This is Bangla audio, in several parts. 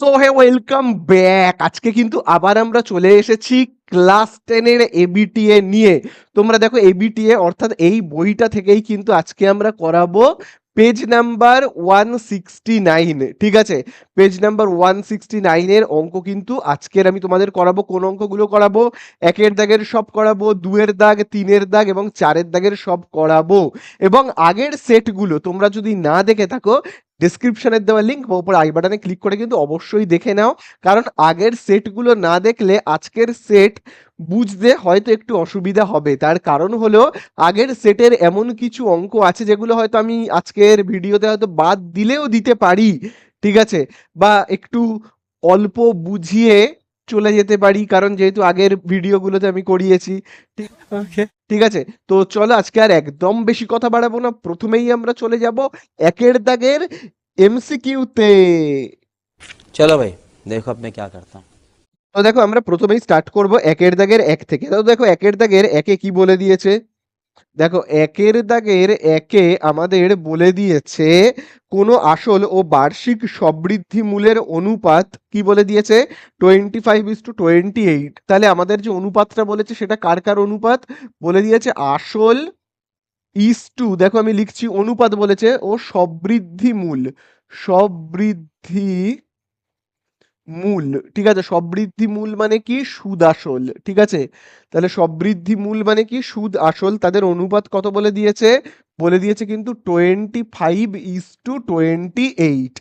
So hey welcome back. আজকে কিন্তু আবার আমরা চলে এসেছি ক্লাস 10 এর এবিটিএ নিয়ে। তোমরা দেখো এবিটিএ অর্থাৎ এই বইটা থেকেই কিন্তু আজকে আমরা করাবো পেজ নাম্বার 169। ঠিক আছে, পেজ নাম্বার 169 এর অঙ্ক কিন্তু আজকের আমি তোমাদের করাবো। কোন অঙ্কগুলো করাবো? একের দাগের সব করাবো, দুয়ের দাগ, তিনের দাগ এবং চারের দাগের সব করাবো। এবং আগের সেটগুলো তোমরা যদি না দেখে থাকো, ডেসক্রিপশনের দেওয়া লিঙ্ক বা উপর আই বাটনে ক্লিক করে কিন্তু অবশ্যই দেখে নাও। কারণ আগের সেটগুলো না দেখলে আজকের সেট বুঝতে হয়তো একটু অসুবিধা হবে। তার কারণ হলো আগের সেটের এমন কিছু অঙ্ক আছে যেগুলো হয়তো আমি আজকের ভিডিওতে হয়তো বাদ দিলেও দিতে পারি। ঠিক আছে, বা একটু অল্প বুঝিয়ে চলে যেতে পারি, কারণ যেহেতু আগের ভিডিওগুলোতে আমি করিয়েছি। ঠিক ओके। ঠিক আছে, তো চলো আজকে আর একদম বেশি কথা বাড়াবো না, প্রথমেই আমরা চলে যাব একের দাগের এমসিকিউতে। चलो भाई, देखो अब मैं क्या करता हूँ। তো দেখো আমরা প্রথমেই স্টার্ট করব একের দাগের এক থেকে। তো দেখো একের দাগের একে কি বলে দিয়েছে। দেখো একের দাগের একে আমাদের বলে দিয়েছে কোনো আসল ও বার্ষিক সবৃদ্ধি মূলের অনুপাত কি বলে দিয়েছে, 25:28। তাহলে আমাদের যে অনুপাতটা বলেছে সেটা কার কার অনুপাত বলে দিয়েছে, আসল দেখো আমি লিখছি অনুপাত বলেছে ও সবৃদ্ধি মূল। সবৃদ্ধি মূল, ঠিক আছে, সবৃদ্ধি মূল মানে কি, সুদ আসল। ঠিক আছে, তাহলে সবৃদ্ধি মূল মানে কি, সুদ আসল, তাদের অনুপাত কত বলে দিয়েছে, বলে দিয়েছে কিন্তু 25:28।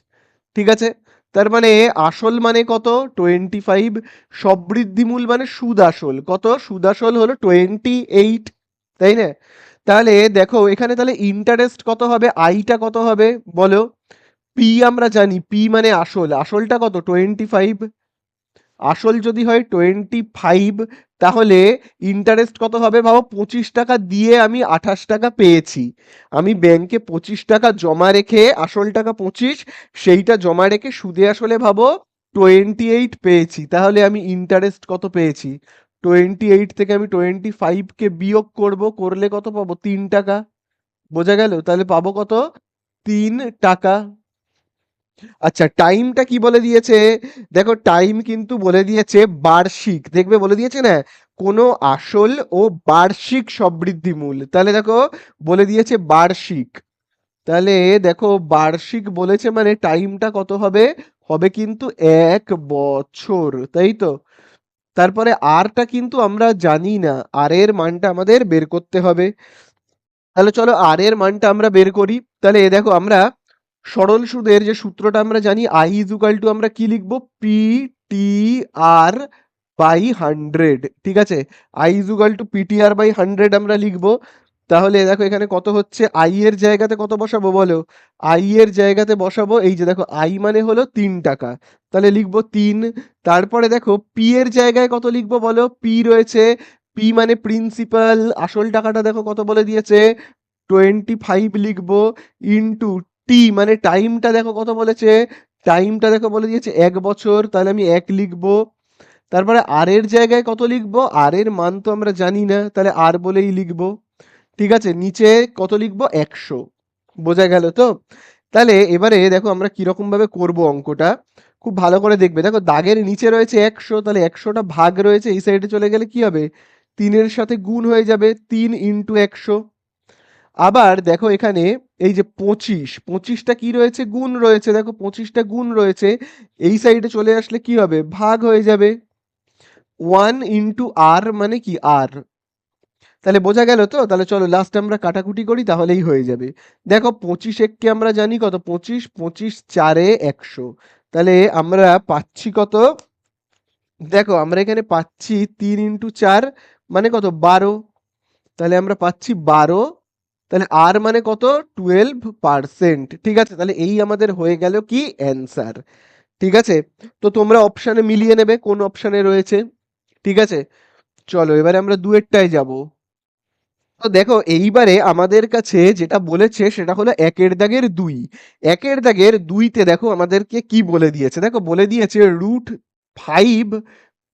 ঠিক আছে, তার মানে আসল মানে কত, 25, সবৃদ্ধি মূল মানে সুদ আসল কত, সুদ আসল হলো 28, তাই না? তাহলে দেখো এখানে তাহলে ইন্টারেস্ট কত হবে, আইটা কত হবে বলো। পি আমরা জানি, পি মানে আসল, আসলটা কত 25। আসল যদি হয় 25, তাহলে ইন্টারেস্ট কত হবে ভাবো, 25 টাকা দিয়ে আমি 28 টাকা পেয়েছি। আমি ব্যাংকে 25 টাকা জমা রেখে, আসল টাকা 25, সেইটা জমা রেখে সুদে আসলে ভাবো 28 পেয়েছি। তাহলে আমি ইন্টারেস্ট কত পেয়েছি, 28 থেকে আমি 25কে বিয়োগ করব, করলে কত পাবো, 3 টাকা। বোঝা গেল? তাহলে পাবো কত, 3 টাকা। আচ্ছা টাইমটা কি বলে দিয়েছে, দেখো টাইম কিন্তু বলে দিয়েছে বার্ষিক, দেখবে বলে দিয়েছে না, কোনো আসল ও বার্ষিক সবৃদ্ধি মূল, তাহলে দেখো বলে দিয়েছে বার্ষিক। তাহলে দেখো বার্ষিক বলেছে মানে টাইমটা কত হবে, হবে কিন্তু 1 বছর, তাই তো? তারপরে আরটা কিন্তু আমরা জানি না, আর এর মানটা আমাদের বের করতে হবে। তাহলে চলো আর এর মানটা আমরা বের করি। তাহলে দেখো আমরা সরল সুদের যে সূত্রটা আমরা জানি, আই ইজ ইকুয়াল টু আমরা কি লিখবো, পি টি আর বাই 100। ঠিক আছে, I is equal to PTR by 100 আমরা লিখবো। তাহলে দেখো এখানে কত হচ্ছে, আই এর জায়গাতে কত বসাবো বলো, আই এর জায়গাতে বসাবো এই যে দেখো আই মানে হলো 3 টাকা, তাহলে লিখবো 3। তারপরে দেখো পি এর জায়গায় কত লিখবো বলো, পি রয়েছে, পি মানে প্রিন্সিপাল, আসল টাকাটা দেখো কত বলে দিয়েছে, 25 লিখবো, ইন্টু টি মানে টাইমটা দেখো কত বলেছে, টাইমটা দেখো বলে দিয়েছে 1 বছর, তাহলে আমি 1 লিখবো। তারপরে আর এর জায়গায় কত লিখবো, আর এর মান তো আমরা জানি না, তাহলে আর বলেই লিখবো। ঠিক আছে, নিচে কত লিখবো, 100। বোঝা গেল তো? তাহলে এবারে দেখো আমরা কিরকম ভাবে করব অঙ্কটা, খুব ভালো করে দেখবে। দেখো দাগের নিচে রয়েছে 100, তাহলে 100টা ভাগ রয়েছে এই সাইডে চলে গেলে কি হবে, 3-এর সাথে গুণ হয়ে যাবে, 3 × 100। আবার দেখো এখানে এই যে 25টা কি রয়েছে, গুণ রয়েছে, দেখো 25টা গুণ রয়েছে, এই সাইডে চলে আসলে কি হবে, ভাগ হয়ে যাবে। 1 × আর মানে কি, আর। তাহলে বোঝা গেল তো? তাহলে চলো লাস্ট আমরা কাটাকুটি করি, তাহলেই হয়ে যাবে। দেখো 25 আমরা জানি কত, 25, 25 4-এ 100, তাহলে আমরা পাচ্ছি কত, দেখো আমরা এখানে পাচ্ছি 3 × 4 মানে কত, 12। তাহলে আমরা পাচ্ছি 12, তাহলে আর মানে কত, 12%। ঠিক আছে, তাহলে এই আমাদের হয়ে গেল কি অ্যান্সার। ঠিক আছে, তো তোমরা অপশানে মিলিয়ে নেবে কোন অপশানে রয়েছে। ঠিক আছে, চলো এবারে আমরা দুয়েরটায় যাব। তো দেখো এইবারে আমাদের কাছে যেটা বলেছে সেটা হলো একের দাগের 2। একের দাগের 2তে দেখো আমাদেরকে কি বলে দিয়েছে, দেখো বলে দিয়েছে √5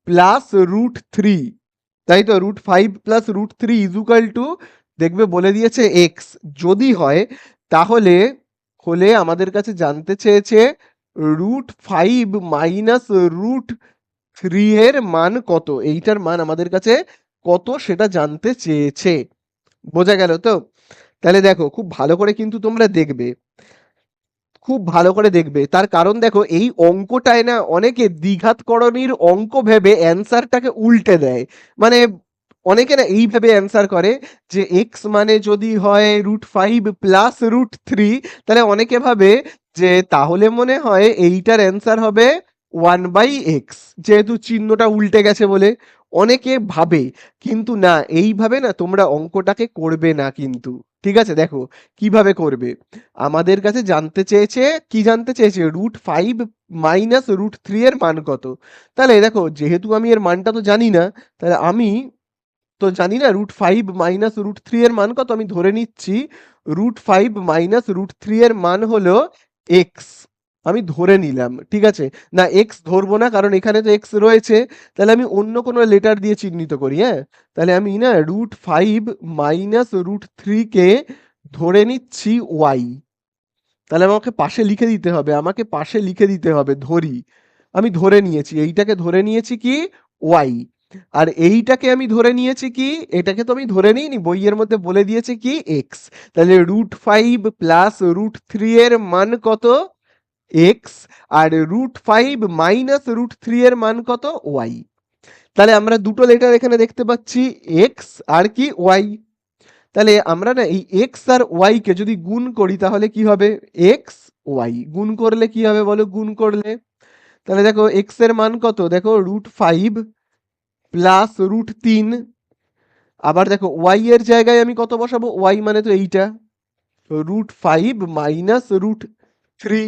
প্লাস √3, তাই তো, √5 প্লাস √3 ইজ ইকুয়াল টু, দেখবে বলে দিয়েছে এক্স। যদি হয় তাহলে, হলে আমাদের কাছে জানতে চেয়েছে √5 মাইনাস √3 এর মান কত, এইটার মান আমাদের কাছে কত সেটা জানতে চেয়েছে। বোঝা গেল তো? তাহলে দেখো খুব ভালো করে কিন্তু তোমরা দেখবে, খুব ভালো করে দেখবে, তার কারণ দেখো এই অঙ্কটায় না অনেকে দ্বিঘাতকরণীর অঙ্ক ভেবে অ্যান্সারটাকে উল্টে দেয়। মানে অনেকে না এই ভেবে অ্যান্সার করে যে এক্স মানে যদি হয় √5 প্লাস √3, তাহলে অনেকে ভাবে যে তাহলে মনে হয় এইটার অ্যান্সার হবে 1/x, যেহেতু চিহ্নটা উল্টে গেছে বলে অনেকে ভাবে। কিন্তু না, এইভাবে না তোমরা অঙ্কটাকে করবে না কিন্তু। ঠিক আছে, দেখো কিভাবে করবে। আমাদের কাছে জানতে চেয়েছে, কি জানতে চেয়েছে, √5 মাইনাস √3 এর মান কত। তাহলে দেখো যেহেতু আমি এর মানটা তো জানি না, তাহলে আমি তো জানি না √5 মাইনাস √3 এর মান কত, আমি ধরে নিচ্ছি √5 মাইনাস √3 এর মান হলো এক্স। আমি ধরে নিলাম, ঠিক আছে। না, এক্স ধরবো না, কারণ এখানে তো এক্স রয়েছে। তাহলে আমি অন্য কোনো লেটার দিয়ে চিহ্নিত করি, হ্যাঁ। তাহলে আমি না √5 মাইনাস √3 কে ধরে নিচ্ছি ওয়াই। তাহলে আমাকে পাশে লিখে দিতে হবে, আমাকে পাশে লিখে দিতে হবে ধরি। আমি ধরে নিয়েছি, এইটাকে ধরে নিয়েছি কি ওয়াই, আর এইটাকে আমি ধরে নিয়েছি কি, এটাকে তো আমি ধরে নিইনি, বইয়ের মধ্যে বলে দিয়েছে কি এক্স। তাহলে √5 প্লাস √3 এর মান কত, এক্স। আর √5 মাইনাস √3 এর মান কত, ওয়াই। তাহলে আমরা দুটো লেটার এখানে দেখতে পাচ্ছি, এক্স আর কি ওয়াই। তাহলে আমরা না এই এক্স আর ওয়াই কে যদি গুণ করি তাহলে কি হবে, এক্স ওয়াই গুণ করলে কি হবে বলো, গুণ করলে। তাহলে দেখো এক্স এর মান কত, দেখো √5 প্লাস √3। আবার দেখো ওয়াই এর জায়গায় আমি কত বসাবো, ওয়াই মানে তো এইটা, √5 মাইনাস √3।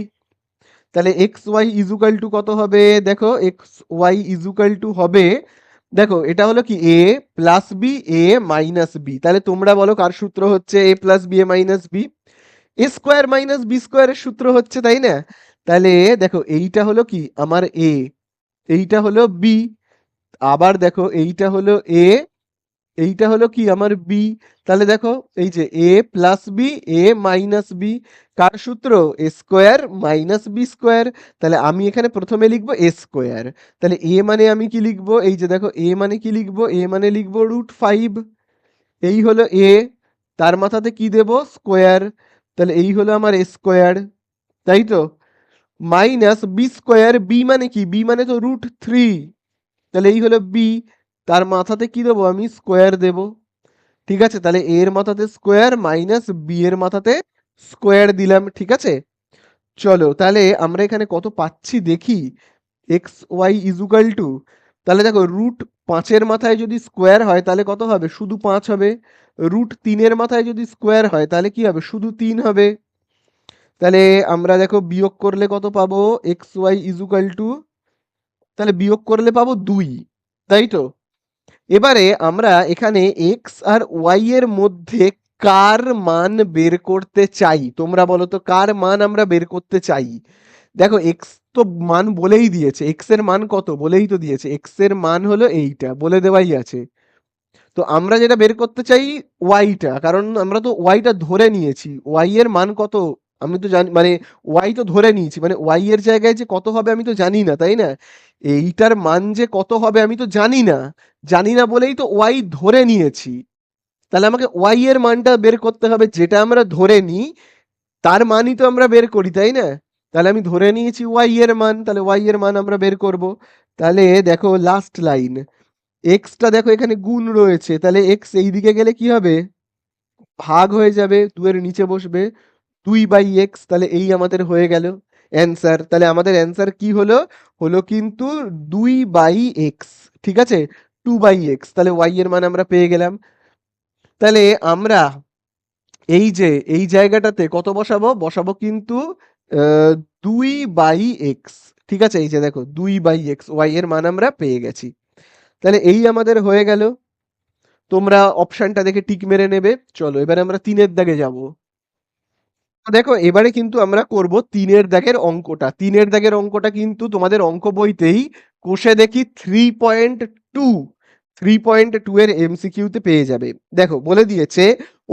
তাহলে এক্স ওয়াই ইজুকাল টু কত হবে, দেখো এক্স ওয়াই ইজুকাল টু হবে, দেখো এটা হলো কি এ প্লাস বি, এ মাইনাস বি। তাহলে তোমরা বলো কার সূত্র হচ্ছে এ plus B A minus B, A square minus B স্কোয়ারের সূত্র হচ্ছে, তাই না। তাহলে দেখো এইটা হলো কি আমার এ, এইটা হলো বি, আবার দেখো এইটা হলো এ, এইটা হলো কি আমার বি। তাহলে দেখো এই যে এ plus B A minus B, কার সূত্র, এ স্কোয়ার মাইনাস বি স্কোয়ার। তাহলে আমি এখানে প্রথমে লিখবো এ স্কোয়ার। তাহলে এ মানে আমি কি লিখবো, এই যে দেখো এ মানে কি লিখবো, এ মানে লিখবো √5, এই হলো এ, তার মাথাতে কি দেব, স্কোয়ার। তাহলে এই হলো আমার এ স্কোয়ার, তাই তো, মাইনাস বি স্কোয়ার, বি মানে কি, বি মানে তো √3, তাহলে এই হলো বি, তার মাথাতে কি দেবো আমি, স্কোয়ার দেব। ঠিক আছে, তাহলে এ এর মাথাতে স্কোয়ার মাইনাস বি এর মাথাতে স্কোয়ার দিলাম, ঠিক আছে। চলো তাহলে আমরা এখানে কত পাচ্ছি দেখি, এক্স ওয়াই ইজুকাল টু, তাহলে দেখো √5 মাথায় যদি স্কোয়ার হয় তাহলে কত হবে, শুধু 5 হবে। √3 মাথায় যদি স্কোয়ার হয় তাহলে কি হবে, শুধু 3 হবে। তাহলে আমরা দেখো বিয়োগ করলে কত পাবো, এক্স ওয়াই ইজুকাল টু, তাহলে বিয়োগ করলে পাবো 2, তাই তো। এবারে আমরা এখানে এক্স আর ওয়াই এর মধ্যে কার মান বের করতে চাই, তোমরা বলো তো কার মান আমরা বের করতে চাই। দেখো এক্স তো মান বলেই দিয়েছে, এক্স এর মান কত বলেই তো দিয়েছে, এক্স এর মান হলো এইটা, বলে দেওয়াই আছে। তো আমরা যেটা বের করতে চাই ওয়াইটা, কারণ আমরা তো ওয়াইটা ধরে নিয়েছি, ওয়াই এর মান কত আমি তো জানি, মানে ওয়াই তো ধরে নিয়েছি, মানে ওয়াই এর জায়গায় যে কত হবে আমি তো জানি না, তাই না। এইটার মান যে কত হবে আমি তো জানি না, জানি না বলেই তো ওয়াই ধরে নিয়েছি। তাহলে আমাকে ওয়াই এর মানটা বের করতে হবে, যেটা আমরা ধরে নিই তার মানই তো আমরা বের করি, তাই না। তাহলে আমি ধরে নিয়েছি ওয়াই এর মান, তাহলে ওয়াই এর মান আমরা বের করব। তাহলে দেখো লাস্ট লাইন, এক্সটা দেখো এখানে গুণ রয়েছে, তাহলে এক্স এই দিকে গেলে কি হবে, ভাগ হয়ে যাবে, 2 এর নিচে বসবে, 2/x। তাহলে এই আমাদের হয়ে গেল অ্যান্সার। তাহলে আমাদের অ্যান্সার কি হলো, হলো কিন্তু 2/x, ঠিক আছে, 2/x। তাহলে y এর মান আমরা পেয়ে গেলাম। তাহলে আমরা এই যে এই জায়গাটাতে কত বসাবো, বসাবো কিন্তু 2/x, ঠিক আছে। এই যে দেখো 2/x, y এর মান আমরা পেয়ে গেছি। তাহলে এই আমাদের হয়ে গেল, তোমরা অপশনটা দেখে টিক মেরে নেবে। চলো এবারে আমরা 3-এর দাগে যাব। তো দেখো এবারে কিন্তু আমরা করব 3-এর দাগের অঙ্কটা। 3-এর দাগের অঙ্কটা কিন্তু তোমাদের অঙ্ক বইতেই কষে দেখি 3.2 3.2 এর এমসিকিউতে পেয়ে যাবে। দেখো বলে দিয়েছে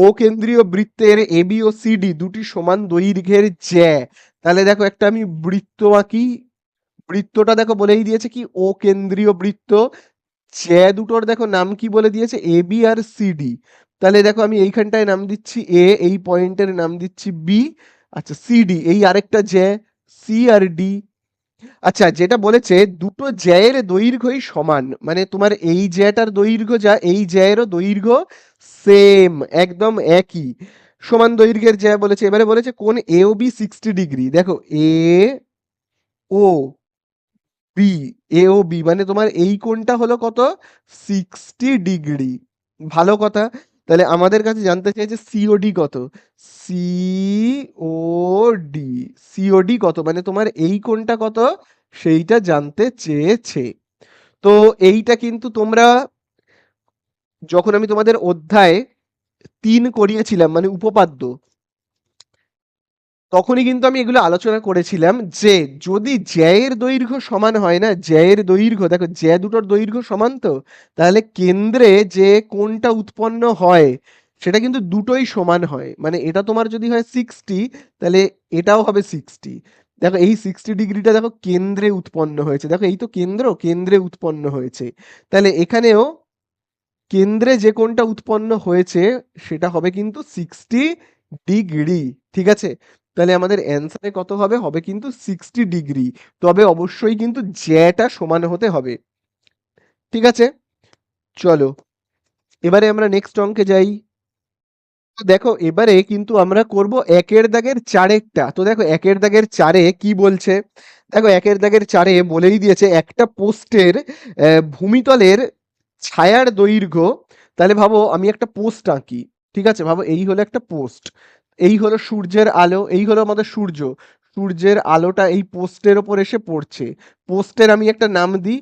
ও কেন্দ্রীয় বৃত্তের এবি ও সিডি দুটি সমান দৈর্ঘ্যের জ্যা। তাহলে দেখো একটা আমি বৃত্ত আঁকি, বৃত্তটা দেখো বলেই দিয়েছে কি ও কেন্দ্রীয় বৃত্ত, জ্যা দুটোর দেখো নাম কি বলে দিয়েছে এবি আর সিডি। তাহলে দেখো আমি এইখানটায় নাম দিচ্ছি এ, এই পয়েন্টের নাম দিচ্ছি বি, আচ্ছা সিডি এই আরেকটা জ্যা সি আর ডি। আচ্ছা যেটা বলেছে দুটো জ্যায়ের দৈর্ঘ্যই সমান, মানে তোমার এই জ্যাটার দৈর্ঘ্য যা এই জ্যায়েরও দৈর্ঘ্য সেম, একদম একই সমান দৈর্ঘ্যের জ্যা বলেছে। এবারে বলেছে কোণ এ ও বি 60 ডিগ্রি। দেখো এ ও বি, এ ও বি মানে তোমার এই কোণটা হলো কত 60 ডিগ্রি। ভালো কথা। তাহলে আমাদের কাছে জানতে চাইছে সিওডি কত, সিওডি, সিওডি কত মানে তোমার এই কোণটা কত সেইটা জানতে চেয়েছে। তো এইটা কিন্তু তোমরা যখন আমি তোমাদের অধ্যায় 3 করিয়েছিলাম মানে উপপাদ্য, তখনই কিন্তু আমি এগুলো আলোচনা করেছিলাম যে যদি জ্যায়ের দৈর্ঘ্য সমান হয় না, জ্যায়ের দৈর্ঘ্য দেখো জ্যা দুটোর দৈর্ঘ্য সমান তো, তাহলে কেন্দ্রে যে কোণটা উৎপন্ন হয় সেটা কিন্তু দুটোই সমান হয়। মানে এটা তোমার যদি হয় 60 তাহলে এটাও হবে 60। দেখো এই 60 ডিগ্রিটা দেখো কেন্দ্রে উৎপন্ন হয়েছে, দেখো এই তো কেন্দ্র, কেন্দ্রে উৎপন্ন হয়েছে। তাহলে এখানেও কেন্দ্রে যে কোণটা উৎপন্ন হয়েছে সেটা হবে কিন্তু 60 ডিগ্রি। ঠিক আছে, তাহলে আমাদের অ্যান্সারে কত হবে, হবে কিন্তু 60 ডিগ্রি। তবে অবশ্যই কিন্তু জ্যাটা সমান হতে হবে। ঠিক আছে, চলো এবারে আমরা নেক্সট অঙ্কে যাই। তো দেখো এবারে কিন্তু আমরা করব একের দাগের চারেরটা। তো দেখো একের দাগের চারে কি বলছে, দেখো একের দাগের চারে বলেই দিয়েছে একটা পোস্টের ভূমিতলের ছায়ার দৈর্ঘ্য। তাহলে ভাবো আমি একটা পোস্ট আঁকি, ঠিক আছে, ভাবো এই হলো একটা পোস্ট, এই হলো সূর্যের আলো, এই হলো আমাদের সূর্য, সূর্যের আলোটা এই পোস্টের ওপর এসে পড়ছে। পোস্টের আমি একটা নাম দিই,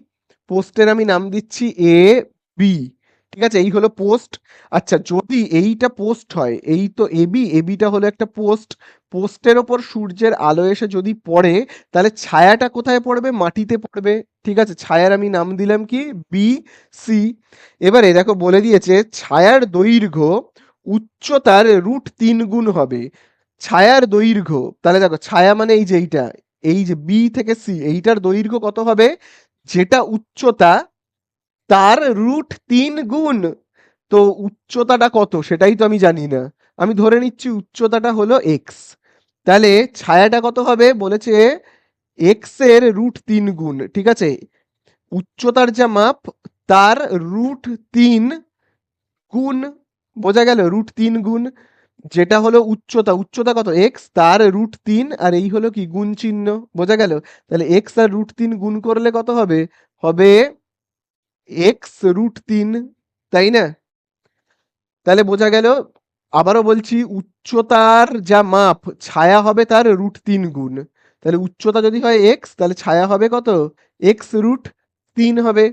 পোস্টের আমি নাম দিচ্ছি এ বি। ঠিক আছে, এই হলো পোস্ট। আচ্ছা যদি এইটা পোস্ট হয়, এই তো এবি, এবিটা হলো একটা পোস্ট, পোস্টের ওপর সূর্যের আলো এসে যদি পড়ে তাহলে ছায়াটা কোথায় পড়বে, মাটিতে পড়বে। ঠিক আছে, ছায়ার আমি নাম দিলাম কি বি সি। এবারে দেখো বলে দিয়েছে ছায়ার দৈর্ঘ্য উচ্চতার √3 গুণ হবে। ছায়ার দৈর্ঘ্য, তাহলে দেখো ছায়া মানে এই যে এইটা, এই যে বি থেকে সি এইটার দৈর্ঘ্য কত হবে, যেটা উচ্চতা তার √3 গুণ। তো উচ্চতাটা কত সেটাই তো আমি জানি না, আমি ধরে নিচ্ছি উচ্চতাটা হলো এক্স। তাহলে ছায়াটা কত হবে বলেছে এক্স এর √3 গুণ। ঠিক আছে, উচ্চতার যা মাপ তার √3 গুণ, বোঝা গেল √3 গুণ, যেটা হলো উচ্চতা, উচ্চতা কত এক্স তার √3 আর এই হলো কি গুণ চিহ্ন, বোঝা গেল। তাহলে এক্স আর √3 গুণ করলে কত হবে, হবে এক্স √3, তাই না? তাহলে বোঝা গেল, আবারও বলছি উচ্চতার যা মাপ ছায়া হবে তার √3 গুণ। তাহলে উচ্চতা যদি হয় এক্স তাহলে ছায়া হবে কত, এক্স √3 হবে।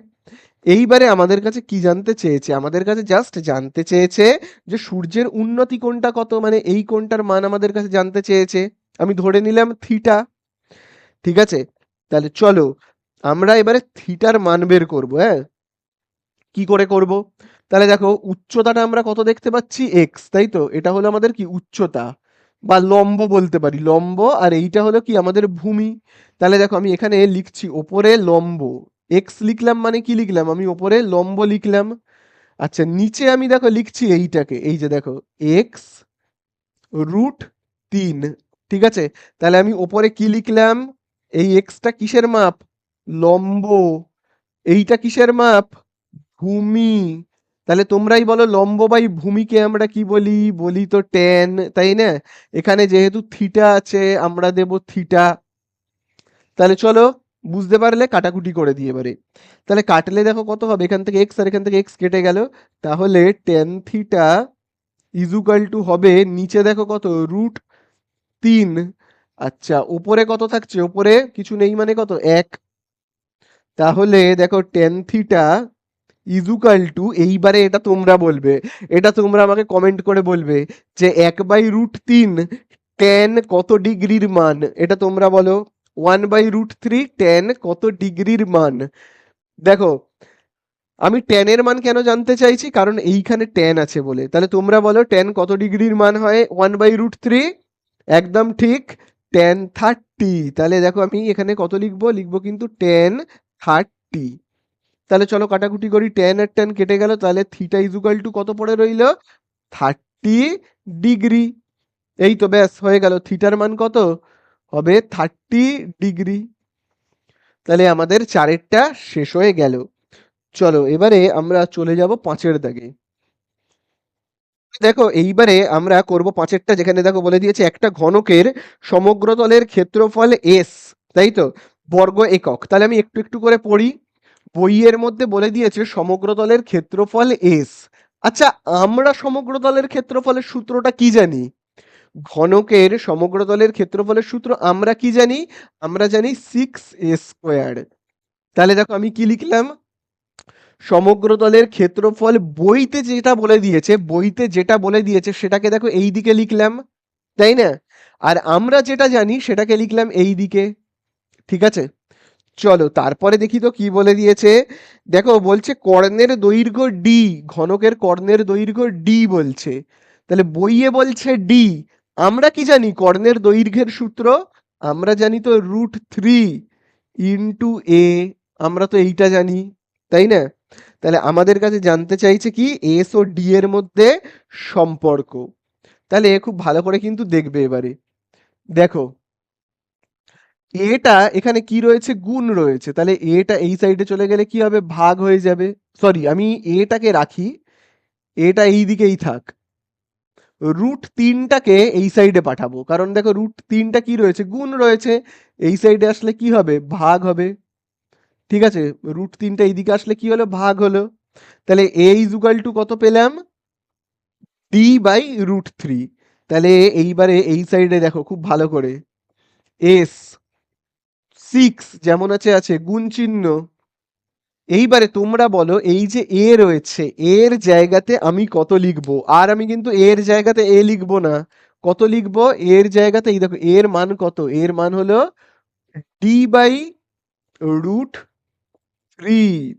এইবারে আমাদের কাছে কি জানতে চেয়েছে, আমাদের কাছে জাস্ট জানতে চেয়েছে যে সূর্যের উন্নতি কোণটা কত, মানে এই কোণটার মান আমাদের কাছে জানতে চেয়েছে। আমি ধরে নিলাম থিটা। ঠিক আছে, তাহলে চলো আমরা এবারে থিটার মান বের করব। হ্যাঁ, কি করে করব, তাহলে দেখো উচ্চতাটা আমরা কত দেখতে পাচ্ছি এক্স, তাই তো, এটা হলো আমাদের কি উচ্চতা বা লম্ব বলতে পারি, লম্ব, আর এইটা হলো কি আমাদের ভূমি। তাহলে দেখো আমি এখানে লিখছি ওপরে লম্ব, এক্স লিখলাম মানে কি লিখলাম, আমি ওপরে লম্ব লিখলাম। আচ্ছা নিচে আমি দেখো লিখছি এইটাকে, এই যে দেখো এক্স √3। ঠিক আছে, তাহলে আমি ওপরে কি লিখলাম, এই এক্সটা কিসের মাপ, লম্ব, এইটা কিসের মাপ, ভূমি। তাহলে তোমরাই বলো লম্ব বাই ভূমিকে আমরা কি বলি, বলি তো ট্যান, তাই না? এখানে যেহেতু থিটা আছে আমরা দেব থিটা। তাহলে চলো বুঝতে পারলে কাটাকুটি করে দিই এবারে। তাহলে কাটলে দেখো কত হবে, এখান থেকে এক্স আর এখান থেকে এক্স কেটে গেল, তাহলে ট্যান থিটা ইজুকাল টু হবে নিচে দেখো কত √3। আচ্ছা উপরে কত থাকছে, উপরে কিছু নেই মানে কত এক। তাহলে দেখো ট্যান থিটা ইজুকাল টু, এইবারে এটা তোমরা বলবে, এটা তোমরা আমাকে কমেন্ট করে বলবে যে 1/√3 ট্যান কত ডিগ্রির মান, এটা তোমরা বলো। 1/√3 ট্যান কত ডিগ্রির মান। দেখো আমি ট্যানের মান কেন জানতে চাইছি, কারণ এইখানে ট্যান আছে বলে। তাহলে তোমরা বলো ট্যান কত ডিগ্রির মান হয় 1/√3? একদম ঠিক, ট্যান 30। তাহলে দেখো আমি এখানে কত লিখবো, লিখবো কিন্তু ট্যান 30। তাহলে চলো কাটাকুটি করি, ট্যান আর ট্যান কেটে গেল, তাহলে থিটা ইজুকাল টু কত পড়ে রইল, 30 ডিগ্রি। এই তো ব্যাস হয়ে গেল, থিটার মান কত হবে, 30 ডিগ্রি। তাহলে আমাদের চারেরটা শেষ হয়ে গেল। চলো এবারে আমরা চলে যাব 5-এর দাগে। দেখো এইবারে আমরা করব 5-এরটা, যেখানে দেখো বলে দিয়েছে একটা ঘনকের সমগ্র তলের ক্ষেত্রফল এস, তাই তো, বর্গ একক। তাহলে আমি একটু একটু করে পড়ি। বইয়ের মধ্যে বলে দিয়েছে সমগ্র তলের ক্ষেত্রফল এস। আচ্ছা, আমরা সমগ্র তলের ক্ষেত্রফলের সূত্রটা কি জানি? ঘনকের সমগ্র তলের ক্ষেত্রফলের সূত্র আমরা কি জানি? আমরা জানি 6a²। তাহলে দেখো আমি কি লিখলাম, সমগ্র তলের ক্ষেত্রফল বইতে যেটা বলে দিয়েছে, বইতে যেটা বলে দিয়েছে সেটাকে দেখো এই দিকে লিখলাম, তাই না? আর আমরা যেটা জানি সেটাকে লিখলাম এই দিকে। ঠিক আছে, চলো তারপরে দেখি তো কি বলে দিয়েছে। দেখো বলছে কর্ণের দৈর্ঘ্য ডি, ঘনকের কর্ণের দৈর্ঘ্য ডি বলছে। তাহলে বইয়ে বলছে ডি, আমরা কি জানি কর্ণের দৈর্ঘ্যের সূত্র? আমরা জানি তো √3 × a, আমরা তো এইটা জানি, তাই না? তাহলে আমাদের কাছে জানতে চাইছে কি এস ও ডি এর মধ্যে সম্পর্ক। তাহলে খুব ভালো করে কিন্তু দেখবে এবারে। দেখো এটা এখানে কি রয়েছে, গুণ রয়েছে, তাহলে এটা এই সাইডে চলে গেলে কি হবে, ভাগ হয়ে যাবে। সরি, আমি এটাকে রাখি, এটা এই দিকেই থাক। √3টাকে এই সাইডে পাঠাবো, কারণ দেখো √3টা কি রয়েছে, গুণ রয়েছে। এই সাইডে আসলে কি হবে, ভাগ হবে। ঠিক আছে, √3টা এইদিকে আসলে কি হলো, ভাগ হলো। তাহলে a = কত পেলাম, d/√3। তাহলে এইবারে এই সাইডে দেখো খুব ভালো করে, এস 6 যেমন আছে আছে, গুণ চিহ্ন। এইবারে তোমরা বলো এই যে এ রয়েছে, এর জায়গাতে আমি কত লিখবো? আর আমি কিন্তু এর জায়গাতে এ লিখবো না, কত লিখবো এর জায়গাতে, এই দেখো এর মান কত, এর মান হলো d/√3।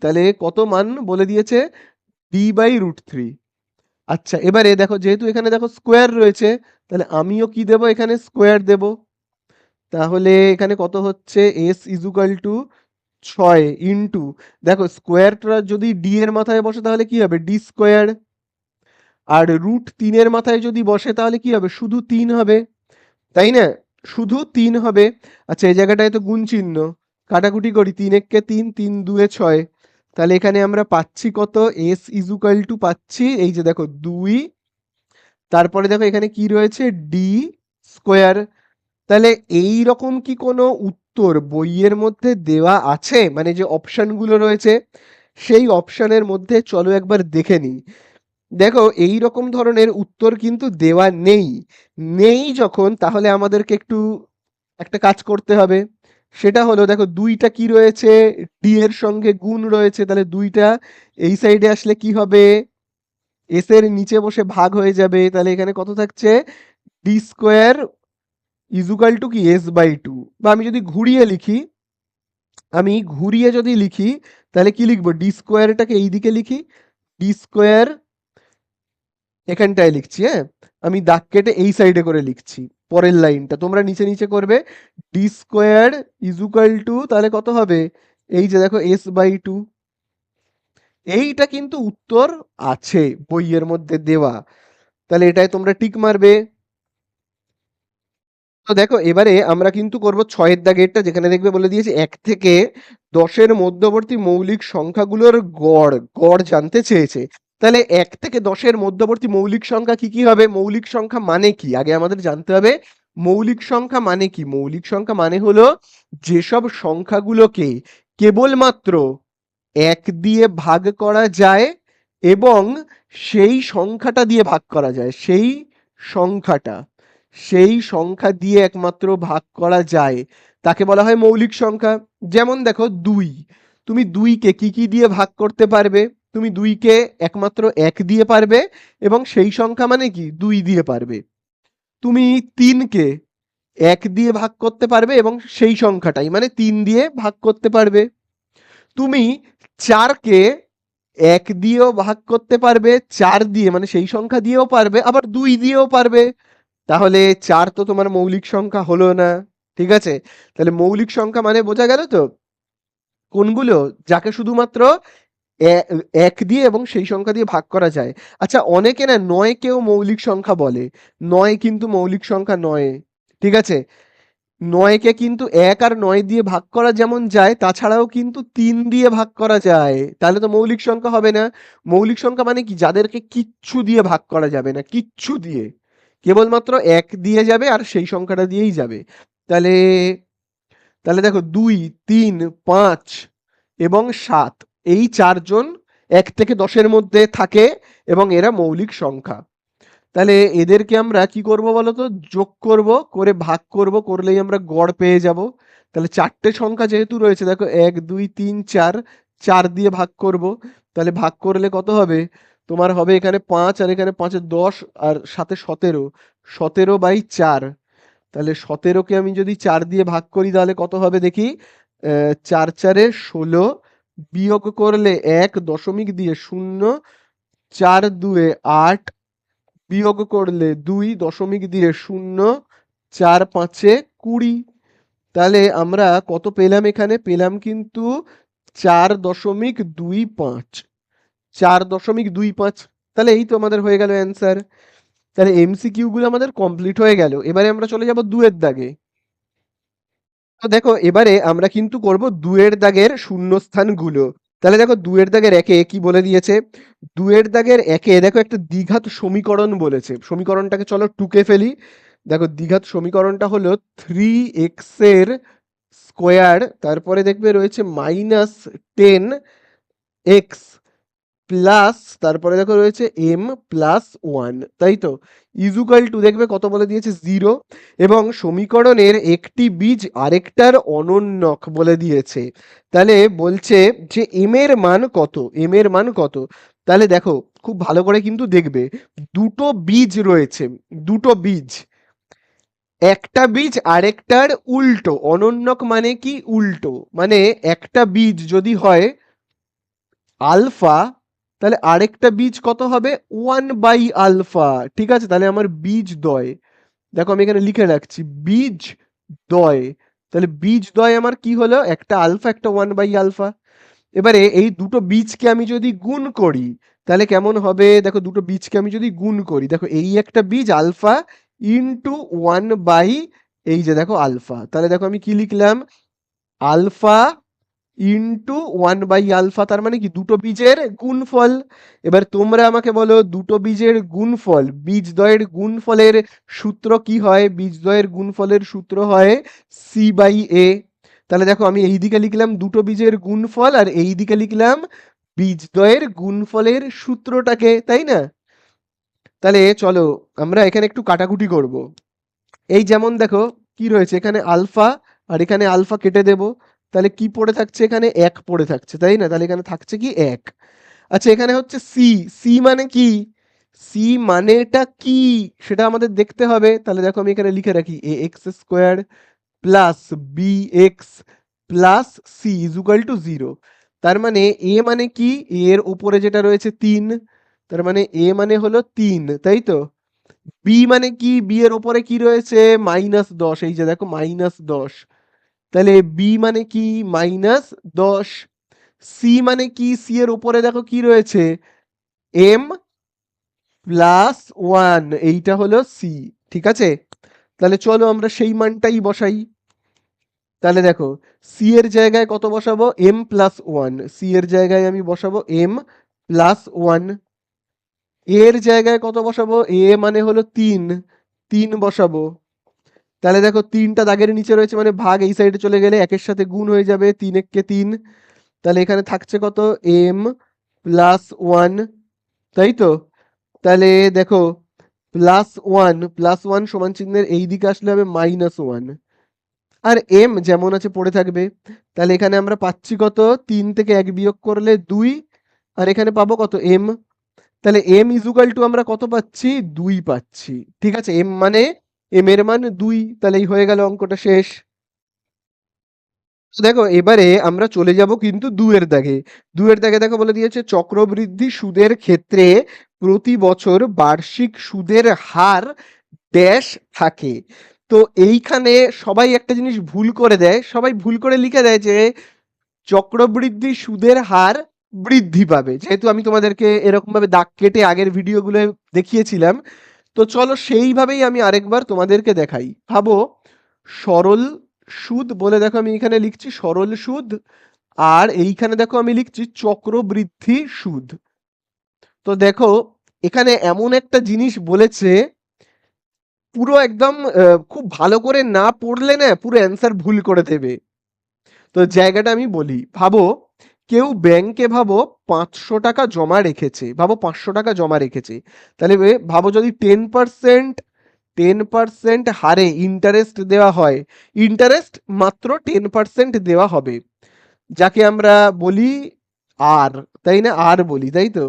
তাহলে কত মান বলে দিয়েছে, d/√3। আচ্ছা এবারে দেখো যেহেতু এখানে দেখো স্কোয়ার রয়েছে, তাহলে আমিও কি দেব, এখানে স্কোয়ার দেব। তাহলে এখানে কত হচ্ছে, এস ইজুকাল টু 6 ইন্টু, দেখো স্কোয়ারটা যদি ডি এর মাথায় বসে তাহলে কি হবে, d²। আর √3 মাথায় যদি বসে তাহলে কি হবে, শুধু 3 হবে, তাই না? শুধু 3 হবে। আচ্ছা এই জায়গাটায় তো গুণ চিহ্ন, কাটাকুটি করি, 3 একে 3, 3 2 6। তাহলে এখানে আমরা পাচ্ছি কত, এস ইজুকাল টু পাচ্ছি এই যে দেখো 2। তারপরে দেখো এখানে কি রয়েছে, d²। তাহলে এই রকম কি কোনো উত্তর বইয়ের মধ্যে দেওয়া আছে, মানে যে অপশনগুলো রয়েছে সেই অপশনের মধ্যে চলো একবার দেখে নিই। দেখো এই রকম ধরনের উত্তর কিন্তু দেওয়া নেই। নেই যখন, তাহলে আমাদেরকে একটু একটা কাজ করতে হবে। সেটা হলো দেখো 2টা কি রয়েছে, ডি এর সঙ্গে গুণ রয়েছে, তাহলে 2টা এই সাইডে আসলে কি হবে, এস এর নিচে বসে ভাগ হয়ে যাবে। তাহলে এখানে কত থাকছে, d² ইজুকাল টু কি s/2। বা আমি যদি ঘুরিয়ে লিখি, আমি ঘুরিয়ে যদি লিখি তাহলে কি লিখবো, d²টাকে এই দিকে লিখি, d² এখানটায় লিখছি, হ্যাঁ আমি দাগ কেটে এই সাইডে করে লিখছি। পরের লাইনটা তোমরা নিচে নিচে করবে, d² ইজুকাল টু তাহলে কত হবে, এই যে দেখো s/2। এইটা কিন্তু উত্তর আছে বইয়ের মধ্যে দেওয়া, তাহলে এটাই তোমরা টিক মারবে। তো দেখো এবারে আমরা কিন্তু করব 6-এর দাগেরটা, যেখানে দেখবে বলে দিয়েছে 1 থেকে 10-এর মধ্যবর্তী মৌলিক সংখ্যাগুলোর গড়, গড় জানতে চেয়েছে। তাহলে 1 থেকে 10-এর মধ্যবর্তী মৌলিক সংখ্যা কি কি হবে, মৌলিক সংখ্যা মানে কি আগে আমাদের জানতে হবে। মৌলিক সংখ্যা মানে কি, মৌলিক সংখ্যা মানে হলো যেসব সংখ্যাগুলোকে কেবলমাত্র 1 দিয়ে ভাগ করা যায় এবং সেই সংখ্যাটা দিয়ে ভাগ করা যায়, সেই সংখ্যাটা, সেই সংখ্যা দিয়ে একমাত্র ভাগ করা যায় তাকে বলা হয় মৌলিক সংখ্যা। যেমন দেখো 2, তুমি 2কে কি কি দিয়ে ভাগ করতে পারবে, তুমি 2কে একমাত্র 1 দিয়ে পারবে এবং সেই সংখ্যা মানে কি 2 দিয়ে পারবে। তুমি 3কে 1 দিয়ে ভাগ করতে পারবে এবং সেই সংখ্যাটাই মানে 3 দিয়ে ভাগ করতে পারবে। তুমি 4কে এক দিয়েও ভাগ করতে পারবে, 4 দিয়ে মানে সেই সংখ্যা দিয়েও পারবে, আবার 2 দিয়েও পারবে। তাহলে 4 তো তোমার মৌলিক সংখ্যা হলো না। ঠিক আছে? তাহলে মৌলিক সংখ্যা মানে বোঝা গেল তো? কোনগুলো? যাকে শুধুমাত্র এ ১ দিয়ে এবং সেই সংখ্যা দিয়ে ভাগ করা যায়। আচ্ছা, অনেকে না ৯ কেও মৌলিক সংখ্যা বলে। ৯ কিন্তু মৌলিক সংখ্যা নয়। ঠিক আছে? ৯ কে কিন্তু ১ আর ৯ দিয়ে ভাগ করা যেমন যায়, তাছাড়াও কিন্তু ৩ দিয়ে ভাগ করা যায়। তাহলে তো মৌলিক সংখ্যা হবে না। মৌলিক সংখ্যা মানে কি? যাদেরকে কিচ্ছু দিয়ে ভাগ করা যাবে না, কিচ্ছু দিয়ে। কেবলমাত্র ১ দিয়ে যাবে আর সেই সংখ্যাটা দিয়েই যাবে। তাহলে তাহলে দেখো ২, ৩, ৫ এবং ৭ এই ৪ জন ১ থেকে ১০ এর মধ্যে থাকে এবং এরা মৌলিক সংখ্যা। তাহলে এদেরকে আমরা কি করব বলতো? যোগ করব, করে ভাগ করব, করলেই আমরা গড় পেয়ে যাব। তাহলে ৪ টে সংখ্যা যেহেতু রয়েছে, দেখো ১, ২, ৩, ৪, ৪ দিয়ে ভাগ করব। তাহলে ভাগ করলে কত হবে? তোমার হবে এখানে ৫ আর এখানে ৫ এ ১০ আর সাথে ১৭। ১৭/৪। তাহলে ১৭ কে আমি যদি ৪ দিয়ে ভাগ করি তাহলে কত হবে দেখি? ৪ ৪ এ ১৬, বিয়োগ করলে ১ দশমিক দিয়ে ০, ৪ ২ এ ৮, বিয়োগ করলে ২ দশমিক দিয়ে ০, ৪ ৫ এ ২০। তাহলে আমরা কত পেলাম এখানে? পেলাম কিন্তু ৪.25। ৪.25। তাহলে এই তো আমাদের হয়ে গেল অ্যান্সার। তাহলে এমসিকিউ গুলো আমাদের কমপ্লিট হয়ে গেল। এবারে আমরা চলে যাব ২ এর দাগে। তো দেখো এবারে আমরা কিন্তু করব ২ এর দাগের শূন্যস্থানগুলো। তাহলে দেখো ২ এর দাগের ১ এ কি বলে দিয়েছে? ২ এর দাগের ১ এ দেখো একটা দ্বিঘাত সমীকরণ বলেছে। সমীকরণটাকে চলো টুকে ফেলি। দেখো দ্বিঘাত সমীকরণটা হলো 3x এর স্কোয়ার, তারপরে দেখবে রয়েছে -10x প্লাস, তারপরে দেখো রয়েছে m+1, তাই তো? ইজুকাল টু দেখবে কত বলে দিয়েছে? 0। এবং সমীকরণের একটি বীজ আরেকটার অনন্যক বলে দিয়েছে। তাহলে বলছে যে m এর মান কত? m এর মান কত? তাহলে দেখো খুব ভালো করে কিন্তু দেখবে, দুটো বীজ রয়েছে, দুটো বীজ, একটা বীজ আরেকটার উল্টো। অনন্যক মানে কি? উল্টো। মানে একটা বীজ যদি হয় আলফা, তাহলে আরেকটা বীজ কত হবে? 1/আলফা। ঠিক আছে? তাহলে আমার বীজ দ্বয়, দেখো আমি এখানে লিখে রাখছি, বীজ দ্বয়। তাহলে বীজ দ্বয় আমার কি হলো? একটা আলফা, একটা 1/আলফা। এবারে এই দুটো বীজকে আমি যদি গুণ করি তাহলে কেমন হবে? দেখো দুটো বীজকে আমি যদি গুণ করি, দেখো এই একটা বীজ আলফা ইন্টু 1/ এই যে দেখো আলফা। তাহলে দেখো আমি কি লিখলাম? আলফা ইন্টু 1/আলফা। তার মানে কি? দুটো বীজের গুণফল। এবার তোমরা আমাকে বলো, দুটো বীজের গুণফল, বীজদ্বয়ের গুণফলের সূত্র কি হয়? বীজদ্বয়ের গুণফলের সূত্র হয় c/a। তাহলে দেখো আমি এই দিকে লিখলাম দুটো বীজের গুণফল আর এই দিকে লিখলাম বীজদ্বয়ের গুণফলের সূত্রটাকে, তাই না? তাহলে চলো আমরা এখানে একটু কাটাকুটি করব। এই যেমন দেখো কি রয়েছে এখানে? আলফা আর এখানে আলফা কেটে দেব। তাহলে কি পড়ে থাকছে? এখানে ১ পড়ে থাকছে, তাই না? তাহলে এখানে থাকছে কি? ১। আচ্ছা, এখানে হচ্ছে সি। সি মানে কি? সি মানেটা কি সেটা আমাদের দেখতে হবে। তাহলে দেখো আমি এখানে লিখে রাখি ax² plus bx plus C equal to 0। তার মানে এ মানে কি? A এর উপরে যেটা রয়েছে ৩, তার মানে এ মানে হলো ৩, তাই তো? বি মানে কি? বি এর উপরে কি রয়েছে? -১০। এই যে দেখো -১০। তাহলে বি মানে কি? -১০। সি মানে কি? সি এর উপরে দেখো কি রয়েছে? m+1, এইটা হলো সি। ঠিক আছে? তাহলে চলো আমরা সেই মানটাই বসাই। তাহলে দেখো সি এর জায়গায় কত বসাবো? m+1। সি এর জায়গায় আমি বসাবো m+1। এর জায়গায় কত বসাবো? এ মানে হলো ৩, ৩ বসাবো। তাহলে দেখো ৩টা দাগের নিচে রয়েছে মানে ভাগ এই সাইডে চলে গেলে ১ এর সাথে গুণ হয়ে যাবে, ৩ একে ৩। তাহলে এখানে থাকছে কত? m+1, তাই তো? তাহলে দেখো +1 সমান চিহ্নের এই দিকে আসলে হবে -1 আর m যেমন আছে পড়ে থাকবে। তাহলে এখানে আমরা পাচ্ছি কত? ৩ থেকে ১ বিয়োগ করলে ২ আর এখানে পাবো কত? m। তাহলে m ইজুকাল টু আমরা কত পাচ্ছি? ২ পাচ্ছি। ঠিক আছে? m এর মান ২। তাহলে এই হয়ে গেল অঙ্কটা শেষ। দেখো এবারে আমরা চলে যাব কিন্তু দুয়ের দাগে। দুয়ের দাগে দেখো বলে দিয়েছে চক্রবৃদ্ধি সুদের ক্ষেত্রে প্রতি বছর বার্ষিক সুদের হার ড্যাশ থাকে। তো এইখানে সবাই একটা জিনিস ভুল করে দেয়, সবাই ভুল করে লিখে দেয় যে চক্রবৃদ্ধি সুদের হার বৃদ্ধি পাবে, যেহেতু আমি তোমাদেরকে এরকম ভাবে দাগ কেটে আগের ভিডিওগুলো দেখিয়েছিলাম। তো চলো সেইভাবেই আমি আরেকবার তোমাদেরকে দেখাই। ভাবো সরল সুদ বলে দেখো আমি এখানে লিখছি সরল সুদ, আর এইখানে দেখো আমি লিখছি চক্রবৃদ্ধি সুদ। তো দেখো এখানে এমন একটা জিনিস বলেছে, পুরো একদম খুব ভালো করে না পড়লে না পুরো অ্যান্সার ভুল করে দেবে। তো জায়গাটা আমি বলি, ভাবো কেউ ব্যাংকে ভাবো 500 টাকা জমা রেখেছে, ভাবো 500 টাকা জমা রেখেছে। তাহলে ভাবো যদি 10% হারে ইন্টারেস্ট দেওয়া হয়, ইন্টারেস্ট মাত্র 10% দেওয়া হবে, যাকে আমরা বলি আর, তাই না? আর বলি, তাই তো?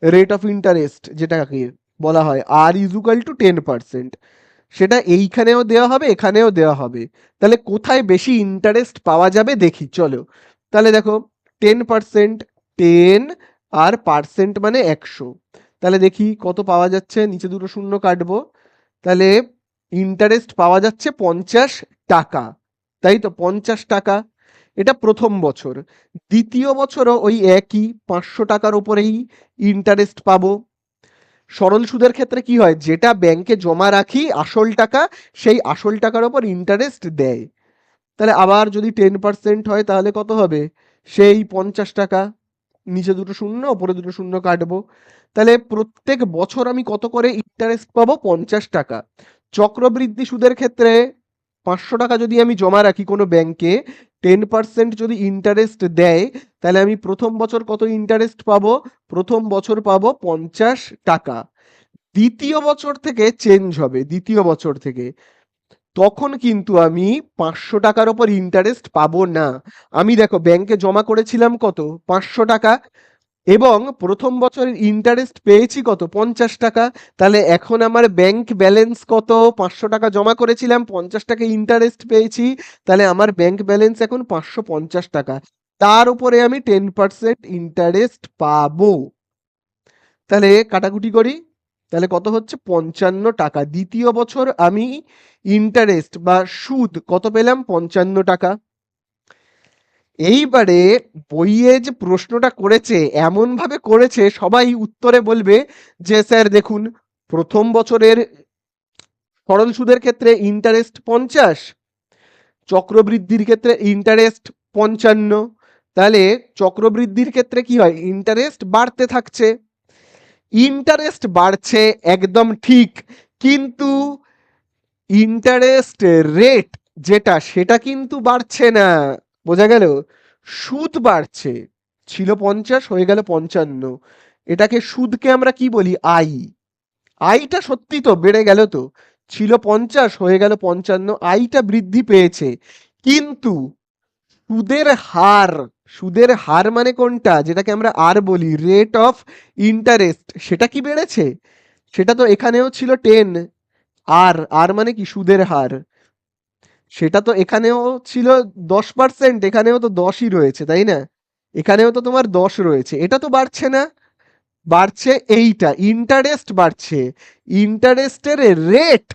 রেট অফ ইন্টারেস্ট যেটাকে বলা হয়, আর ইজ ইকুয়াল টু 10%। সেটা এইখানেও দেওয়া হবে, এখানেও দেওয়া হবে। তাহলে কোথায় বেশি ইন্টারেস্ট পাওয়া যাবে দেখি চলো। তাহলে দেখো 10%, 10 আর পার্সেন্ট মানে 100। তাহলে দেখি কত পাওয়া যাচ্ছে, নিচে দুটো শূন্য কাটবো। তাহলে ইন্টারেস্ট পাওয়া যাচ্ছে 50 টাকা, তাই তো? 50 টাকা, এটা প্রথম বছর। দ্বিতীয় বছরও ওই একই 500 টাকার উপরেই ইন্টারেস্ট পাবো। সরল সুদের ক্ষেত্রে কি হয়, যেটা ব্যাংকে জমা রাখি আসল টাকা, সেই আসল টাকার উপর ইন্টারেস্ট দেয়। তাহলে আবার যদি 10% হয় তাহলে কত হবে, সেই 50 টাকা। নিচে দুটো শূন্য ওপরে দুটো শূন্য কাটবো। তাহলে প্রত্যেক বছর আমি কত করে ইন্টারেস্ট পাবো, 50 টাকা। চক্রবৃদ্ধি সুদের ক্ষেত্রে 500 টাকা যদি আমি জমা রাখি কোনো ব্যাংকে, 10% যদি ইন্টারেস্ট দেয়, তাহলে আমি প্রথম বছর কত ইন্টারেস্ট পাবো, প্রথম বছর পাবো 50 টাকা। দ্বিতীয় বছর থেকে চেঞ্জ হবে, দ্বিতীয় বছর থেকে তখন কিন্তু আমি 500 টাকার ওপর ইন্টারেস্ট পাবো না। আমি দেখো ব্যাংকে জমা করেছিলাম কত, 500 টাকা, এবং প্রথম বছরের ইন্টারেস্ট পেয়েছি কত, 50 টাকা। তাহলে এখন আমার ব্যাংক ব্যালেন্স কত, 500 টাকা জমা করেছিলাম, 50 টাকা ইন্টারেস্ট পেয়েছি, তাহলে আমার ব্যাংক ব্যালেন্স এখন 550 টাকা। তার উপরে আমি 10% ইন্টারেস্ট পাবো। তাহলে কাটাকুটি করি, তাহলে কত হচ্ছে, 55 টাকা। দ্বিতীয় বছর আমি ইন্টারেস্ট বা সুদ কত পেলাম, 55 টাকা। এইবারে বইয়ে যে প্রশ্নটা করেছে এমন ভাবে করেছে, সবাই উত্তরে বলবে যে স্যার দেখুন, প্রথম বছরের সরল সুদের ক্ষেত্রে ইন্টারেস্ট 50, চক্রবৃদ্ধির ক্ষেত্রে ইন্টারেস্ট 55। তাহলে চক্রবৃদ্ধির ক্ষেত্রে কি হয়, ইন্টারেস্ট বাড়তে থাকছে। ইন্টারেস্ট বাড়ছে একদম ঠিক, কিন্তু ইন্টারেস্ট রেট যেটা, সেটা কিন্তু বাড়ছে না। বোঝা গেল? সুদ বাড়ছে, ছিল 50 হয়ে গেল 55। এটাকে সুদকে আমরা কি বলি, আই। আইটা সত্যি তো বেড়ে গেল, তো ছিল 50 হয়ে গেল 55, আইটা বৃদ্ধি পেয়েছে। কিন্তু সুদের হার, সুদের হার মানে কোনটা, যেটাকে আমরা আর বলি, রেট অফ ইন্টারেস্ট, সেটা কি বেড়েছে? সেটা তো এখানেও ছিল 10। আর আর মানে কি, সুদের হার, সেটা তো এখানেও ছিল 10%, এখানেও তো 10ই রয়েছে, তাই না? এখানেও তো তোমার 10 রয়েছে, এটা তো বাড়ছে না। বাড়ছে এইটা, ইন্টারেস্ট বাড়ছে। ইন্টারেস্টের রেট,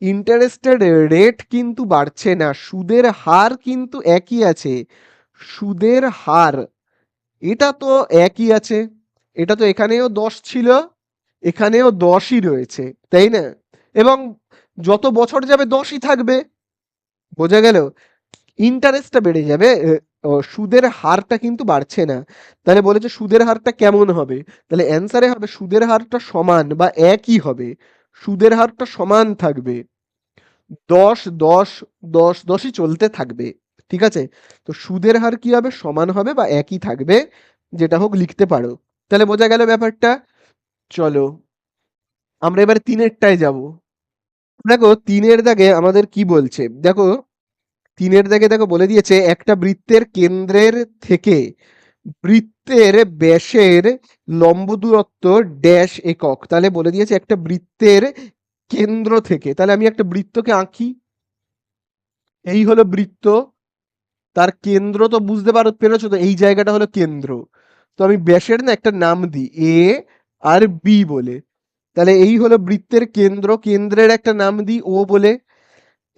ইন্টারেস্টের রেট কিন্তু বাড়ছে না, সুদের হার কিন্তু একই আছে। সুদের হার এটা তো একই আছে, এটা তো এখানেও 10 ছিল, এখানেও 10ই রয়েছে, তাই না? এবং যত বছর যাবে 10ই থাকবে। বোঝা গেল? ইন্টারেস্টটা বেড়ে যাবে, সুদের হারটা কিন্তু বাড়ছে না। তাহলে বলেছে সুদের হারটা কেমন হবে, তাহলে অ্যান্সারে হবে সুদের হারটা সমান বা একই হবে। সুদের হারটা সমান থাকবে, 10 10 10 10ই চলতে থাকবে। ঠিক আছে? তো সুদের হার কি হবে, সমান হবে বা একই থাকবে, যেটা হোক লিখতে পারো। তাহলে বোঝা গেল ব্যাপারটা। চলো আমরা এবার তিনেরটায় যাব। দেখো তিনের দাগে আমাদের কি বলছে, দেখো তিনের দাগে দেখো বলে দিয়েছে একটা বৃত্তের কেন্দ্রের থেকে বৃত্তের ব্যাসের লম্ব দূরত্ব ড্যাশ একক। তাহলে বলে দিয়েছে একটা বৃত্তের কেন্দ্র থেকে, তাহলে আমি একটা বৃত্তকে আঁকি, এই হলো বৃত্ত। তার কেন্দ্র তো বুঝতে পেরেছো তো, এই জায়গাটা হলো কেন্দ্র। তো আমি ব্যাসের না একটা নাম দিই এ আর বি বলে। তাহলে এই হলো বৃত্তের কেন্দ্র, কেন্দ্রের একটা নাম দিই ও বলে।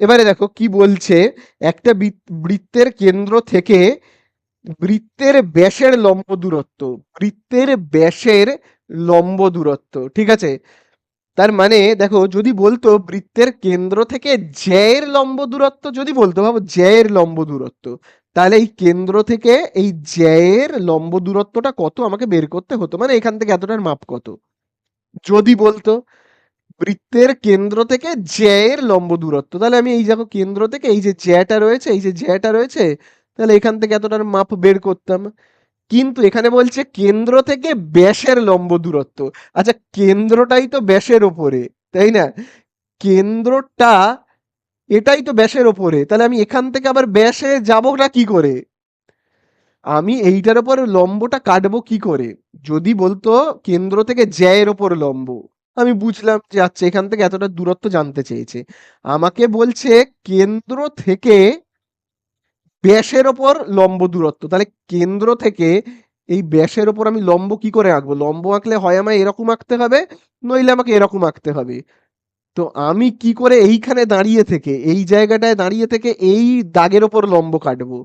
এবারে দেখো কি বলছে, একটা বৃত্তের কেন্দ্র থেকে বৃত্তের ব্যাসের লম্ব দূরত্ব, বৃত্তের ব্যাসের লম্ব দূরত্ব, ঠিক আছে। তার মানে দেখো যদি বলতো বৃত্তের কেন্দ্র থেকে জ্যায়ের লম্ব দূরত্ব, যদি বলতো ভাবো জ্যায়ের লম্ব দূরত্ব, তাহলে এই কেন্দ্র থেকে এই জ্যায়ের লম্ব দূরত্বটা কত আমাকে বের করতে হতো, মানে এখান থেকে এতটার মাপ কত। যদি বলতো বৃত্তের কেন্দ্র থেকে জ্যায়ের লম্ব দূরত্ব, তাহলে আমি এই দেখো কেন্দ্র থেকে এই যে জ্যাটা রয়েছে, এই যে জ্যাটা রয়েছে, তাহলে এখান থেকে এতটার মাপ বের করতাম। কিন্তু এখানে বলছে কেন্দ্র থেকে ব্যাসের লম্ব দূরত্ব। আচ্ছা কেন্দ্রটাই তো ব্যাসের ওপরে, তাই না? কেন্দ্রটা এটাই তো ব্যাসের ওপরে, তাহলে আমি এখান থেকে আবার ব্যাসে যাবোটা কি করে? আমি এইটার ওপর লম্বটা কাটবো কি করে? যদি বলতো কেন্দ্র থেকে জ্যায়ের ওপর লম্ব, আমি বুঝলাম যে আচ্ছা এখান থেকে এতটা দূরত্ব জানতে চেয়েছে। আমাকে বলছে কেন্দ্র থেকে ব্যাসের ওপর লম্ব দূরত্ব, তাহলে কেন্দ্র থেকে এই ব্যাসের ওপর আমি লম্ব কি করে আঁকবো? লম্ব আঁকলে হয় আমায় এরকম আঁকতে হবে, নইলে আমাকে এরকম আঁকতে হবে। তো আমি কি করে এইখানে দাঁড়িয়ে থেকে, এই জায়গাটায় দাঁড়িয়ে থেকে এই দাগের ওপর লম্ব কাটবো?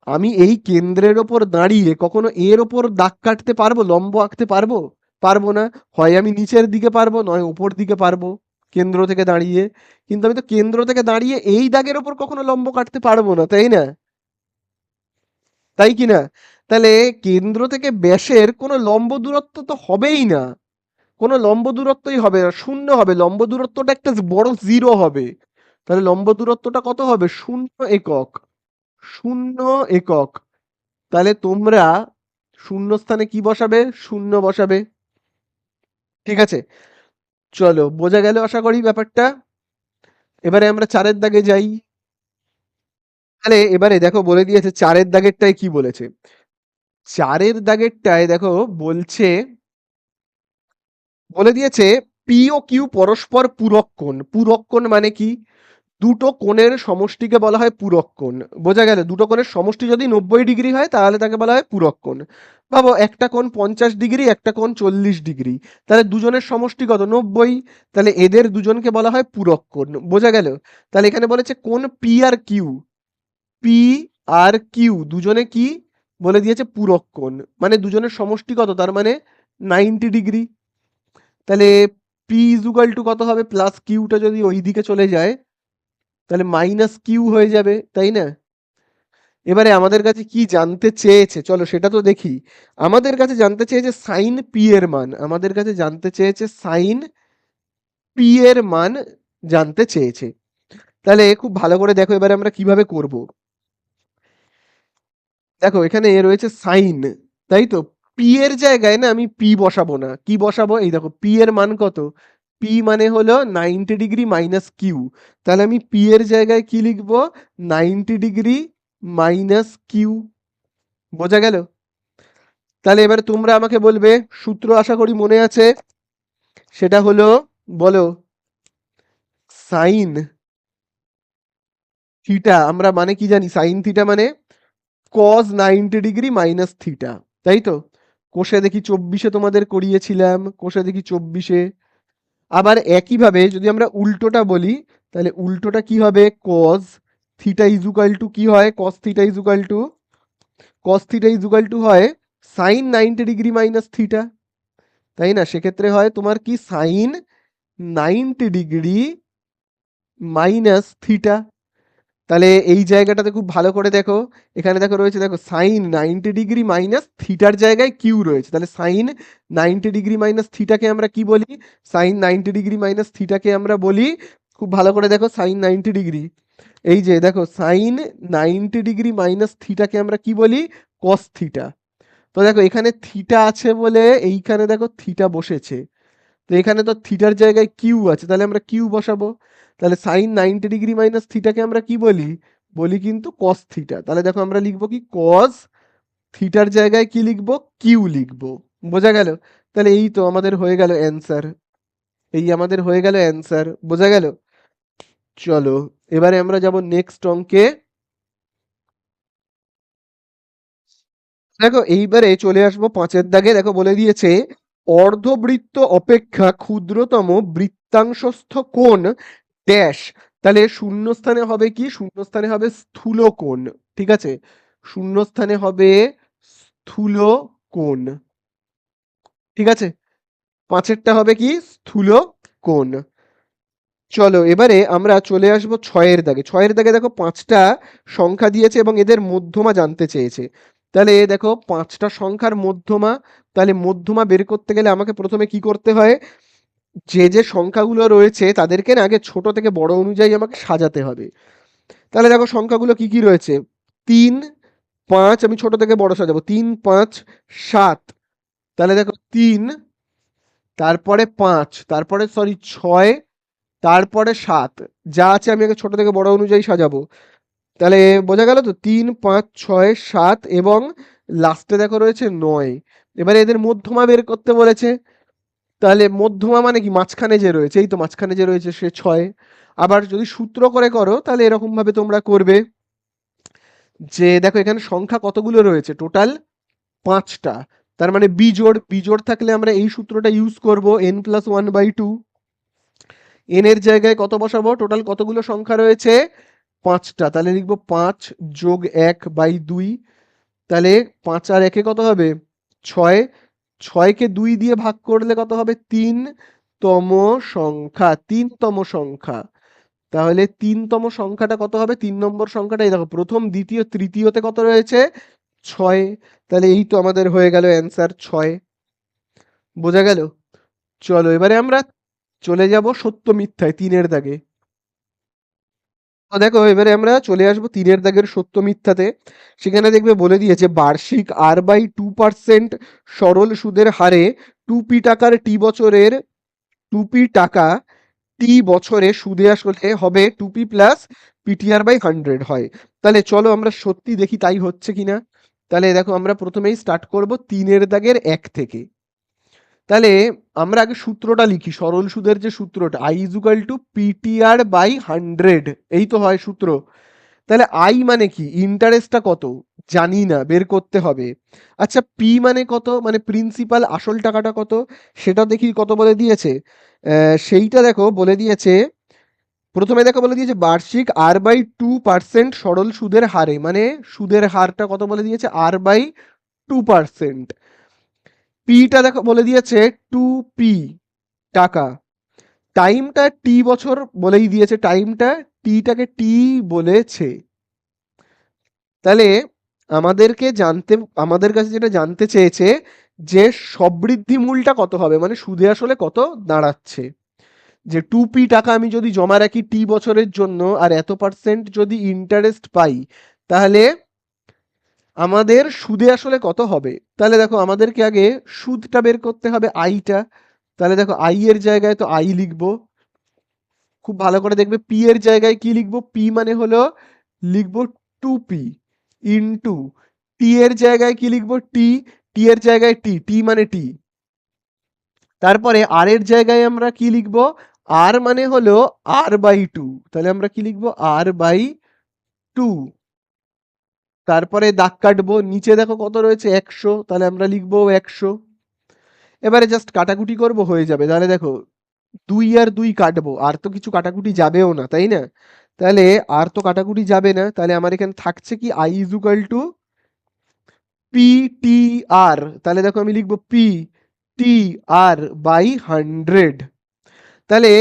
আমি এই কেন্দ্রের ওপর দাঁড়িয়ে কখনো এর ওপর দাগ কাটতে পারবো, লম্ব আঁকতে পারবো? পারবো না। হয় আমি নিচের দিকে পারবো, নয় উপর দিকে পারবো কেন্দ্র থেকে দাঁড়িয়ে। কিন্তু আমি তো কেন্দ্র থেকে দাঁড়িয়ে এই দাগের ওপর কখনো লম্ব কাটতে পারবো না, তাই না? তাই কি না? তাহলে কেন্দ্র থেকে ব্যাসের কোনো লম্ব দূরত্ব তো হবেই না, কোনো লম্ব দূরত্বই হবে না, শূন্য হবে। লম্ব দূরত্বটা একটা বড় জিরো হবে। তাহলে লম্ব দূরত্বটা কত হবে? 0 একক। 0 একক। তাহলে তোমরা শূন্য স্থানে কি বসাবে? শূন্য বসাবে। ঠিক আছে, চলো বোঝা গেল আশা করি ব্যাপারটা। এবারে আমরা 4-এর দাগে যাই। তাহলে এবারে দেখো বলে দিয়েছে 4-এর দাগেরটায় কি বলেছে। 4-এর দাগেরটায় দেখো বলছে, বলে দিয়েছে পি ও কিউ পরস্পর পূরক কোণ। পূরক কোণ মানে কি? দুটো কোণের সমষ্টিকে বলা হয় পূরক কোণ। বোঝা গেল? দুটো কোণের সমষ্টি যদি 90 ডিগ্রি হয় তাহলে তাকে বলা হয় পূরক কোণ। ভাবো একটা কোণ 50 ডিগ্রি, একটা কোণ 40 ডিগ্রি, তাহলে দুজনের সমষ্টি কত? 90। তাহলে এদের দুজনকে বলা হয় পূরক কোণ। বোঝা গেল? তাহলে এখানে বলেছে কোণ P R Q, P R Q দুজনে কি বলে দিয়েছে? পূরক কোণ। মানে দুজনের সমষ্টি কত? তার মানে 90 ডিগ্রি। তাহলে পি ইজুকাল টু কত হবে? প্লাস কিউটা যদি ওই দিকে চলে যায় তাহলে মাইনাস কিউ হয়ে যাবে, তাই না? এবারে আমাদের কাছে কি জানতে চেয়েছে, চলো সেটা তো দেখি। আমাদের কাছে জানতে চেয়েছে সাইন পি এর মান, আমাদের কাছে জানতে চেয়েছে সাইন পি এর মান জানতে চেয়েছে। তাহলে খুব ভালো করে দেখো এবারে আমরা কিভাবে করব। দেখো এখানে রয়েছে সাইন, তাই তো? পি এর জায়গায় না আমি পি বসাবো না, কি বসাবো? এই দেখো পি এর মান কত? পি মানে হলো 90 ডিগ্রি মাইনাস কিউ। তাহলে আমি পি এর জায়গায় কি লিখবো? 90 ডিগ্রি মাইনাস কিউ। বোঝা গেল? তাহলে এবার তোমরা আমাকে বলবে, সূত্র আশা করি মনে আছে, সেটা হলো, বলো, সাইন থিটা আমরা মানে কি জানি? সাইন থিটা মানে কজ 90 ডিগ্রি মাইনাস থিটা, তাই তো? কোষে দেখি 24-এ তোমাদের করিয়েছিলাম, কোষে দেখি 24-এ। আবার একইভাবে যদি আমরা উল্টোটা বলি, তাহলে উল্টোটা কি হবে? কজ থিটা ইজুকাল টু কি হয়? Cos theta equal to, cos theta equal to হয় সাইন 90 ডিগ্রি মাইনাস থিটা, তাই না? সেক্ষেত্রে হয় তোমার কি? Sine 90 degree minus theta. তাহলে এই জায়গাটাতে খুব ভালো করে দেখো, এখানে দেখো রয়েছে, দেখো সাইন 90 ডিগ্রি মাইনাস থিটার জায়গায় কিউ রয়েছে। তাহলে সাইন 90 ডিগ্রি মাইনাস থিটাকে আমরা কি বলি? সাইন 90 ডিগ্রি মাইনাস থিটাকে আমরা বলি, খুব ভালো করে দেখো, সাইন 90 ডিগ্রি। এই যে দেখো সাইন 90 ডিগ্রি মাইনাস থিটাকে আমরা কি বলি? Cos theta. তো দেখো এখানে থিটা আছে বলে এইখানে দেখো থিটা বসেছে। তো এখানে তো থিটার জায়গায় কিউ আছে, তাহলে আমরা কিউ বসাবো। তাহলে সাইন 90 ডিগ্রি মাইনাস থিটাকে আমরা কি বলি? বলি কিন্তু কস থিটা। তাহলে দেখো আমরা লিখবো কি? কস থিটার জায়গায় কি লিখবো? কিউ লিখবো। বোঝা গেল? তাহলে এই তো আমাদের হয়ে গেল অ্যান্সার, এই আমাদের হয়ে গেল অ্যান্সার। বোঝা গেল? চলো এবারে আমরা যাব নেক্সট অঙ্কে। দেখো এইবারে চলে আসবো 5-এর দাগে। দেখো বলে দিয়েছে অর্ধবৃত্ত অপেক্ষা ক্ষুদ্রতম বৃত্তাংশস্থ কোণ ড্যাশ। তাহলে শূন্যস্থানে হবে কি? শূন্যস্থানে হবে স্থূল কোণ। ঠিক আছে, শূন্যস্থানে হবে স্থূল কোণ। ঠিক আছে, 5-এরটা হবে কি? স্থূল কোণ। চলো এবারে আমরা চলে আসবো 6-এর দাগে। 6-এর দাগে দেখো 5টা সংখ্যা দিয়েছে এবং এদের মধ্যমা জানতে চেয়েছে। তাহলে দেখো 5টা সংখ্যার মধ্যমা, তাহলে মধ্যমা বের করতে গেলে আমাকে প্রথমে কি করতে হয়? যে যে সংখ্যাগুলো রয়েছে তাদেরকে না আগে ছোট থেকে বড় অনুযায়ী আমাকে সাজাতে হবে। তাহলে দেখো সংখ্যাগুলো কি কি রয়েছে? 3, 5, আমি ছোট থেকে বড় সাজাবো। 3, 5, 7। তাহলে দেখো 3, তারপরে 5, তারপরে সরি 6, তারপরে 7। যা আছে আমি আগে ছোট থেকে বড় অনুযায়ী সাজাবো। তাহলে বোঝা গেল তো? 3, 5, 6, 7 এবং লাস্টে দেখো রয়েছে 9। এবারে এদের মধ্যমা বের করতে বলেছে। তাহলে মধ্যমা মানে কি? মাঝখানে যে রয়েছে, এই তো মাঝখানে যে রয়েছে সে 6। আবার যদি সূত্র করে করো তাহলে এরকম ভাবে তোমরা করবে যে দেখো এখানে সংখ্যা কতগুলো রয়েছে? টোটাল 5টা। তার মানে বিজোড়, বিজোড় থাকলে আমরা এই সূত্রটা ইউজ করব, n+1/2। এন এর জায়গায় কত বসাবো? টোটাল কতগুলো সংখ্যা রয়েছে? 5টা। তাহলে লিখবো 5 যোগ 1/2। তাহলে 5 আর 1-এ কত হবে? 6। 6কে 2 দিয়ে ভাগ করলে কত হবে? 3তম সংখ্যা, 3তম সংখ্যা। তাহলে 3তম সংখ্যাটা কত হবে? 3 নম্বর সংখ্যাটা এই দেখো প্রথম, দ্বিতীয়, তৃতীয়তে কত রয়েছে? 6। তাহলে এই তো আমাদের হয়ে গেল অ্যান্সার 6। বোঝা গেল? চলো এবারে আমরা চলে যাব সত্য মিথ্যায় 3-এর দাগে। তো দেখো এবারে আমরা চলে আসবো 3-এর দাগের সত্য মিথ্যাতে। সেখানে দেখবে বলে দিয়েছে বার্ষিক r/2% সরল সুদের হারে 2p টাকার টু পি টাকা টি বছরে সুদে আসলে হবে 2p প্লাস PTR/100 হয়। তাহলে চলো আমরা সত্যি দেখি তাই হচ্ছে কিনা। তাহলে দেখো আমরা প্রথমেই স্টার্ট করব 3-এর দাগের 1 থেকে। তাহলে আমরা আগে সূত্রটা লিখি, সরল সুদের যে সূত্রটা, I = PTR/100, এই তো হয় সূত্র। তাহলে আই মানে কি? ইন্টারেস্টটা কত জানি না, বের করতে হবে। আচ্ছা পি মানে কত? মানে প্রিন্সিপাল, আসল টাকাটা কত সেটা দেখি কত বলে দিয়েছে। সেইটা দেখো বলে দিয়েছে। প্রথমে দেখো বলে দিয়েছে বার্ষিক r/2% সরল সুদের হারে, মানে সুদের হারটা কত বলে দিয়েছে? r/2%। পিটা দেখো বলে দিয়েছে 2p টাকা। টাইমটা টি বছর বলেই দিয়েছে, টাইমটা টিটাকে টি বলেছে। তাহলে আমাদেরকে জানতে, আমাদের কাছে যেটা জানতে চেয়েছে যে সবৃদ্ধি মূলটা কত হবে, মানে সুদে আসলে কত দাঁড়াচ্ছে। যে 2p টাকা আমি যদি জমা রাখি টি বছরের জন্য আর এত পার্সেন্ট যদি ইন্টারেস্ট পাই, তাহলে আমাদের সুদে আসলে কত হবে। তাহলে দেখো আমাদেরকে আগে সুদটা বের করতে হবে, আইটা। তাহলে দেখো আই এর জায়গায় তো আই লিখবো। খুব ভালো করে দেখবে পি এর জায়গায় কি লিখবো? পি মানে হলো লিখবো 2p ইন্টু টি এর জায়গায় কি লিখবো? টি। টি এর জায়গায় টি, টি মানে টি। তারপরে আর এর জায়গায় আমরা কি লিখবো? আর মানে হলো r/2। তাহলে আমরা কি লিখবো? r/2। তারপরে দাগ কাটবো, নিচে দেখো কত রয়েছে? 100। তাহলে আমরা লিখবো 100। এবারে জাস্ট কাটাকুটি করব, হয়ে যাবে। তাহলে দেখো 2 আর 2 কাটবো, আর তো কিছু কাটাকুটি যাবেও না, তাই না? তাহলে আর তো কাটাকুটি যাবে না, তাহলে আমার এখানে থাকছে কি? I = PTR। তাহলে দেখো আমি লিখবো PTR/100। তাহলে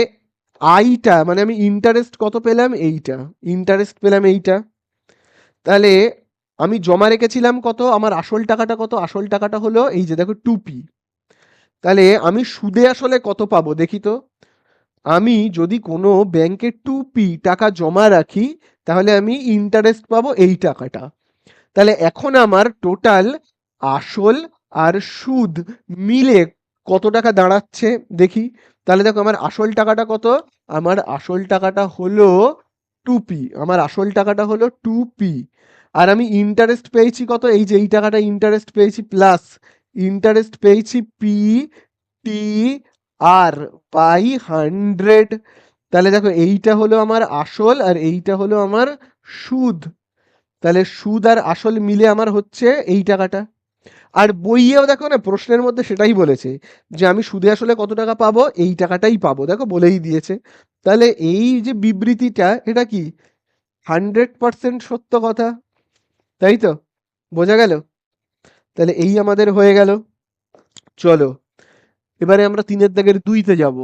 আইটা মানে আমি ইন্টারেস্ট কত পেলাম? এইটা ইন্টারেস্ট পেলাম, এইটা। তাহলে আমি জমা রেখেছিলাম কত? আমার আসল টাকাটা কত? আসল টাকাটা হলো এই যে দেখো 2p। তাহলে আমি সুদে আসলে কত পাবো দেখি তো। আমি যদি কোনো ব্যাংকে 2p টাকা জমা রাখি তাহলে আমি ইন্টারেস্ট পাবো এই টাকাটা। তাহলে এখন আমার টোটাল আসল আর সুদ মিলে কত টাকা দাঁড়াচ্ছে দেখি। তাহলে দেখো আমার আসল টাকাটা কত? আমার আসল টাকাটা হলো 2p। আমার আসল টাকাটা হলো 2p। আর আমি ইন্টারেস্ট পেয়েছি কত? এই যে এই টাকাটা ইন্টারেস্ট পেয়েছি, প্লাস ইন্টারেস্ট পেয়েছি PTR/100। তাহলে দেখো এইটা হলো আমার আসল আর এইটা হলো আমার সুদ। তাহলে সুদ আর আসল মিলে আমার হচ্ছে এই টাকাটা। আর বইয়েও দেখো না প্রশ্নের মধ্যে সেটাই বলেছে যে আমি সুদে আসলে কত টাকা পাবো, এই টাকাটাই পাবো, দেখো বলেই দিয়েছে। তাহলে এই যে বিবৃতিটা এটা কি 100% সত্য কথা, তাই তো? বোঝা গেল? তাহলে এই আমাদের হয়ে গেল। চলো এবারে আমরা 3-এর দাগের 2-তে যাব।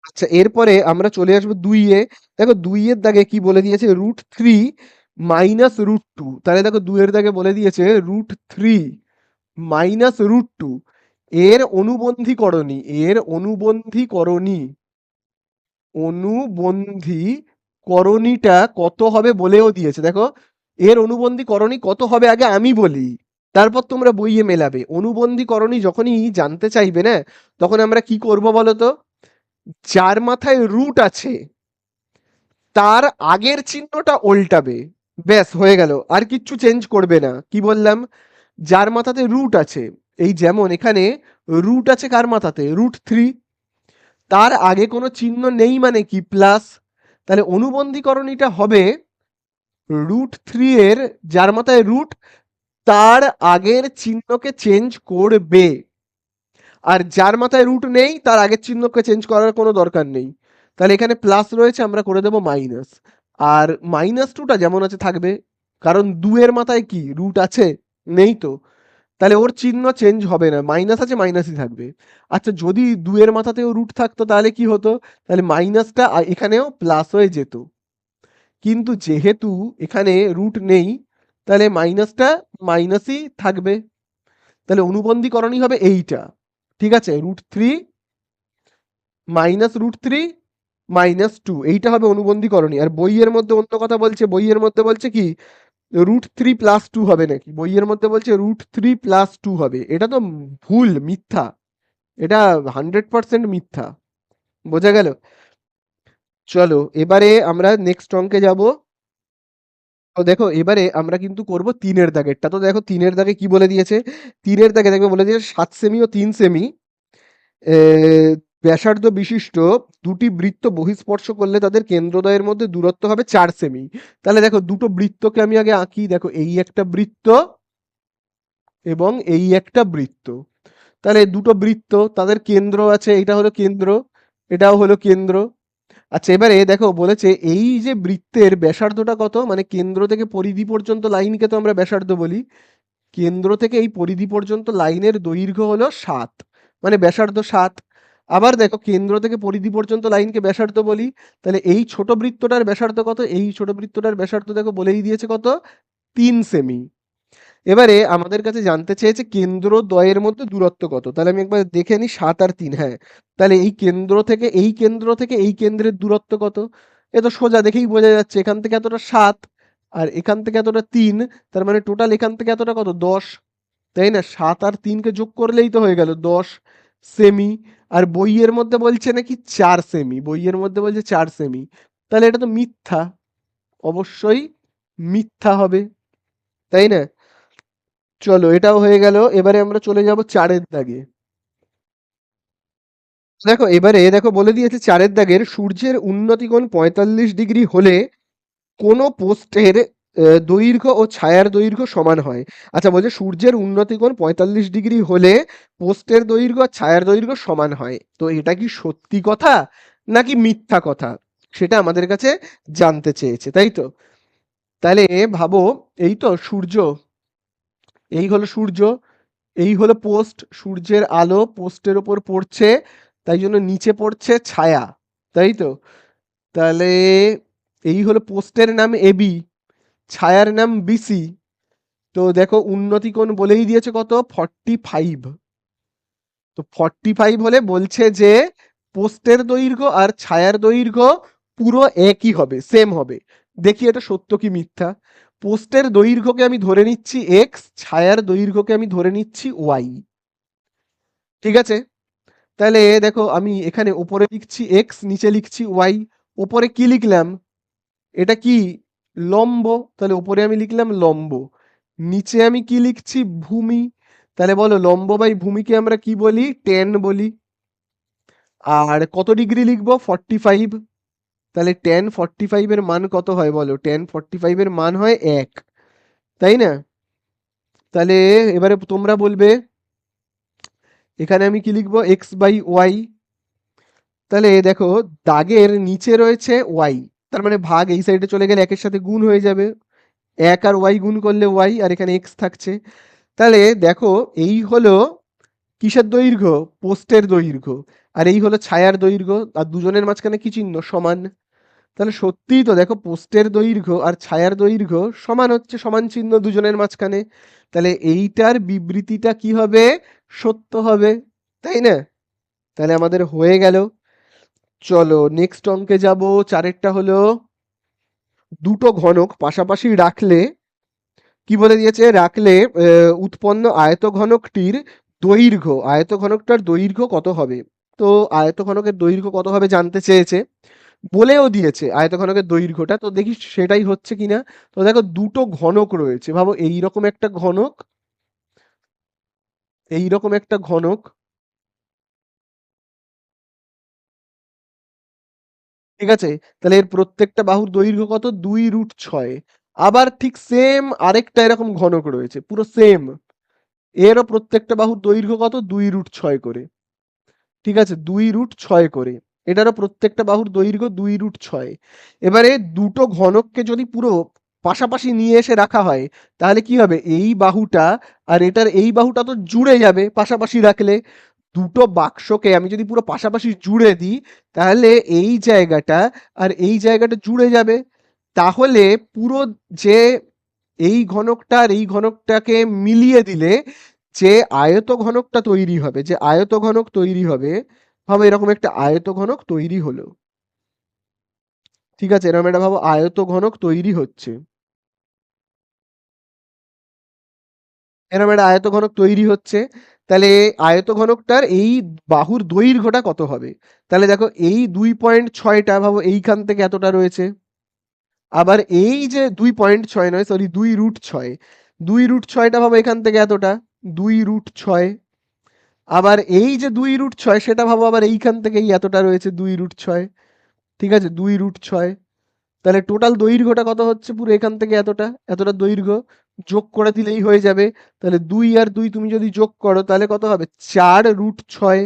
আচ্ছা এরপরে আমরা চলে আসবো 2-এ। দেখো 2-এর দাগে কি বলে দিয়েছে, √3 মাইনাস √2। তাহলে দেখো 2-এর দাগে বলে দিয়েছে √3 মাইনাস √2 এর অনুবন্ধীকরণী, এর অনুবন্ধীকরণীটা কত হবে বলেও দিয়েছে। দেখো এর অনুবন্ধীকরণী কত হবে আগে আমি বলি, তারপর তোমরা বইয়ে মেলাবে। অনুবন্ধীকরণী যখনই জানতে চাইবে না, তখন আমরা কি করব বলো তো, যার মাথায় রুট আছে তার আগের চিহ্নটা উল্টাবে, ব্যাস হয়ে গেল, আর কিচ্ছু চেঞ্জ করবে না। কি বললাম, যার মাথাতে রুট আছে, এই যেমন এখানে রুট আছে কার মাথাতে, √3, তার আগে কোনো চিহ্ন নেই মানে কি প্লাস, তাহলে অনুবন্ধীকরণীটা হবে √3 এর যার মাথায় রুট তার আগের চিহ্নকে চেঞ্জ করবে, আর যার মাথায় রুট নেই তার আগের চিহ্নকে চেঞ্জ করার কোনো দরকার নেই। তাহলে এখানে প্লাস রয়েছে, আমরা করে দেবো মাইনাস। আর -2টা যেমন আছে থাকবে, কারণ 2-এর মাথায় কি রুট আছে, নেই তো, তাহলে ওর চিহ্ন চেঞ্জ হবে না, মাইনাস আছে মাইনাসই থাকবে। আচ্ছা যদি 2-এর মাথাতেও রুট থাকতো তাহলে কি হতো, তাহলে মাইনাসটা এখানেও প্লাস হয়ে যেত, কিন্তু যেহেতু এখানে রুট নেই তাহলে মাইনাসটা মাইনাসই থাকবে। তাহলে অনুবন্ধীকরণই হবে এইটা, ঠিক আছে, √3 -√3 -2, এইটা হবে অনুবন্ধীকরণী। আর বইয়ের মধ্যে অন্য কথা বলছে, বইয়ের মধ্যে বলছে কি √3 + 2 হবে নাকি, বইয়ের মধ্যে বলছে √3 + 2 হবে। এটা তো ভুল, মিথ্যা, এটা 100% মিথ্যা। বোঝা গেল? চলো এবারে আমরা নেক্সট অঙ্কে যাব। তো দেখো এবারে আমরা কিন্তু করব 3-এর দাগেরটা। তো দেখো 3-এর দাগে কি বলে দিয়েছে, 3-এর দাগে দেখবে বলে দিয়েছে 7 সেমি ও 3 সেমি ব্যাসার্ধ বিশিষ্ট দুটি বৃত্ত বহিঃস্পর্শ করলে তাদের কেন্দ্রদ্বয়ের মধ্যে দূরত্ব হবে 4 সেমি। তাহলে দেখো দুটো বৃত্তকে আমি আগে আঁকি, দেখো এই একটা বৃত্ত এবং এই একটা বৃত্ত। তাহলে দুটো বৃত্ত তাদের কেন্দ্র আছে, এটা হলো কেন্দ্র, এটাও হলো কেন্দ্র। আচ্ছা এবারে দেখো বলেছে এই যে বৃত্তের ব্যাসার্ধটা কত, মানে কেন্দ্র থেকে পরিধি পর্যন্ত লাইনকে তো আমরা ব্যাসার্ধ বলি, কেন্দ্র থেকে এই পরিধি পর্যন্ত লাইনের দৈর্ঘ্য হলো 7, মানে ব্যাসার্ধ 7। আবার দেখো কেন্দ্র থেকে পরিধি পর্যন্ত লাইনকে ব্যাসার্ধ বলি, তাহলে এই ছোট বৃত্তটার ব্যাসার্ধ কত, এই ছোট বৃত্তটার ব্যাসার্ধ দেখো বলেই দিয়েছে কত, 3 সেমি। এবারে আমাদের কাছে জানতে চেয়েছে কেন্দ্র দ্বয়ের মধ্যে দূরত্ব কত। তাহলে আমি একবার দেখে নিই, 7 আর 3, হ্যাঁ, তাহলে এই কেন্দ্র থেকে এই কেন্দ্র থেকে এই কেন্দ্রের দূরত্ব কত, এ তো সোজা দেখেই বোঝা যাচ্ছে, এখান থেকে এতটা 7 আর এখান থেকে এতটা 3, তার মানে টোটাল এখান থেকে এতটা কত 10, তাই না? 7 আর 3কে যোগ করলেই তো হয়ে গেল 10 সেমি। আর বইয়ের মধ্যে বলছে নাকি 4 সেমি, বইয়ের মধ্যে বলছে 4 সেমি, তাহলে এটা তো মিথ্যা, অবশ্যই মিথ্যা হবে, তাই না? চলো এটাও হয়ে গেল। এবারে আমরা চলে যাব 4-এর দাগে। দেখো এবারে দেখো বলে দিয়েছে 4-এর দাগের সূর্যের উন্নতিকোণ 45 ডিগ্রি হলে কোন পোস্টের দৈর্ঘ্য ও ছায়ার দৈর্ঘ্য সমান হয়। আচ্ছা বলছে সূর্যের উন্নতিকোণ 45 ডিগ্রি হলে পোস্টের দৈর্ঘ্য আর ছায়ার দৈর্ঘ্য সমান হয়। তো এটা কি সত্যি কথা নাকি মিথ্যা কথা, সেটা আমাদের কাছে জানতে চেয়েছে, তাই তো? তাহলে ভাবো, এই তো সূর্য, এই হলো সূর্য, এই হলো পোস্ট, সূর্যের আলো পোস্টের ওপর পড়ছে, তাই জন্য নিচে পড়ছে ছায়া, তাই তো? তাহলে এই হলো পোস্টের নাম এবি, ছায়ার নাম বিসি। তো দেখো উন্নতি কোণ বলেই দিয়েছে কত, 45। তো 45 হলে বলছে যে পোস্টের দৈর্ঘ্য আর ছায়ার দৈর্ঘ্য পুরো একই হবে, সেম হবে। দেখি এটা সত্য কি মিথ্যা। পোস্টের দৈর্ঘ্যকে আমি ধরে নিচ্ছি এক্স, ছায়ার দৈর্ঘ্যকে আমি ধরে নিচ্ছি ওয়াই, ঠিক আছে? তাহলে দেখো আমি এখানে ওপরে লিখছি এক্স, নিচে লিখছি ওয়াই। ওপরে কি লিখলাম, এটা কি লম্ব, তাহলে ওপরে আমি লিখলাম লম্ব। নিচে আমি কি লিখছি ভূমি, তাহলে বলো লম্ব বাই ভূমিকে আমরা কি বলি, টেন বলি। আর কত ডিগ্রি লিখবো, 45। তাহলে tan 45 এর মান কত হয় বলো, tan 45 এর মান হয় 1, তাই না? তাহলে এবারে তোমরা বলবে এখানে আমি কি লিখবো, এক্স বাই ওয়াই। তাহলে দেখো দাগের নিচে রয়েছে ওয়াই, তার মানে ভাগ এই সাইডে চলে গেলে একের সাথে গুণ হয়ে যাবে, এক আর ওয়াই গুণ করলে ওয়াই, আর এখানে এক্স থাকছে। তাহলে দেখো এই হলো কিসের দৈর্ঘ্য, পোস্টের দৈর্ঘ্য, আর এই হলো ছায়ার দৈর্ঘ্য, আর দুজনের মাঝখানে কি চিহ্ন, সমান। তাহলে সত্যিই তো দেখো পোস্টের দৈর্ঘ্য আর ছায়ার দৈর্ঘ্য সমান হচ্ছে, সমান চিহ্ন দুজনের মাঝখানে। তাহলে এইটার বিবৃতিটা কি হবে, সত্য হবে, তাই না? তাহলে আমাদের হয়ে গেল। চলো নেক্সট অঙ্কে যাব। চারেরটা হলো দুটো ঘনক পাশাপাশি রাখলে, কি বলে দিয়েছে, রাখলে উৎপন্ন আয়তঘনকটির দৈর্ঘ্য, আয়তঘনকটার দৈর্ঘ্য কত হবে। তো আয়তঘনকের দৈর্ঘ্য কত হবে জানতে চেয়েছে, বলেও দিয়েছে আয়তঘনকের দৈর্ঘ্যটা, তো দেখি সেটাই হচ্ছে কিনা। তো দেখো দুটো ঘনক রয়েছে, ভাবো এইরকম একটা ঘনক, এইরকম একটা ঘনক, ঠিক আছে? তাহলে এর প্রত্যেকটা বাহুর দৈর্ঘ্য কত, 2√6। আবার ঠিক সেম আরেকটা এরকম ঘনক রয়েছে, পুরো সেম, এরও প্রত্যেকটা বাহুর দৈর্ঘ্য কত, 2√6 করে, ঠিক আছে, 2√6 করে। এটারও প্রত্যেকটা বাহুর দৈর্ঘ্য 2√6। এবারে দুটো ঘনককে যদি পুরো পাশাপাশি নিয়ে এসে রাখা হয়, তাহলে কি হবে, এই বাহুটা আর এটার এই বাহুটা তো জুড়ে যাবে পাশাপাশি রাখলে। দুটো বাক্সকে আমি যদি পুরো পাশাপাশি জুড়ে দিই, তাহলে এই জায়গাটা আর এই জায়গাটা জুড়ে যাবে। তাহলে পুরো যে এই ঘনকটা আর এই ঘনকটাকে মিলিয়ে দিলে যে আয়ত ঘনকটা তৈরি হবে, যে আয়ত ঘনক তৈরি হবে, ভাবো এরকম একটা আয়ত ঘনক তৈরি হলো, ঠিক আছে? এরকম একটা ভাবো আয়ত ঘনক তৈরি হচ্ছে, এরকম একটা আয়ত ঘনক তৈরি হচ্ছে। তাহলে আয়ত ঘনকটার এই বাহুর দৈর্ঘ্যটা কত হবে? তাহলে দেখো এই 2.6টা ভাবো এইখান থেকে এতটা রয়েছে, আবার এই যে 2.6 নয়, সরি 2√6, 2√6টা ভাবো এখান থেকে এতটা, 2√6। আবার এই যে 2√6 সেটা ভাবো আবার এইখান থেকেই এতটা রয়েছে, 2√6, ঠিক আছে, 2√6। তাহলে টোটাল দৈর্ঘ্যটা কত হচ্ছে, পুরো এখান থেকে এতটা, এতটা দৈর্ঘ্য যোগ করে দিলেই হয়ে যাবে। তাহলে 2 আর 2 তুমি যদি যোগ করো তাহলে কত হবে, 4√6।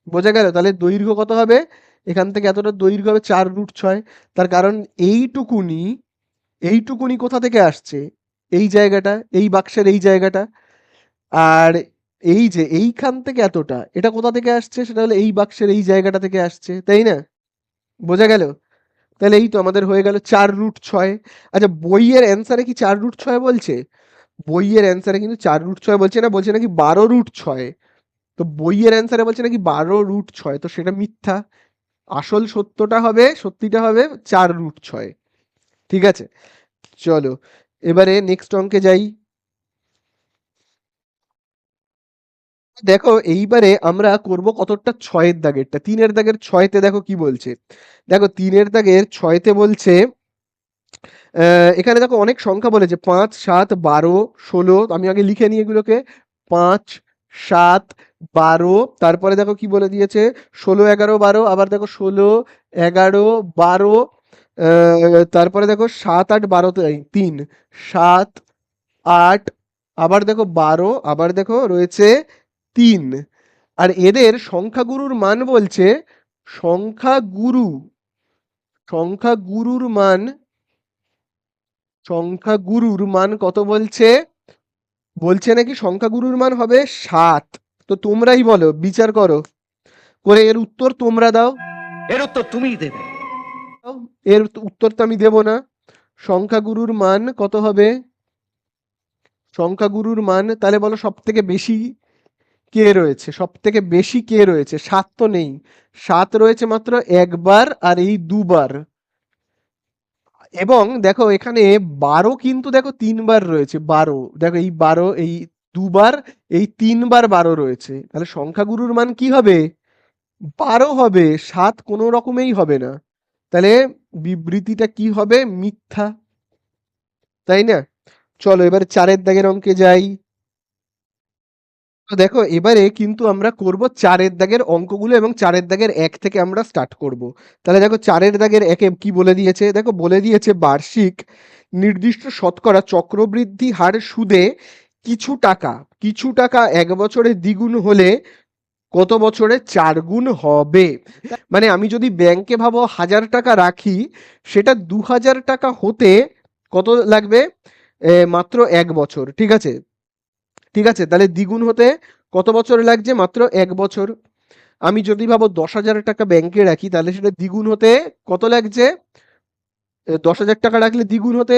বোঝা গেল? তাহলে দৈর্ঘ্য কত হবে, এখান থেকে এতটা দৈর্ঘ্য হবে 4√6। তার কারণ এইটুকুনি, এইটুকুনি কোথা থেকে আসছে, এই জায়গাটা, এই বাক্সের এই জায়গাটা, আর এই যে এইখান থেকে এতটা, এটা কোথা থেকে আসছে, সেটা হলো এই বাক্সের এই জায়গাটা থেকে আসছে, তাই না? বোঝা গেল? তাহলে এই তো আমাদের হয়ে গেল 4√6। আচ্ছা বইয়ের অ্যান্সারে কি 4√6 বলছে? বইয়ের অ্যান্সারে কিন্তু 4√6 বলছে না, বলছে নাকি 12√6। তো বইয়ের অ্যান্সারে বলছে নাকি 12√6, তো সেটা মিথ্যা। আসল সত্যটা হবে, সত্যিটা হবে 4√6, ঠিক আছে? চলো এবারে নেক্সট অঙ্কে যাই। দেখো এইবারে আমরা করব কতটা, ছয়ের দাগেরটা, তিনের দাগের ছয়তে দেখো কি বলছে। দেখো তিনের দাগের ছয়তে বলছে, এখানে দেখো অনেক সংখ্যা বলেছে, 5, 7, 12, 16। আমি আগে লিখে নিই এগুলোকে, 5, 7, 12, তারপরে দেখো কি বলে দিয়েছে, 16, 11, 12, আবার দেখো 16, 11, 12, তারপরে দেখো 7, 8, 12, 3, 7, 8, আবার দেখো 12, আবার দেখো রয়েছে 3। আর এদের সংখ্যাগুরুর মান বলছে, সংখ্যাগুরু, সংখ্যাগুরুর মান, সংখ্যাগুরুর মান কত বলছে, বলছে নাকি সংখ্যাগুরুর মান হবে 7। তো তোমরাই বলো, বিচার করো, করে এর উত্তর তোমরা দাও। এর উত্তর তুমিই দেবে। দাও। এর উত্তর তো আমি দেব না। সংখ্যাগুরুর মান কত হবে, সংখ্যাগুরুর মান তাহলে বলো সব থেকে বেশি কে রয়েছে, সব থেকে বেশি কে রয়েছে, 7 তো নেই, 7 রয়েছে মাত্র একবার আর এই দুবার। এবং দেখো এখানে 12 কিন্তু দেখো 3বার রয়েছে, 12 দেখো, এই 12, এই দুবার, এই 3বার 12 রয়েছে, তাহলে সংখ্যাগুরুর মান কি হবে, 12 হবে, 7 কোনো রকমেই হবে না। তাহলে বিবৃতিটা কি হবে, মিথ্যা, তাই না? চলো এবারে চারের দাগের অঙ্কে যাই। তো দেখো এবারে কিন্তু আমরা করব চারের দাগের অঙ্কগুলো, এবং চারের দাগের এক থেকে আমরা স্টার্ট করব। তাহলে দেখো চারের দাগের একে কি বলে দিয়েছে, দেখো বলে দিয়েছে বার্ষিক নির্দিষ্ট শতকরা চক্রবৃদ্ধি হার সুদে কিছু টাকা 1 বছরে দ্বিগুণ হলে কত বছরে 4 গুণ হবে? মানে আমি যদি ব্যাংকে ভাবো 1000 টাকা রাখি, সেটা 2000 টাকা হতে কত লাগবে? মাত্র 1 বছর। ঠিক আছে? ঠিক আছে? তাহলে দ্বিগুণ হতে কত বছর লাগছে? মাত্র 1 বছর। আমি যদি ভাবো 10,000 টাকা ব্যাংকে রাখি, তাহলে সেটা দ্বিগুণ হতে কত লাগছে? 10,000 টাকা রাখলে দ্বিগুণ হতে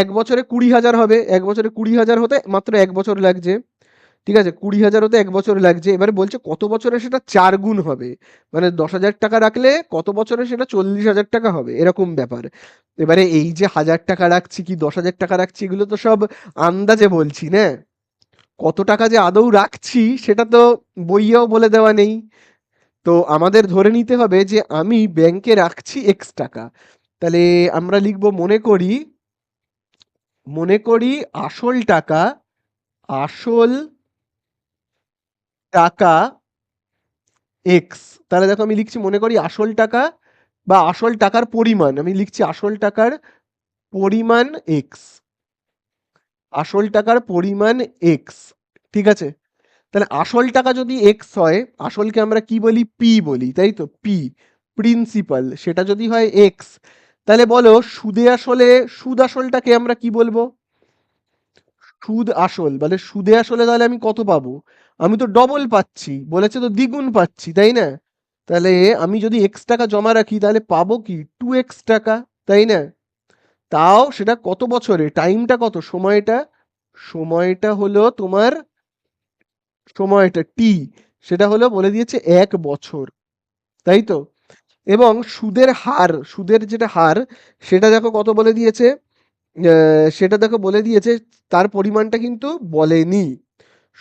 1 বছরে 20,000 হবে। 1 বছরে 20,000 হতে মাত্র 1 বছর লাগছে। ঠিক আছে? 20,000 হতে 1 বছর লাগছে। এবারে বলছে কত বছরে সেটা 4 গুণ হবে। মানে 10,000 টাকা রাখলে কত বছরে সেটা 40,000 টাকা হবে, এরকম ব্যাপার। এবারে এই যে 1000 টাকা রাখছি কি 10,000 টাকা রাখছি, এগুলো তো সব আন্দাজে বলছি না। কত টাকা যে আদৌ রাখছি সেটা তো বইয়েও বলে দেওয়া নেই। তো আমাদের ধরে নিতে হবে যে আমি ব্যাংকে রাখছি এক্স টাকা। তাহলে আমরা লিখব মনে করি আসল টাকা এক্স। তাহলে দেখো আমি লিখছি মনে করি আসল টাকা বা আসল টাকার পরিমাণ, আমি লিখছি আসল টাকার পরিমাণ এক্স। আসল টাকার পরিমাণ এক্স। ঠিক আছে? তাহলে আসল টাকা যদি এক্স হয়, আসলকে আমরা কি বলি? পি বলি, তাই তো? পি, প্রিন্সিপাল, সেটা যদি হয় এক্স, তাহলে বলো সুদ আসলটাকে আমরা কি বলবো? সুদ আসল, মানে সুদে আসলে তাহলে আমি কত পাবো? আমি তো ডবল পাচ্ছি, বলেছে তো দ্বিগুণ পাচ্ছি, তাই না? তাহলে আমি যদি এক্স টাকা জমা রাখি তাহলে পাবো কি 2x টাকা, তাই না? তাও সেটা কত বছরে? টাইমটা কত? সময়টা হলো তোমার, সময়টা টি, সেটা হলো বলে দিয়েছে 1 বছর, তাই তো? এবং সুদের যেটা হার, সেটা দেখো কত বলে দিয়েছে? সেটা দেখো বলে দিয়েছে, তার পরিমাণটা কিন্তু বলেনি।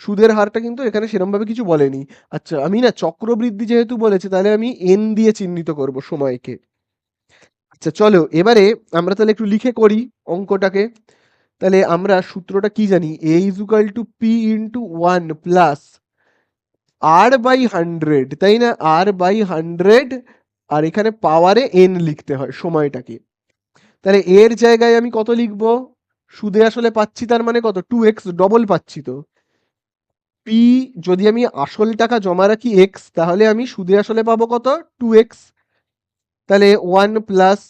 সুদের হারটা কিন্তু এখানে সেরমভাবে কিছু বলেনি। আচ্ছা, আমি না চক্রবৃদ্ধি যেহেতু বলেছে, তাহলে আমি এন দিয়ে চিহ্নিত করব সময়কে। আচ্ছা চলো, এবারে আমরা তাহলে একটু লিখে করি অঙ্কটাকে। তাহলে আমরা সূত্রটা কি জানি? a is equal to P into 1 plus R by 100, তাই না? আর বাই 100, আর এখানে পাওয়ারে এন লিখতে হয় সময়টাকে। তাহলে এর জায়গায় আমি কত লিখবো? সুদে আসলে পাচ্ছি, তার মানে কত? 2x, ডবল পাচ্ছি তো। পি, যদি আমি আসল টাকা জমা রাখি এক্স, তাহলে আমি সুদে আসলে পাবো কত? 2x। তাহলে 1 প্লাস,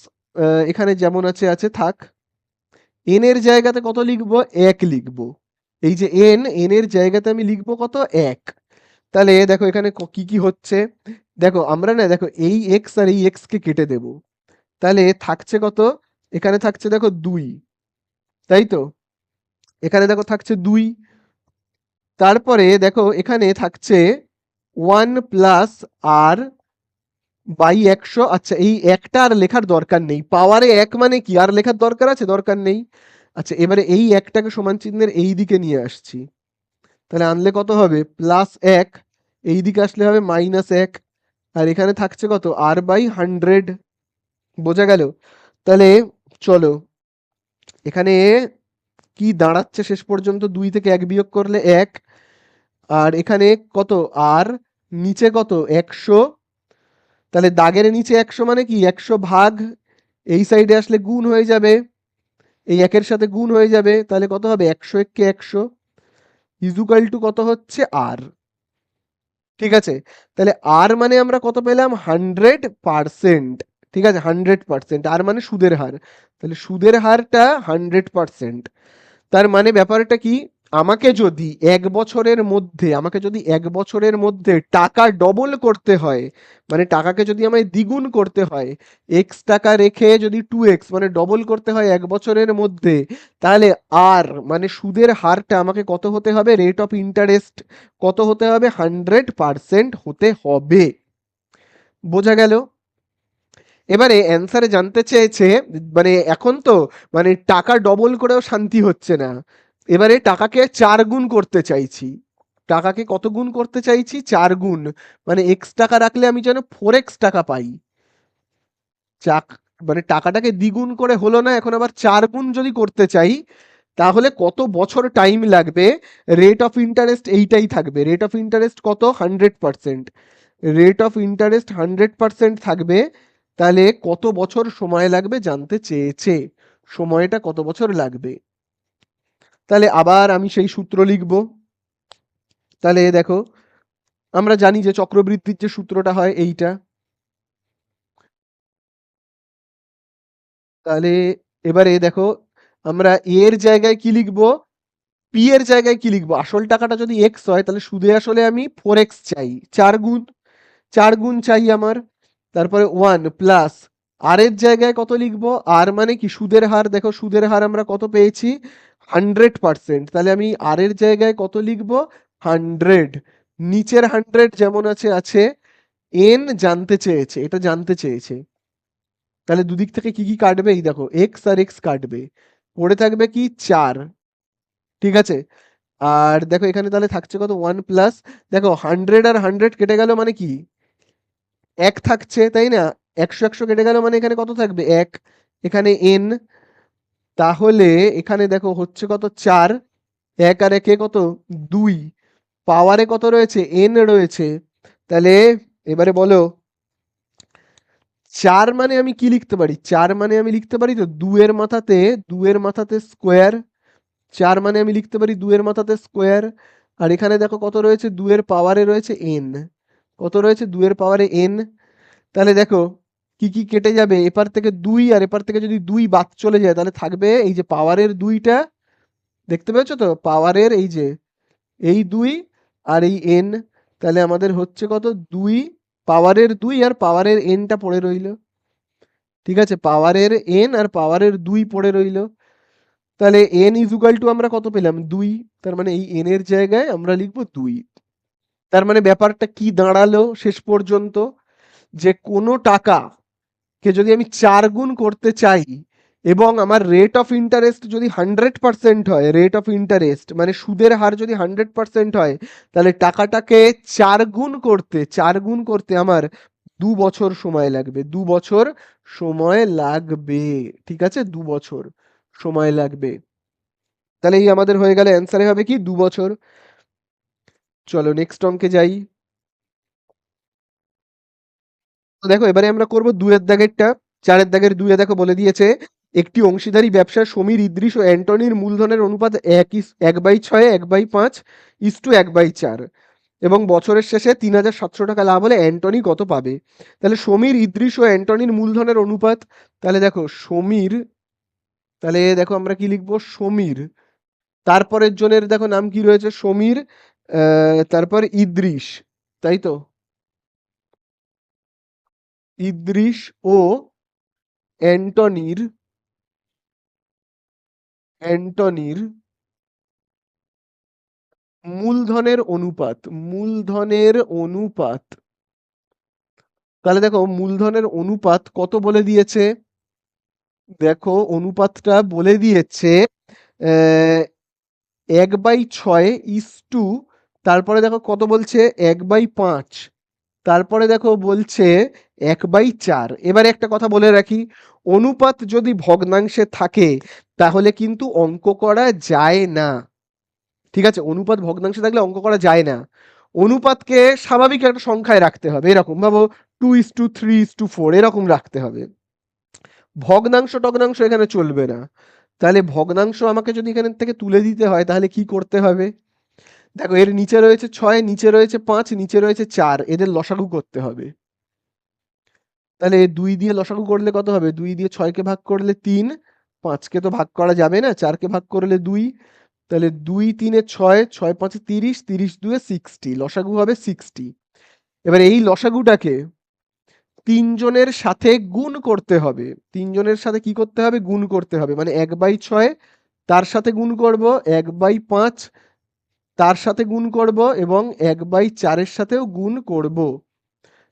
এখানে যেমন আছে আছে থাক। এন এর জায়গাতে কত লিখবো? 1 লিখবো। এই যে এন এর জায়গাতে আমি লিখবো কত? 1। তাহলে দেখো এখানে কি কি হচ্ছে, দেখো আমরা না, দেখো এই এক্স আর এই এক্স কে কেটে দেব। তাহলে থাকছে কত? এখানে থাকছে দেখো 2, তাই তো? এখানে দেখো থাকছে 2। তারপরে দেখো এখানে থাকছে 1 প্লাস আর বাই 100। আচ্ছা, এই একটা আর লেখার দরকার নেই, পাওয়ারে 1 মানে কি আর লেখার দরকার আছে? দরকার নেই। আচ্ছা, এবারে এই একটাকে সমান চিহ্নের এই দিকে নিয়ে আসছি। তাহলে আনলে কত হবে? +1। এই দিকে আসলে হবে -1। আর এখানে থাকছে কত? আর বাই 100। বোঝা গেল? তাহলে চলো, এখানে কি দাঁড়াচ্ছে শেষ পর্যন্ত? 2 থেকে 1 বিয়োগ করলে 1। আর এখানে কত? আর নিচে কত? 100। তাহলে দাগের নিচে 100 মানে কি? 100 ভাগ, এই সাইডে আসলে গুণ হয়ে যাবে, এই একের সাথে গুণ হয়ে যাবে। তাহলে কত হবে? 100 কে 100 ইজুকাল টু কত হচ্ছে? আর। ঠিক আছে? তাহলে আর মানে আমরা কত পেলাম? 100%। ঠিক আছে? 100%, আর মানে সুদের হার। তাহলে সুদের হারটা 100%। তার মানে ব্যাপারটা কি? আমাকে যদি 1 বছরের মধ্যে টাকা ডবল করতে হয়, মানে টাকাকে যদি আমায় দ্বিগুণ করতে হয়, এক্স টাকা রেখে যদি 2x মানে ডবল করতে হয় 1 বছরের মধ্যে, তাহলে আর মানে সুদের হারটা আমাকে কত হতে হবে? রেট অফ ইন্টারেস্ট কত হতে হবে? 100% হতে হবে। বোঝা গেল? এবারে অ্যান্সারে জানতে চেয়েছে, মানে এখন তো মানে টাকা ডবল করেও শান্তি হচ্ছে না, এবারে টাকাকে 4 গুণ করতে চাইছি। টাকাকে কত গুণ করতে চাইছি? 4 গুণ। মানে এক্স টাকা রাখলে আমি যেন 4x টাকা পাই। চাক মানে টাকাটাকে দ্বিগুণ করে হলো না, এখন আবার 4 গুণ যদি করতে চাই, তাহলে কত বছর টাইম লাগবে? রেট অফ ইন্টারেস্ট এইটাই থাকবে। রেট অফ ইন্টারেস্ট কত? 100%। রেট অফ ইন্টারেস্ট 100% থাকবে। তাহলে কত বছর সময় লাগবে জানতে চেয়েছে, সময়টা কত বছর লাগবে। তাহলে আবার আমি সেই সূত্র লিখব। তাহলে দেখো আমরা জানি যে চক্রবৃদ্ধির যে সূত্রটা হয় এইটা। তাহলে এবারে দেখো আমরা এর জায়গায় কি লিখবো, পি এর জায়গায় কি লিখবো, আসল টাকাটা যদি এক্স হয় তাহলে সুদে আসলে আমি 4x চাই, 4 গুণ, 4 গুণ চাই আমার। তারপরে 1 প্লাস আর এর জায়গায় কত লিখবো, আর মানে কি সুদের হার, দেখো সুদের হার আমরা কত পেয়েছি 100%, তাহলে আমি আর এর জায়গায় কত লিখবো 100, নিচের 100 যেমন আছে আছে, এন জানতে চেয়েছে, এটা জানতে চেয়েছে। তাহলে দুদিক থেকে কি কি কাটবে, এই দেখো এক্স আর এক্স কাটবে, পড়ে থাকবে কি 4, ঠিক আছে। আর দেখো এখানে তাহলে থাকছে কত 1 প্লাস, দেখো 100 আর 100 কেটে গেল মানে কি 1 থাকছে, তাই না, 100 100 কেটে গেল মানে এখানে কত থাকবে 1, এখানে এন, তাহলে এখানে দেখো হচ্ছে কত 4, 1 আর 1 কত 2, পাওয়ারে কত রয়েছে এন রয়েছে। তাহলে এবারে বলো 4 মানে আমি কি লিখতে পারি, 4 মানে আমি লিখতে পারি তো 2 এর মাথাতে, 2 এর মাথাতে স্কোয়ার, 4 মানে আমি লিখতে পারি 2 এর মাথাতে স্কোয়ার। আর এখানে দেখো কত রয়েছে 2 এর পাওয়ারে রয়েছে এন, কত রয়েছে 2 এর পাওয়ারে এন। তাহলে দেখো কি কি কেটে যাবে, এপার থেকে 2 আর এপার থেকে যদি 2 বাদ চলে যায় তাহলে থাকবে এই যে পাওয়ারের 2টা, দেখতে পেয়েছো তো পাওয়ারের এই যে এই 2 আর এই এন, তাহলে আমাদের হচ্ছে কত 2, পাওয়ারের 2 আর পাওয়ারের এনটা পড়ে রইল, ঠিক আছে, পাওয়ারের এন আর পাওয়ারের 2 পড়ে রইল। তাহলে এন ইজুকাল টু আমরা কত পেলাম 2, তার মানে এই এন এর জায়গায় আমরা লিখবো 2। তার মানে ব্যাপারটা কি দাঁড়ালো শেষ পর্যন্ত, যে কোনো টাকাকে যদি আমি 4 গুণ করতে চাই এবং আমার রেট অফ ইন্টারেস্ট যদি 100% হয়, রেট অফ ইন্টারেস্ট মানে সুদের হার যদি 100% হয়, তাহলে টাকাটাকে 4 গুণ করতে আমার 2 বছর সময় লাগবে, 2 বছর সময় লাগবে, ঠিক আছে, 2 বছর সময় লাগবে। তাহলে এই আমাদের হয়ে গেলে অ্যান্সারে হবে কি 2 বছর। চলো নেক্সট অঙ্কে যাই। তো দেখো এবারে আমরা করব 2 এর দাগেরটা, 4 এর দাগের 2 এ দেখো বলে দিয়েছে একটি অংশীদারি ব্যবসায় সমীর, ইদ্রিস ও অ্যান্টনির মূলধনের অনুপাত 1/6 1/5 ইস টু 1/4 এবং বছরের শেষে 3,700 টাকা লাভ হলে অ্যান্টনি কত পাবে। তাহলে সমীর, ইদ্রিস ও অ্যান্টনির মূলধনের অনুপাত, তাহলে দেখো সমীর, তাহলে দেখো আমরা কি লিখবো সমীর, তারপরের জনের দেখো নাম কি রয়েছে সমীর, তারপর ইদ্রিস, তাই তো, ইদ্রিস ও অ্যান্টনির, অ্যান্টনির মূলধনের অনুপাত, মূলধনের অনুপাত, তাহলে দেখো মূলধনের অনুপাত কত বলে দিয়েছে, দেখো অনুপাতটা বলে দিয়েছে 1/6 ইস টু, তারপরে দেখো কত বলছে 1/5, তারপরে দেখো বলছে 1/4। এবারে একটা কথা বলে রাখি, অনুপাত যদি ভগ্নাংশে থাকে তাহলে কিন্তু অঙ্ক করা যায় না, ঠিক আছে, অনুপাত ভগ্নাংশে থাকলে অঙ্ক করা যায় না। অনুপাতকে স্বাভাবিক একটা সংখ্যায় রাখতে হবে, এরকম ভাবো 2:3:4 এরকম রাখতে হবে, ভগ্নাংশ টগ্নাংশ এখানে চলবে না। তাহলে ভগ্নাংশ আমাকে যদি এখান থেকে তুলে দিতে হয় তাহলে কি করতে হবে, দেখো এর নিচে রয়েছে 6, নিচে রয়েছে 5, নিচে রয়েছে 4, এদের লসাগু করতে হবে। তাহলে 2 দিয়ে লসাগু করলে কত হবে, 2 দিয়ে 6কে ভাগ করলে 3, 5কে তো ভাগ করা যাবে না, 4কে ভাগ করলে 2, তাহলে 2 3 6, 6 5 30, 30 2 60, লসাগু হবে 60। এবার এই লসাগুটাকে তিনজনের সাথে গুণ করতে হবে, তিনজনের সাথে কি করতে হবে গুণ করতে হবে, মানে 1/6 তার সাথে গুণ করব, 1/5 তার সাথে গুণ করব এবং 1/4 সাথেও গুণ করব।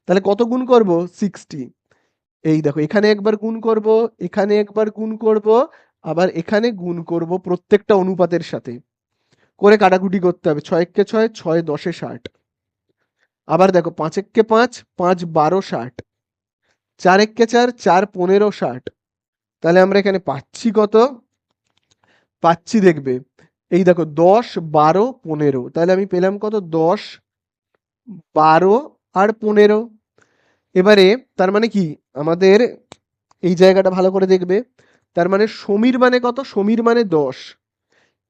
তাহলে কত গুণ করব 60, এই দেখো এখানে একবার গুণ করব, এখানে একবার গুণ করব, আবার এখানে গুণ করব প্রত্যেকটা অনুপাতের সাথে, করে কাটাকুটি করতে হবে, 6 একে 6, 6 10 60, আবার দেখো 5 একে 5, 5 12 60, 4 একে 4, 4 15 60। তাহলে আমরা এখানে পাচ্ছি কত, পাচ্ছি দেখবে এই দেখো 10 12 15, তাহলে আমি পেলাম কত 10 12 আর 15। এবারে তার মানে কি আমাদের এই জায়গাটা ভালো করে দেখবে, তার মানে সমীর মানে কত, সমীর মানে 10,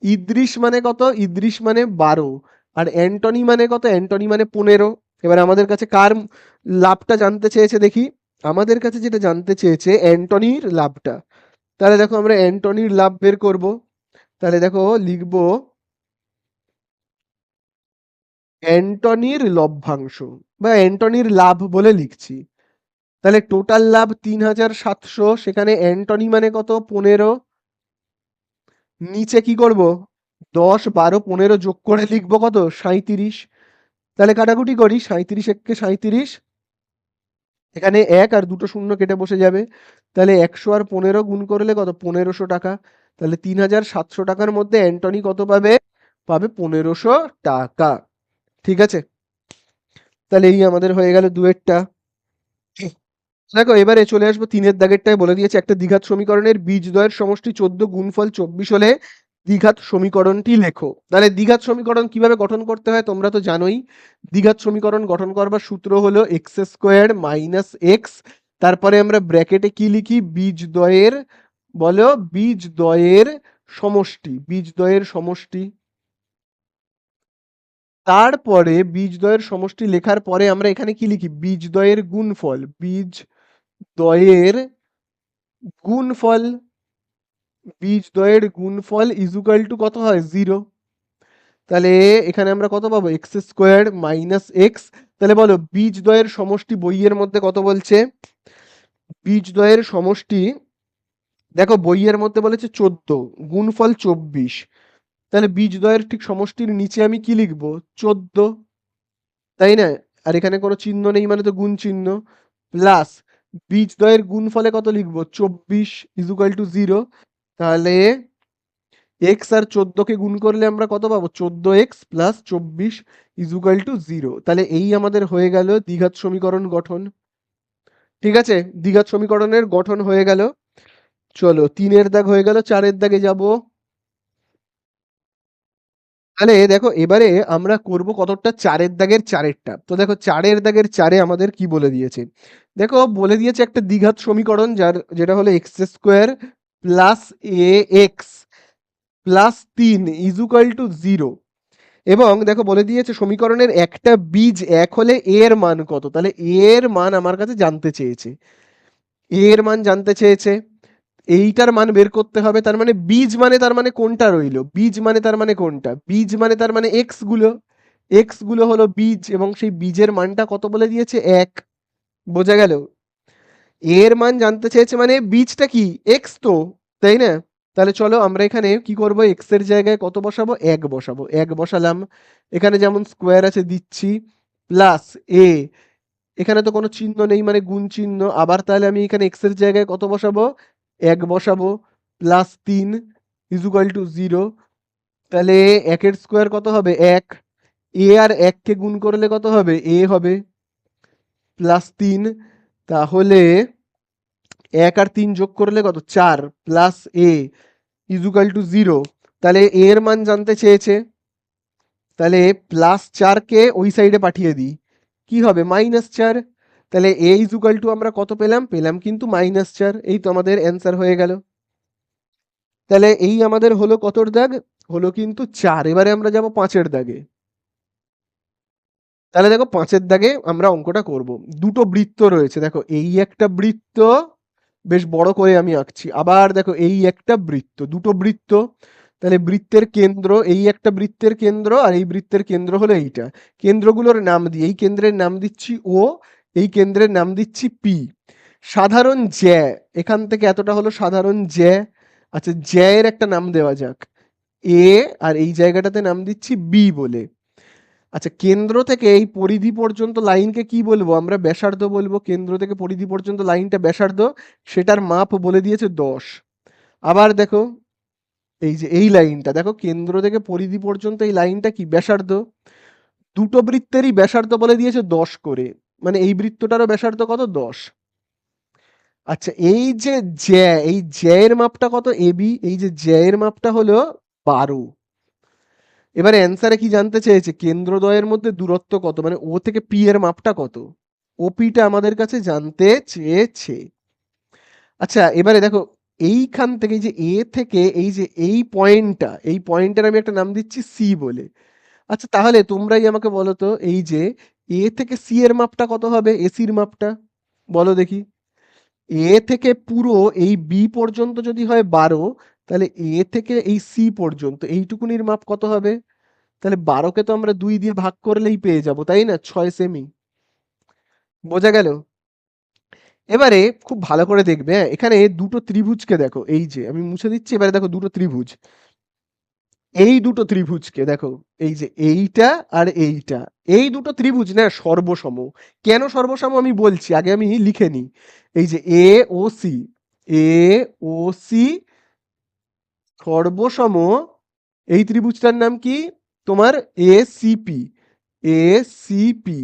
ইদ্রিশ মানে কত? ইদ্রিশ মানে 12, আর অ্যান্টনি মানে কত? অ্যান্টনি মানে 15। এবার আমাদের কাছে কার লাভটা জানতে চেয়েছে দেখি। আমাদের কাছে যেটা জানতে চেয়েছে অ্যান্টনির লাভটা। তাহলে দেখো আমরা অ্যান্টনির লাভ বের করব। তাহলে দেখো লিখবো অ্যান্টনির লভ্যাংশ বা অ্যান্টনির লাভ বলে লিখছি। তাহলে টোটাল লাভ 3700, সেখানে অ্যান্টনি মানে কত? 15। নিচে কি করব? 10, 12, 15 যোগ করে লিখবো কত? 37। তাহলে কাটাকুটি করি, 37 একে 37, এখানে 1 আর 2 শূন্য কেটে বসে যাবে। তাহলে 100 আর 15 গুণ করলে কত? 1500 টাকা। তাহলে 3700 টাকার মধ্যে অ্যান্টনি কত পাবে? পাবে 1500 টাকা। ঠিক আছে, তাহলে এই আমাদের হয়ে গেল দুয়েরটা। দেখো এবারে চলে আসবো তিনের দাগেরটায়। বলে দিয়েছে একটা দ্বিঘাত সমীকরণের বীজদ্বয়ের সমষ্টি 14 গুণফল 24 হলে দ্বিঘাত সমীকরণটি লেখো। তাহলে দ্বিঘাত সমীকরণ কিভাবে গঠন করতে হয় তোমরা তো জানোই। দ্বিঘাত সমীকরণ গঠন করবার সূত্র হলো এক্স স্কোয়ার মাইনাস এক্স, তারপরে আমরা ব্র্যাকেটে কি লিখি? বীজদ্বয়ের, বলো বীজদ্বয়ের সমষ্টি, বীজদ্বয়ের সমষ্টি। তারপরে বীজদ্বয়ের সমষ্টি লেখার পরে আমরা এখানে কি লিখি? বীজদ্বয়ের গুণফল, বীজদ্বয়ের গুণফল, বীজদ্বয়ের গুণফল ইজুকাল টু কত হয়? 0। তাহলে এখানে আমরা কত পাবো? X square minus x. তাহলে বলো বীজদ্বয়ের সমষ্টি বইয়ের মধ্যে কত বলছে? বীজদ্বয়ের সমষ্টি দেখো বইয়ের মধ্যে বলেছে 14, গুণফল 24। তাহলে বীজদ্বয়ের ঠিক সমষ্টির নিচে আমি কি লিখবো? 14, তাই না? আর এখানে কোনো চিহ্ন নেই মানে তো গুণ চিহ্ন, প্লাস বীজদ্বয়ের গুণফলে কত লিখবো? 24 ইজুকাল টু 0। তাহলে এক্স আর 14কে গুণ করলে আমরা কত পাবো? 14x plus 24 equal to 0। তাহলে এই আমাদের হয়ে গেল দ্বিঘাত সমীকরণ গঠন। ঠিক আছে, দ্বিঘাত সমীকরণের গঠন হয়ে গেল। চলো 3-এর দাগ হয়ে গেল, 4-এর দাগে যাব। তাহলে দেখো এবারে আমরা করব কতটা? 4-এর দাগের 4-এরটা। তো দেখো 4-এর দাগের 4-এ আমাদের কি বলে দিয়েছে? দেখো বলে দিয়েছে একটা দ্বিঘাত সমীকরণ যেটা হলো x square plus A x plus 3 equal to 0। এবং দেখো বলে দিয়েছে সমীকরণের একটা বীজ 1 হলে এ এর মান কত। তাহলে এ এর মান আমার কাছে জানতে চেয়েছে, এ এর মান জানতে চেয়েছে, এইটার মান বের করতে হবে। তার মানে বীজ মানে তার মানে কোনটা রইলো? বীজ মানে তার মানে কোনটা? বীজ মানে তার মানে এক্স গুলো, এক্স গুলো হলো বীজ, এবং সেই বীজের মানটা কত বলে দিয়েছে? 1। বোঝা গেল? এর মান জানতে চেয়েছে মানে বীজটা কি? এক্স তো, তাই না? তাহলে চলো আমরা এখানে কি করব? এক্স এর জায়গায় কত বসাবো? 1 বসাবো। 1 বসালাম, এখানে যেমন স্কোয়ার আছে দিচ্ছি, প্লাস এ, এখানে তো কোনো চিহ্ন নেই মানে গুণ চিহ্ন। আবার তাহলে আমি এখানে এক্স এর জায়গায় কত বসাবো? 1 বসাবো, প্লাস 3 ইজুকাল টু 0। তাহলে 1 এর স্কোয়ার কত হবে? 1। এ আর 1 কে গুণ করলে কত হবে? এ হবে, প্লাস 3। তাহলে 1 আর 3 যোগ করলে কত? 4 প্লাস এ ইজুকাল টু 0। তাহলে এ এর মান জানতে চেয়েছে, তাহলে +4কে ওই সাইডে পাঠিয়ে দিই, কি হবে? -4। তাহলে এ ইজুকাল টু আমরা কত পেলাম? পেলাম কিন্তু -4। এই তো আমাদের অ্যান্সার হয়ে গেল। তাহলে এই আমাদের হলো কতর দাগ? হলো কিন্তু 4। এবারে আমরা যাব 5-এর দাগে। তাহলে দেখো 5-এর দাগে আমরা অঙ্কটা করব। দুটো বৃত্ত রয়েছে, দেখো এই একটা বৃত্ত, বেশ বড় করে আমি আঁকছি। আবার দেখো এই একটা বৃত্ত, দুটো বৃত্ত। তাহলে বৃত্তের কেন্দ্র, এই একটা বৃত্তের কেন্দ্র আর এই বৃত্তের কেন্দ্র হলো এইটা। কেন্দ্রগুলোর নাম দিই, এই কেন্দ্রের নাম দিচ্ছি ও, এই কেন্দ্রের নাম দিচ্ছি পি। সাধারণ জ্যা, এখান থেকে এতটা হলো সাধারণ জ্যা। আচ্ছা জ্যা এর একটা নাম দেওয়া যাক এ, আর এই জায়গাটাতে নাম দিচ্ছি বি বলে। আচ্ছা কেন্দ্র থেকে এই পরিধি পর্যন্ত লাইনকে কি বলবো? আমরা ব্যাসার্ধ বলবো। কেন্দ্র থেকে পরিধি পর্যন্ত লাইনটা ব্যাসার্ধ, সেটার মাপ বলে দিয়েছে 10। আবার দেখো এই যে এই লাইনটা, দেখো কেন্দ্র থেকে পরিধি পর্যন্ত এই লাইনটা কি? ব্যাসার্ধ। দুটো বৃত্তেরই ব্যাসার্ধ বলে দিয়েছে 10 করে, মানে এই বৃত্তটারও ব্যাসার্ধ কত? 10। আচ্ছা এই যে জ্যা, এই জ্যা এর মাপটা কত? এবি, এই যে জ্যা এর মাপটা হলো 12। এবারে অ্যান্সারে কি জানতে চেয়েছে? কেন্দ্রদ্বয়ের মধ্যে দূরত্ব কত, মানে ও থেকে পি এর মাপটা কত? ওপিটা আমাদের কাছে জানতে চেয়েছে। আচ্ছা এবারে দেখো এইখান থেকে এই যে এ থেকে এই যে এই পয়েন্টটা, এই পয়েন্টের আমি একটা নাম দিচ্ছি সি বলে। আচ্ছা তাহলে তোমরাই আমাকে বলো তো, এই যে এ থেকে সি এর মাপটা কত হবে, এসির মাপটা বলো দেখি। এ থেকে পুরো এই বি পর্যন্ত যদি হয় 12, তাহলে এ থেকে এই সি পর্যন্ত এইটুকুনির মাপ কত হবে? তাহলে 12কে তো আমরা 2 দিয়ে ভাগ করলেই পেয়ে যাব, তাই না? 6 সেমি। বোঝা গেল? এবারে খুব ভালো করে দেখবে, হ্যাঁ, এখানে দুটো ত্রিভুজকে দেখো, এই যে আমি মুছে দিচ্ছি, এবারে দেখো দুটো ত্রিভুজ, এই দুটো ত্রিভুজকে দেখো, এই যে এইটা আর এইটা, এই দুটো ত্রিভুজ না সর্বসম। কেন সর্বসম আমি বলছি, আগে আমি লিখে নিই। এই যে এ ও সি, এ ও সি সর্বসম, এই ত্রিভুজটার নাম কি? তোমার এসিপি, এসিপি।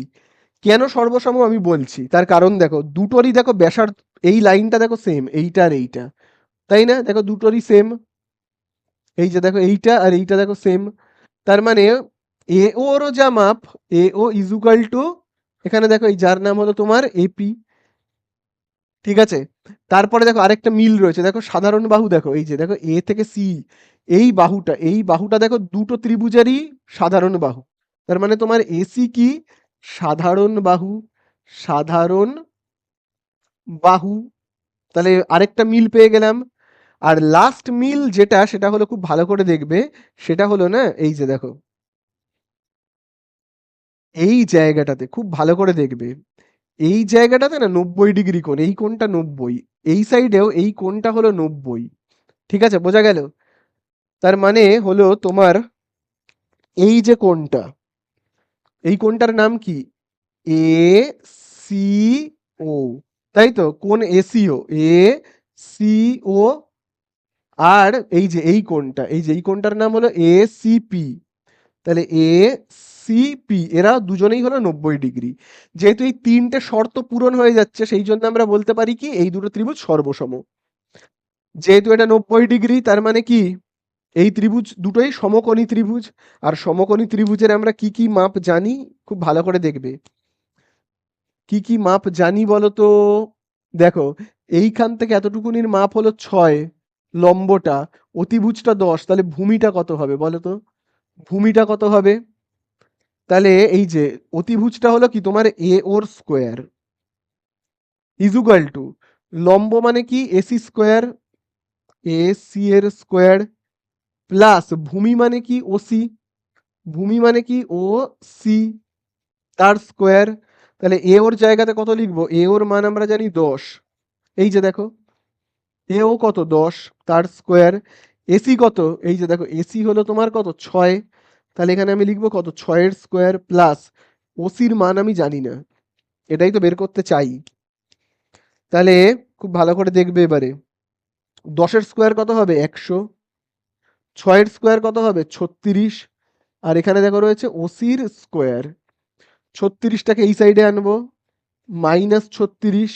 কেন সর্বসম আমি বলছি, তার কারণ দেখো দুটোরই দেখো ব্যাসার্ধ, এই লাইনটা দেখো সেম, এইটা আর এইটা, তাই না? দেখো দুটোরই সেম, এই যে দেখো এইটা আর এইটা দেখো সেম। তার মানে এ ওরও যা মাপ, এ ও ইজুকাল টু, এখানে দেখো এই যার নাম হলো তোমার এপি। ঠিক আছে, তারপরে দেখো আরেকটা মিল রয়েছে, দেখো সাধারণ বাহু, দেখো এই যে দেখো এ থেকে সি, এই বাহুটা দেখো দুটো ত্রিভুজেরই সাধারণ বাহু। তার মানে তোমার এসি কি? সাধারণ বাহু, সাধারণ বাহু। তাহলে আরেকটা মিল পেয়ে গেলাম। আর লাস্ট মিল যেটা, সেটা হলো খুব ভালো করে দেখবে, সেটা হলো না, এই যে দেখো এই জায়গাটাতে খুব ভালো করে দেখবে, এই জায়গাটাতে না 90 ডিগ্রি কোণ, এই কোণটা 90, এই সাইডেও এই কোণটা হলো 90। ঠিক আছে, বোঝা গেল? তার মানে হলো তোমার এই যে কোণটা, এই কোণটার নাম কি? এ সি ও, তাই তো? কোণ এসিও, এ সি ও। আর এই যে এই কোণটা, এই যে এই কোণটার নাম হলো এ সিপি। তাহলে এ সিপি এরা দুজনেই হলো 90 ডিগ্রি। যেহেতু এই তিনটে শর্ত পূরণ হয়ে যাচ্ছে, সেই জন্য আমরা বলতে পারি কি এই দুটো ত্রিভুজ সর্বসম। যেহেতু এটা 90 ডিগ্রি, তার মানে কি এই ত্রিভুজ দুটোই সমকোণী ত্রিভুজ। আর সমকোণী ত্রিভুজের আমরা কি কি মাপ জানি, খুব ভালো করে দেখবে। কি কি মাপ জানি বলো তো? দেখো এইখান থেকে এতটুকুনির মাপ হলো 6, লম্বটা, অতিভুজটা 10, তাহলে ভূমিটা কত হবে বলো তো? ভূমিটা কত হবে? তাহলে এই যে অতিভুজটা হলো কি তোমার এ ওর স্কোয়ার, ইজুকাল টু লম্ব মানে কি এসি স্কোয়ার, এ সি এর স্কোয়ার, প্লাস ভূমি মানে কি ওসি, ভূমি মানে কি ও সি, তার স্কোয়ার। তাহলে এ ওর জায়গাতে কত লিখবো? এ ওর মান আমরা জানি 10, এই যে দেখো এ ও কত 10, তার স্কোয়ার। এসি কত? এই যে দেখো এসি হলো তোমার কত 6, তাহলে এখানে আমি লিখবো কত 6 এর স্কোয়ার, প্লাস ওসির মান আমি জানি না, এটাই তো বের করতে চাই। তাহলে খুব ভালো করে দেখবে এবারে, 10-এর স্কোয়ার কত হবে? 100, 6-এর স্কোয়ার কত হবে? 36, আর এখানে দেখো রয়েছে ওসির স্কোয়ার। 36টাকে এই সাইডে আনবো, -36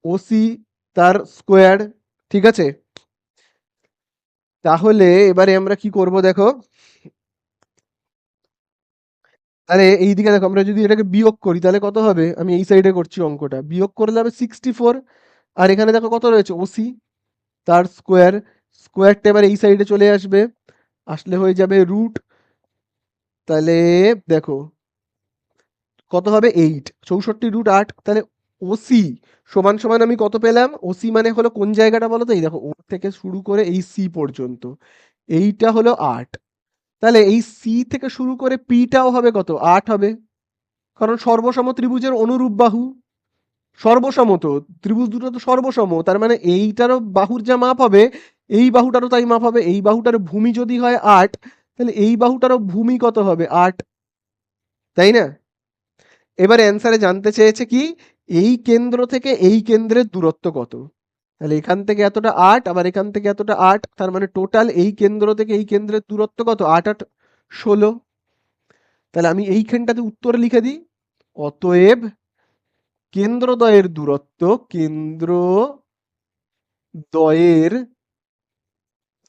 ওসি তার স্কোয়ার। ঠিক আছে, তাহলে এবারে আমরা কি করব দেখো, তাহলে এইদিকে দেখো আমরা যদি এটাকে বিয়োগ করি তাহলে কত হবে? আমি এই সাইডে করছি অঙ্কটা, বিয়োগ করলে হবে 64, আর এখানে দেখো কত রয়েছে? ওসি তার স্কোয়ার। স্কোয়ারটা এবার এই সাইডে চলে আসবে, আসলে হয়ে যাবে রুট। তাহলে দেখো কত হবে? 8, 64√8। তাহলে ওসি সমান সমান আমি কত পেলাম? ওসি মানে হলো কোন জায়গাটা বলো তো? এই দেখো ও থেকে শুরু করে এই সি পর্যন্ত, এইটা হলো 8। তাহলে এই সি থেকে শুরু করে পিটাও হবে কত? 8 হবে, কারণ সর্বসম ত্রিভুজের অনুরূপ বাহু। সর্বসম তো ত্রিভুজ দুটো তো সর্বসম, তার মানে এইটারও বাহুর যা মাপ হবে এই বাহুটারও তাই মাপ হবে। এই বাহুটার ভূমি যদি হয় 8, তাহলে এই বাহুটারও ভূমি কত হবে? 8, তাই না? এবার অ্যান্সারে জানতে চেয়েছে কি এই কেন্দ্র থেকে এই কেন্দ্রের দূরত্ব কত। তাহলে এখান থেকে এতটা 8, আবার এখান থেকে এতটা 8, তার মানে টোটাল এই কেন্দ্র থেকে এই কেন্দ্রের দূরত্ব কত? 8 8 16। তাহলে আমি এইখানটাতে উত্তর লিখে দিই, অতএব কেন্দ্রদ্বয়ের দূরত্ব, কেন্দ্রদ্বয়ের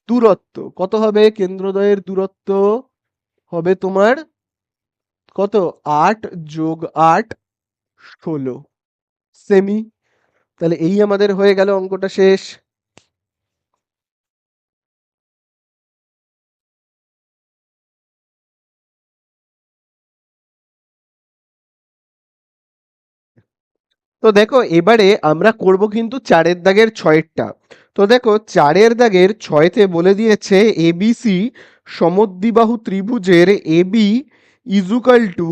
দূরত্ব কত হবে? কেন্দ্রদ্বয়ের দূরত্ব হবে তোমার কত? 8 + 8 16 সেমি। তাহলে এই আমাদের হয়ে গেল অঙ্কটা শেষ। তো দেখো এবারে আমরা করব কিন্তু 4-এর দাগের 6-এরটা। তো দেখো 4-এর দাগের 6-তে বলে দিয়েছে এবিসি সমদ্বিবাহু ত্রিভুজের এবি ইজুকাল টু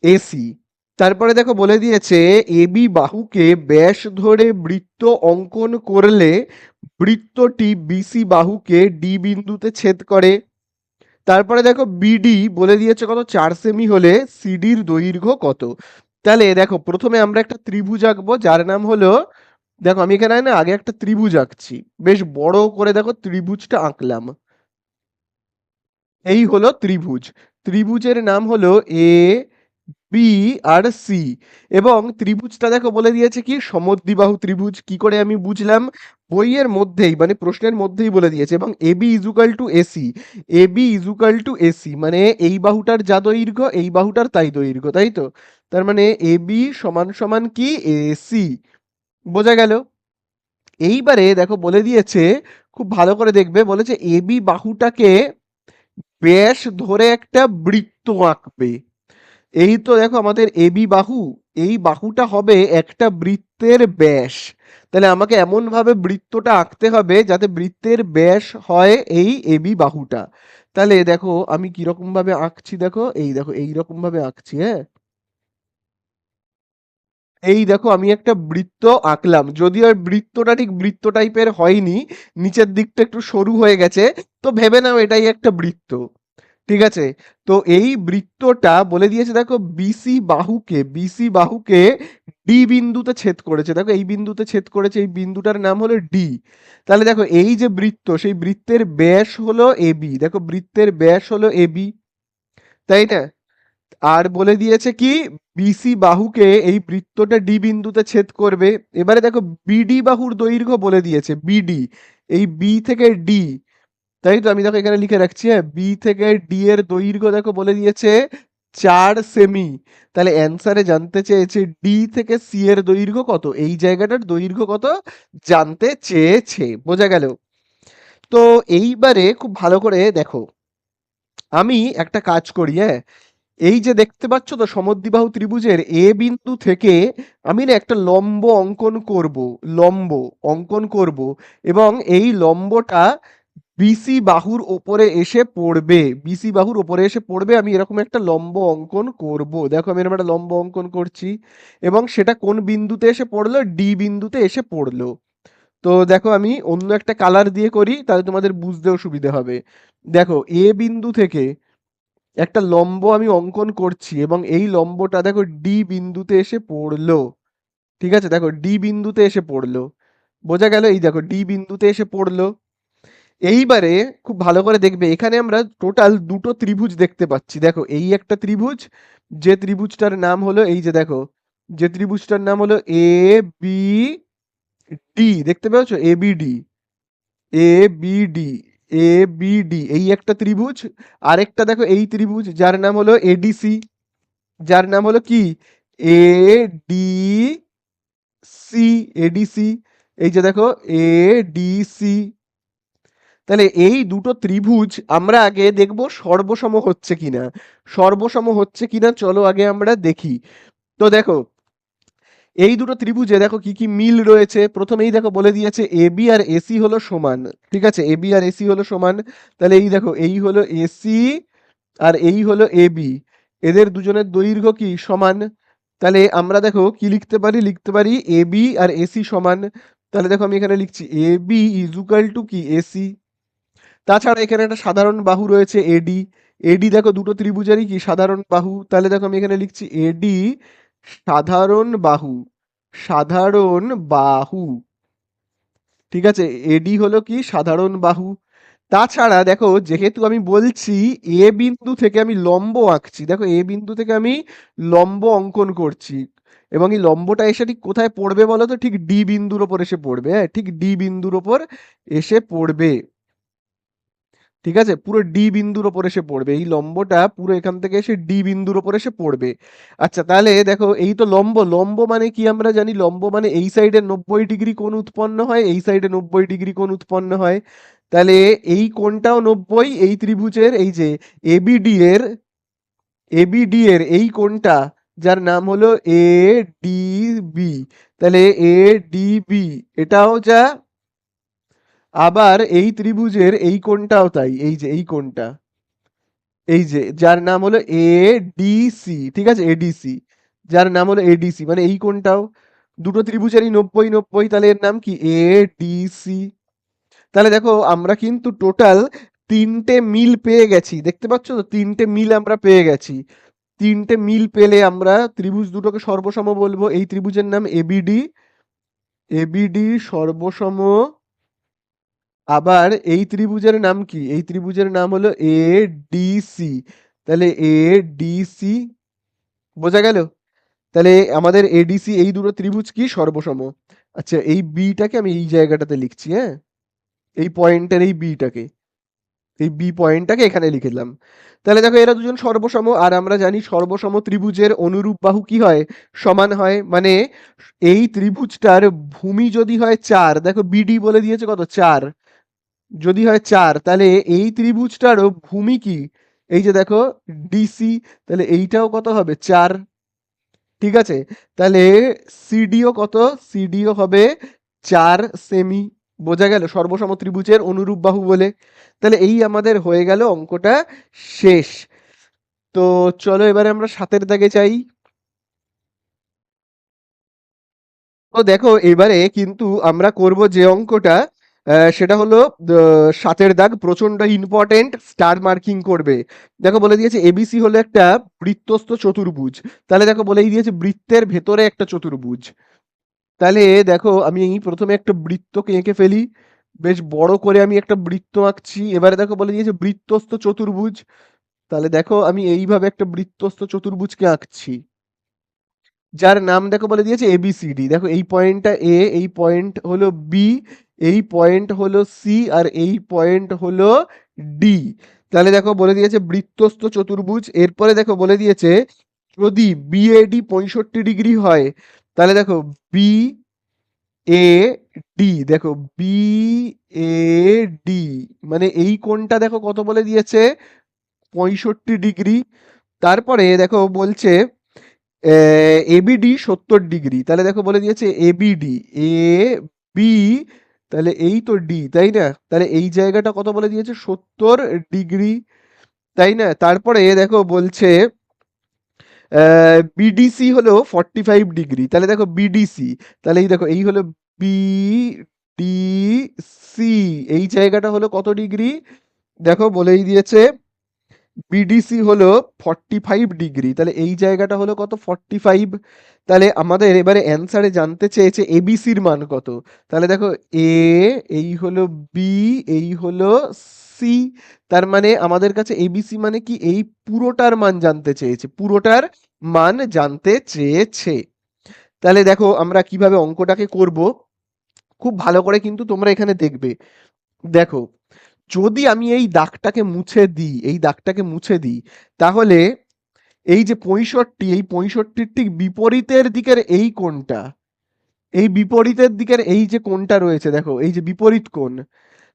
এসি। তারপরে দেখো বলে দিয়েছে এবি বাহুকে ব্যাস ধরে বৃত্ত অঙ্কন করলে বৃত্তটি বিসি বাহুকে ডি বিন্দুতে ছেদ করে। তারপরে দেখো বিডি বলে দিয়েছে কত, 4 সেমি হলে সিডির দৈর্ঘ্য কত। তাহলে দেখো প্রথমে আমরা একটা ত্রিভুজ আঁকবো যার নাম হলো, দেখো আমি এখানে না আগে একটা ত্রিভুজ আঁকছি, বেশ বড় করে দেখো ত্রিভুজটা আঁকলাম। এই হলো ত্রিভুজ, ত্রিভুজের নাম হলো এ বি আর সি। এবং ত্রিভুজটা দেখো বলে দিয়েছে কি সমদ্বিবাহু ত্রিভুজ। কি করে আমি বুঝলাম, বইয়ের মধ্যেই মানে প্রশ্নের মধ্যেই বলে দিয়েছে। এবং AB equal to AC, AB equal to AC মানে এই বাহুটার যা দৈর্ঘ্য এই বাহুটার তাই দৈর্ঘ্য, তাই তো। তার মানে এবি সমান সমান কি এসি, বোঝা গেল। এইবারে দেখো বলে দিয়েছে, খুব ভালো করে দেখবে, বলেছে এবি বাহুটাকে ব্যাস ধরে একটা বৃত্ত আঁকবে। এই তো দেখো আমাদের এবি বাহু, এই বাহুটা হবে একটা বৃত্তের ব্যাস। তাহলে আমাকে এমন ভাবে বৃত্তটা আঁকতে হবে যাতে বৃত্তের ব্যাস হয় এই এবি বাহুটা। তাহলে দেখো আমি কিরকম ভাবে আঁকছি, দেখো এই দেখো এইরকম ভাবে আঁকছি, হ্যাঁ। এই দেখো আমি একটা বৃত্ত আঁকলাম, যদিও আর বৃত্তটা ঠিক বৃত্ত টাইপের হয়নি, নিচের দিকটা একটু সরু হয়ে গেছে, তো ভেবে নাও এটাই একটা বৃত্ত। ঠিক আছে, তো এই বৃত্তটা বলে দিয়েছে দেখো বিসি বাহুকে ডি বিন্দুতে ছেদ করেছে। দেখো এই বিন্দুতে ছেদ করেছে, এই বিন্দুটার নাম হলো ডি। তাহলে দেখো এই যে বৃত্ত, সেই বৃত্তের ব্যাস হলো এবি, দেখো বৃত্তের ব্যাস হলো এবি, তাই না। আর বলে দিয়েছে কি বিসি বাহুকে এই বৃত্তটা ডি বিন্দুতে ছেদ করবে। এবারে দেখো বিডি বাহুর দৈর্ঘ্য বলে দিয়েছে বিডি, এই বি থেকে ডি, তাই তো। আমি দেখো এখানে লিখে রাখছি, হ্যাঁ, বি থেকে ডি এর দৈর্ঘ্য দেখো বলে দিয়েছে 4 সেমি। তাহলে অ্যান্সারে জানতে চেয়েছে ডি থেকে সি এর দৈর্ঘ্য কত, এই জায়গাটার দৈর্ঘ্য কত জানতে চেয়েছে, বোঝা গেল। তো এইবারে খুব ভালো করে দেখো, আমি একটা কাজ করি, হ্যাঁ। এই যে দেখতে পাচ্ছ তো সমদ্বিবাহু ত্রিভুজের এ বিন্দু থেকে আমি না একটা লম্ব অঙ্কন করব, লম্ব অঙ্কন করব। এবং এই লম্বটা বিসি বাহুর ওপরে এসে পড়বে, বিসি বাহুর ওপরে এসে পড়বে, আমি এরকম একটা লম্ব অঙ্কন করব। দেখো আমি এরকম একটা লম্ব অঙ্কন করছি, এবং সেটা কোন বিন্দুতে এসে পড়লো, ডি বিন্দুতে এসে পড়লো। তো দেখো আমি অন্য একটা কালার দিয়ে করি, তাহলে তোমাদের বুঝতেও সুবিধে হবে। দেখো এ বিন্দু থেকে একটা লম্ব আমি অঙ্কন করছি, এবং এই লম্বটা দেখো ডি বিন্দুতে এসে পড়লো। ঠিক আছে, দেখো ডি বিন্দুতে এসে পড়লো, বোঝা গেল। এই দেখো ডি বিন্দুতে এসে পড়লো। এইবারে খুব ভালো করে দেখবে, এখানে আমরা টোটাল দুটো ত্রিভুজ দেখতে পাচ্ছি। দেখো এই একটা ত্রিভুজ, যে ত্রিভুজটার নাম হলো এই যে দেখো, যে ত্রিভুজটার নাম হলো এ বি ডি, দেখতে পাচ্ছ A B D, A B D, A B D, এই একটা ত্রিভুজ। আরেকটা দেখো এই ত্রিভুজ যার নাম হলো এডিসি, যার নাম হলো কি এ ডি সি, এডিসি, এই যে দেখো এ ডি সি। তাহলে এই দুটো ত্রিভুজ আমরা আগে দেখব সর্বসম হচ্ছে কিনা, সর্বসম হচ্ছে কিনা চলো আগে আমরা দেখি। তো দেখো এই দুটো ত্রিভুজে দেখো কি কি মিল রয়েছে। প্রথমেই দেখো বলে দিয়েছে এবি আর এসি হলো সমান, ঠিক আছে, এবি আর এসি হলো সমান। তাহলে এই দেখো এই হলো এসি আর এই হলো এবি, এদের দুজনের দৈর্ঘ্য কি সমান। তাহলে আমরা দেখো কি লিখতে পারি, লিখতে পারি এবি আর এসি সমান। তাহলে দেখো আমি এখানে লিখছি এবি ইজুকাল টু কি এসি। তাছাড়া এখানে একটা সাধারণ বাহু রয়েছে এডি, এডি দেখো দুটো ত্রিভুজেরই কি সাধারণ বাহু। তাহলে দেখো আমি এখানে লিখছি এডি সাধারণ বাহু, সাধারণ বাহু, ঠিক আছে, এডি হলো কি সাধারণ বাহু। তাছাড়া দেখো যেহেতু আমি বলছি এ বিন্দু থেকে আমি লম্ব আঁকছি, দেখো এ বিন্দু থেকে আমি লম্ব অঙ্কন করছি, এবং এই লম্বটা এসে ঠিক কোথায় পড়বে বলো তো, ঠিক ডি বিন্দুর ওপর এসে পড়বে, হ্যাঁ, ঠিক ডি বিন্দুর ওপর এসে পড়বে। ঠিক আছে, পুরো ডি বিন্দুর ওপর এসে পড়বে, এই লম্বটা পুরো এখান থেকে এসে ডি বিন্দুর ওপর এসে পড়বে। আচ্ছা তাহলে দেখো এই তো লম্ব, লম্ব মানে কি আমরা জানি, লম্ব মানে এই সাইডে 90 ডিগ্রি কোণ উৎপন্ন হয়, এই সাইডে 90 ডিগ্রি কোণ উৎপন্ন হয়। তাহলে এই কোণটাও 90, এই ত্রিভুজের এই যে এবিডি এর, এবিডি এর এই কোণটা যার নাম হলো এ ডি বি। তাহলে এ ডি বি এটাও যা, আবার এই ত্রিভুজের এই কোণটাও তাই, এই যে এই কোণটা, এই যে যার নাম হলো এ ডিসি, ঠিক আছে, এডিসি, যার নাম হলো এডিসি, মানে এই কোণটাও দুটো ত্রিভুজেরই 90 90, তাহলে এর নাম কি এ ডিসি। তাহলে দেখো আমরা কিন্তু টোটাল তিনটে মিল পেয়ে গেছি, দেখতে পাচ্ছ তো, তিনটে মিল আমরা পেয়ে গেছি। তিনটে মিল পেলে আমরা ত্রিভুজ দুটোকে সর্বসম বলবো। এই ত্রিভুজের নাম এবিডি, এবিডি সর্বসম। আবার এই ত্রিভুজের নাম কি, এই ত্রিভুজের নাম হলো এ ডিসি, তাহলে এ ডিসি, বোঝা গেল? তাহলে আমাদের এডিসি এই দুটো ত্রিভুজ কি সর্বসম। আচ্ছা, এই বিটাকে আমি এই জায়গাটাতে লিখছি, হ্যাঁ, এই পয়েন্টের এই বিটাকে, এই বি পয়েন্টটাকে এখানে লিখে দিলাম। তাহলে দেখো এরা দুজন সর্বসম, আর আমরা জানি সর্বসম ত্রিভুজের অনুরূপ বাহু কি হয়, সমান হয়। মানে এই ত্রিভুজটার ভূমি যদি হয় 4, দেখো বিডি বলে দিয়েছে কত, 4, যদি হয় 4, তাহলে এই ত্রিভুজটারও ভূমি কি, এই যে দেখো ডিসি, তাহলে এইটাও কত হবে, 4, ঠিক আছে। তাহলে সিডিও কত, সিডিও হবে 4 সেমি, বোঝা গেল, সর্বসম ত্রিভুজের অনুরূপ বাহু বলে। তাহলে এই আমাদের হয়ে গেল অঙ্কটা শেষ। তো চলো এবারে আমরা 7-এর দাগে যাই। তো দেখো এবারে কিন্তু আমরা করব যে অঙ্কটা, সেটা হলো 7-এর দাগ, প্রচন্ড ইম্পর্টেন্ট, স্টার মার্কিং করবে। দেখো বলে দিয়েছে এবিসি হলো একটা বৃত্তস্থ চতুর্ভুজ। তাহলে দেখো বলেই দিয়েছে বৃত্তের ভেতরে একটা চতুর্ভুজ। তাহলে দেখো আমি এই প্রথমে একটা বৃত্তকে এঁকে ফেলি, বেশ বড় করে আমি একটা বৃত্ত আঁকছি। এবারে দেখো বলে দিয়েছে বৃত্তস্থ চতুর্ভুজ, তাহলে দেখো আমি এইভাবে একটা বৃত্তস্থ চতুর্ভুজকে আঁকছি, যার নাম দেখো বলে দিয়েছে এবিসিডি। দেখো এই পয়েন্টটা এ, এই পয়েন্ট হলো বি, এই পয়েন্ট হলো সি, আর এই পয়েন্ট হলো ডি। তাহলে দেখো বলে দিয়েছে বৃত্তস্থ চতুর্ভুজ। এরপরে দেখো বলে দিয়েছে যদি বিএডি 65 ডিগ্রি হয়, তাহলে দেখো বি এ ডি, দেখো বি এ ডি, মানে এই কোণটা দেখো কত বলে দিয়েছে, 65 ডিগ্রি। তারপরে দেখো বলছে এবিডি 70 ডিগ্রি, তাহলে দেখো বলে দিয়েছে এবিডি, এ বি, তাহলে এই তো ডি, তাই না, তাহলে এই জায়গাটা কত বলে দিয়েছে, 70 ডিগ্রি, তাই না। তারপরে দেখো বলছে বিডিসি হলো 45 ডিগ্রি, তাহলে দেখো বিডিসি, তাহলে এই দেখো এই হলো বিডিসি, এই জায়গাটা হলো কত ডিগ্রি, দেখো বলেই দিয়েছে বিডিসি হলো 45 ডিগ্রি, তাহলে এই জায়গাটা হলো কত, 45। তাহলে আমাদের এবারে অ্যান্সারে জানতে চেয়েছে এবিসির মান কত। তাহলে দেখো এ, এই হলো বি, এই হলো সি, তার মানে আমাদের কাছে এবিসি মানে কি, এই পুরোটার মান জানতে চেয়েছে, পুরোটার মান জানতে চেয়েছে। তাহলে দেখো আমরা কিভাবে অঙ্কটাকে করব, খুব ভালো করে কিন্তু তোমরা এখানে দেখবে। দেখো যদি আমি এই দাগটাকে মুছে দিই, এই দাগটাকে মুছে দিই, তাহলে এই যে 65, এই 65-র ঠিক বিপরীতের দিকের এই কোণটা, এই বিপরীতের দিকের এই যে কোণটা রয়েছে, দেখো এই যে বিপরীত কোণ,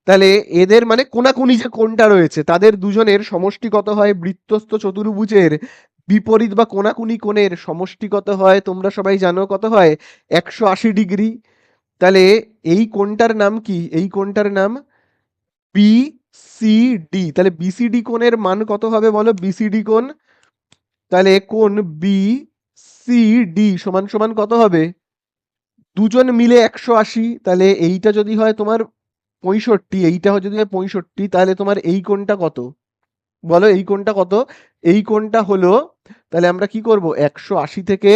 তাহলে এদের মানে কোনাকুনি যে কোণটা রয়েছে, তাদের দুজনের সমষ্টি কত হয়, বৃত্তস্থ চতুর্ভুজের বিপরীত বা কোনাকুনি কোণের সমষ্টি কত হয়, তোমরা সবাই জানো কত হয়, 180 ডিগ্রি। তাহলে এই কোণটার নাম কি, এই কোণটার নাম বিসিডি। তাহলে বিসিডি কোণের মান কত হবে বলো, বিসিডি কোণ, তাহলে কোণ বিসিডি সমান সমান কত হবে, দুজন মিলে 180, তাহলে এইটা যদি হয় তোমার 65, এইটা যদি হয় 65, তাহলে তোমার এই কোণটা কত বলো, এই কোণটা কত, এই কোণটা হলো, তাহলে আমরা কি করব, 180 থেকে